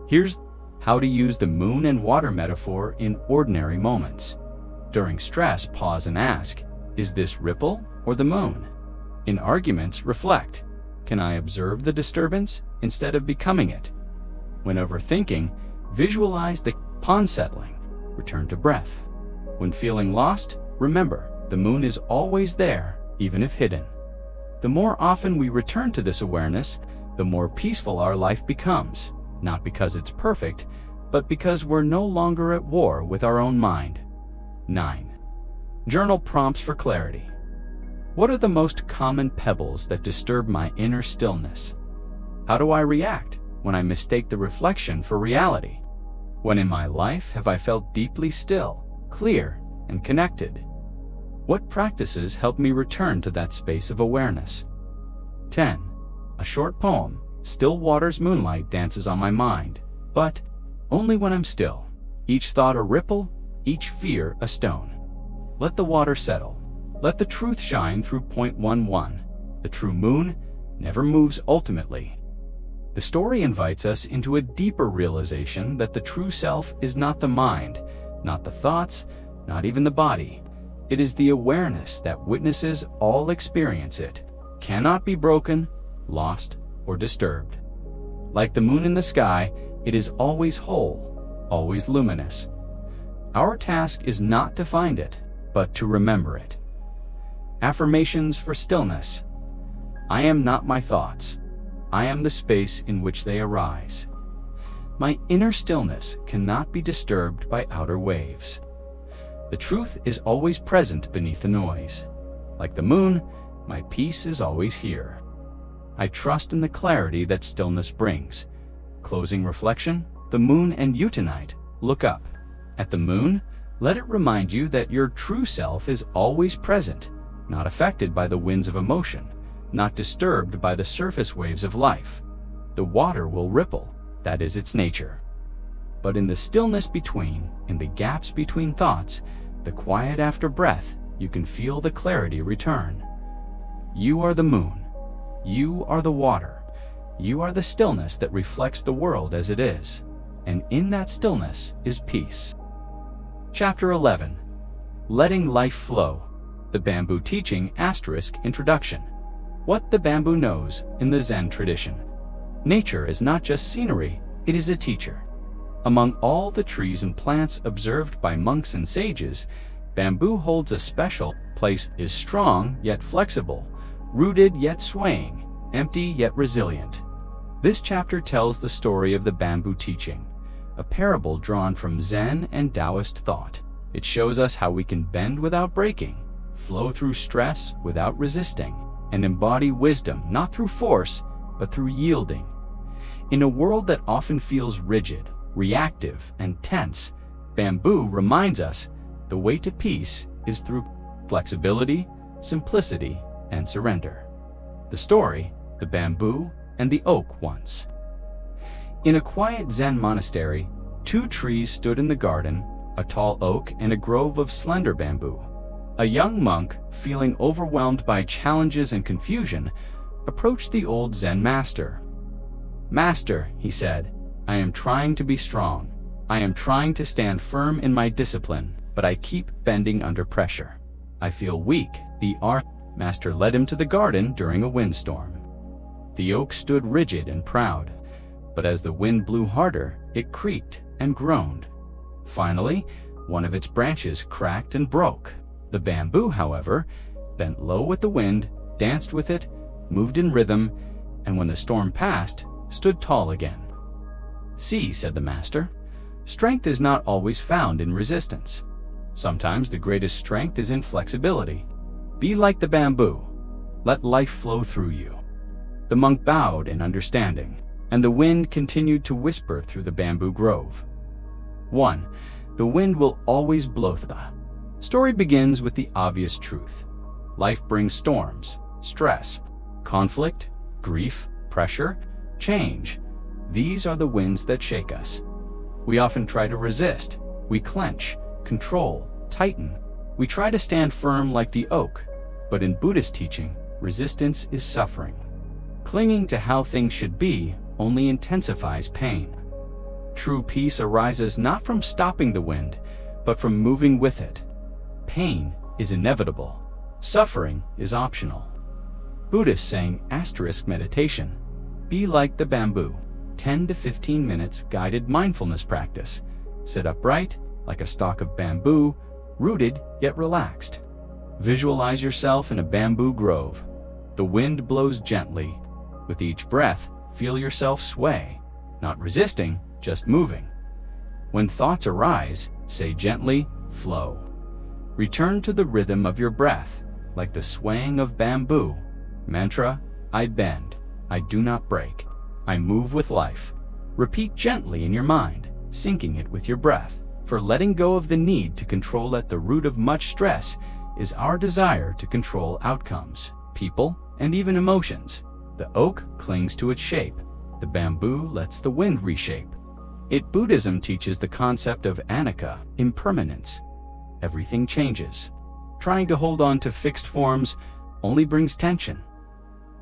Speaker 1: Here's how to use the moon and water metaphor in ordinary moments. During stress, pause and ask, is this ripple or the moon? In arguments, reflect, can I observe the disturbance instead of becoming it? When overthinking, visualize the pond settling, return to breath. When feeling lost, remember, the moon is always there, even if hidden. The more often we return to this awareness, the more peaceful our life becomes, not because it's perfect, but because we're no longer at war with our own mind. 9. Journal prompts for clarity. What are the most common pebbles that disturb my inner stillness? How do I react when I mistake the reflection for reality? When in my life have I felt deeply still, clear, and connected? What practices help me return to that space of awareness? 10. A short poem. Still water's moonlight dances on my mind, but only when I'm still. Each thought a ripple, each fear a stone. Let the water settle. Let the truth shine through point 11. The true moon never moves ultimately. The story invites us into a deeper realization that the true self is not the mind, not the thoughts, not even the body. It is the awareness that witnesses all experience it, cannot be broken, lost, or disturbed. Like the moon in the sky, it is always whole, always luminous. Our task is not to find it, but to remember it. Affirmations for stillness. I am not my thoughts. I am the space in which they arise. My inner stillness cannot be disturbed by outer waves. The truth is always present beneath the noise. Like the moon, my peace is always here. I trust in the clarity that stillness brings. Closing reflection, the moon and you tonight. Look up. At the moon, let it remind you that your true self is always present, not affected by the winds of emotion, not disturbed by the surface waves of life. The water will ripple, that is its nature. But in the stillness between, in the gaps between thoughts, the quiet after breath, you can feel the clarity return. You are the moon. You are the water. You are the stillness that reflects the world as it is. And in that stillness is peace. Chapter 11. Letting Life Flow. The Bamboo Teaching * Introduction. What the bamboo knows in the Zen tradition. Nature is not just scenery, it is a teacher. Among all the trees and plants observed by monks and sages, bamboo holds a special place. Is strong yet flexible, rooted yet swaying, empty yet resilient. This chapter tells the story of the bamboo teaching, a parable drawn from Zen and Taoist thought. It shows us how we can bend without breaking, flow through stress without resisting, and embody wisdom not through force, but through yielding. In a world that often feels rigid, reactive, and tense, bamboo reminds us the way to peace is through flexibility, simplicity, and surrender. The story, The Bamboo and the Oak Once. In a quiet Zen monastery, 2 trees stood in the garden, a tall oak and a grove of slender bamboo. A young monk, feeling overwhelmed by challenges and confusion, approached the old Zen master. "Master," he said, "I am trying to be strong. I am trying to stand firm in my discipline, but I keep bending under pressure. I feel weak." The master led him to the garden during a windstorm. The oak stood rigid and proud, but as the wind blew harder, it creaked and groaned. Finally, one of its branches cracked and broke. The bamboo, however, bent low with the wind, danced with it, moved in rhythm, and when the storm passed, stood tall again. "See," said the master, "strength is not always found in resistance. Sometimes the greatest strength is in flexibility. Be like the bamboo. Let life flow through you. The monk bowed in understanding, and the wind continued to whisper through the bamboo grove. 1. The wind will always blow. The story begins with the obvious truth. Life brings storms, stress, conflict, grief, pressure, change. These are the winds that shake us. We often try to resist. We clench, control, tighten. We try to stand firm like the oak. But in Buddhist teaching, resistance is suffering. Clinging to how things should be only intensifies pain. True peace arises not from stopping the wind, but from moving with it. Pain is inevitable. Suffering is optional. Buddhists saying * meditation. Be like the bamboo. 10 to 15 minutes guided mindfulness practice. Sit upright, like a stalk of bamboo, rooted yet relaxed. Visualize yourself in a bamboo grove. The wind blows gently. With each breath, feel yourself sway, not resisting, just moving. When thoughts arise, say gently, flow. Return to the rhythm of your breath, like the swaying of bamboo. Mantra, I bend, I do not break, I move with life. Repeat gently in your mind, syncing it with your breath. For letting go of the need to control at the root of much stress is our desire to control outcomes, people, and even emotions. The oak clings to its shape. The bamboo lets the wind reshape. Buddhism teaches the concept of anicca, impermanence. Everything changes. Trying to hold on to fixed forms only brings tension.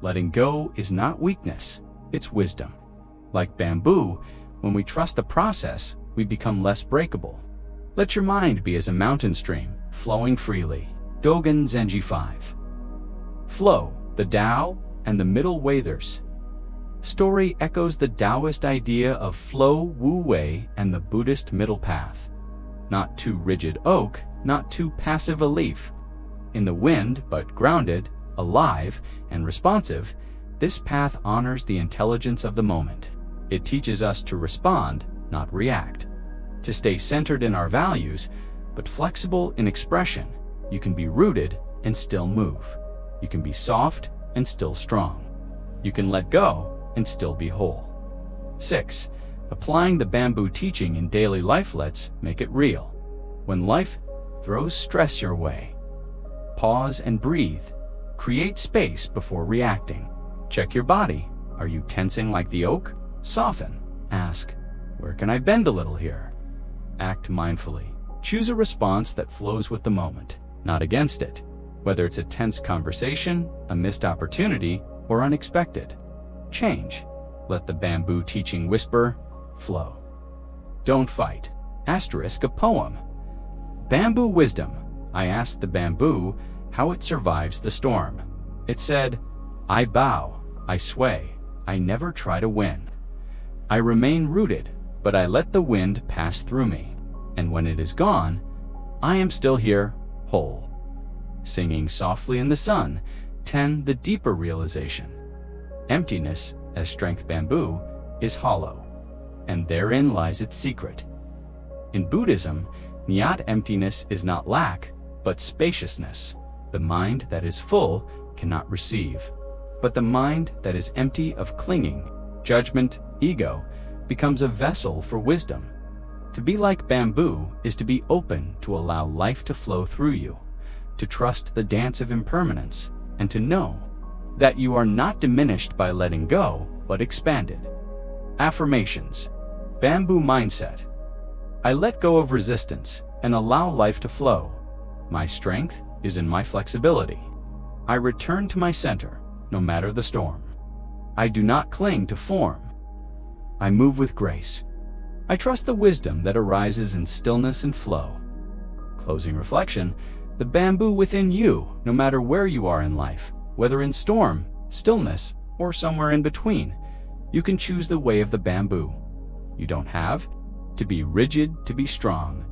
Speaker 1: Letting go is not weakness, it's wisdom. Like bamboo, when we trust the process, we become less breakable. Let your mind be as a mountain stream, flowing freely. Dogen Zenji 5. Flow, the Tao, and the middle wathers. Story echoes the Taoist idea of flow wu wei and the Buddhist middle path. Not too rigid oak, not too passive a leaf. In the wind, but grounded, alive, and responsive, this path honors the intelligence of the moment. It teaches us to respond, not react. To stay centered in our values, but flexible in expression. You can be rooted and still move. You can be soft and still strong. You can let go and still be whole. 6. Applying the bamboo teaching in daily life. Let's make it real. When life throws stress your way, pause and breathe. Create space before reacting. Check your body. Are you tensing like the oak? Soften. Ask, where can I bend a little here? Act mindfully. Choose a response that flows with the moment, not against it. Whether it's a tense conversation, a missed opportunity, or unexpected. Change. Let the bamboo teaching whisper, flow. Don't fight. * a poem. Bamboo wisdom. I asked the bamboo how it survives the storm. It said, I bow, I sway, I never try to win. I remain rooted, but I let the wind pass through me. And when it is gone, I am still here, whole. Singing softly in the sun. 10. The deeper realization. Emptiness, as strength bamboo, is hollow, and therein lies its secret. In Buddhism, nyat emptiness is not lack, but spaciousness. The mind that is full cannot receive, but the mind that is empty of clinging, judgment, ego, becomes a vessel for wisdom. To be like bamboo is to be open to allow life to flow through you, to trust the dance of impermanence, and to know that you are not diminished by letting go, but expanded. Affirmations. Bamboo mindset. I let go of resistance and allow life to flow. My strength is in my flexibility. I return to my center, no matter the storm. I do not cling to form. I move with grace. I trust the wisdom that arises in stillness and flow. Closing reflection. The bamboo within you, no matter where you are in life, whether in storm, stillness, or somewhere in between, you can choose the way of the bamboo. You don't have to be rigid to be strong.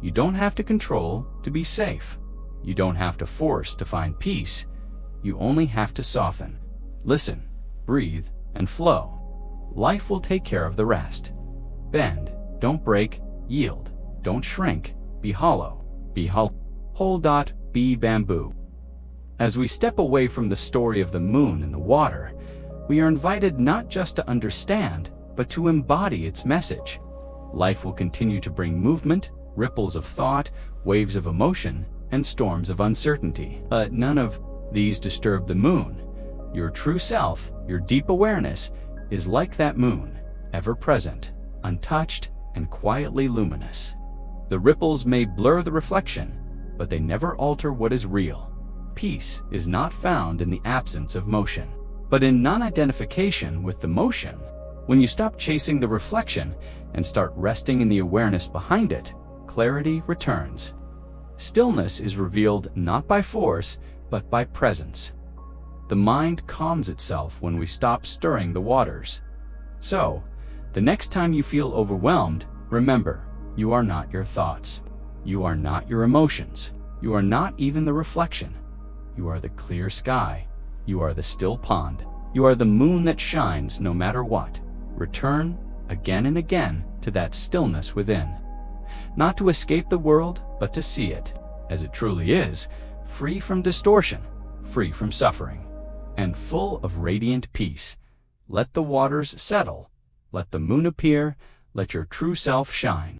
Speaker 1: You don't have to control to be safe. You don't have to force to find peace. You only have to soften, listen, breathe, and flow. Life will take care of the rest. Bend, don't break, yield, don't shrink, be hollow. Be whole. Be bamboo. As we step away from the story of the moon and the water, we are invited not just to understand, but to embody its message. Life will continue to bring movement, ripples of thought, waves of emotion, and storms of uncertainty. But none of these disturb the moon. Your true self, your deep awareness, is like that moon, ever present, untouched, and quietly luminous. The ripples may blur the reflection, but they never alter what is real. Peace is not found in the absence of motion, but in non-identification with the motion. When you stop chasing the reflection and start resting in the awareness behind it, clarity returns. Stillness is revealed not by force, but by presence. The mind calms itself when we stop stirring the waters. So, the next time you feel overwhelmed, remember, you are not your thoughts. You are not your emotions. You are not even the reflection. You are the clear sky. You are the still pond. You are the moon that shines no matter what. Return again and again to that stillness within. Not to escape the world, but to see it as it truly is, free from distortion, free from suffering, and full of radiant peace. Let the waters settle. Let the moon appear. Let your true self shine.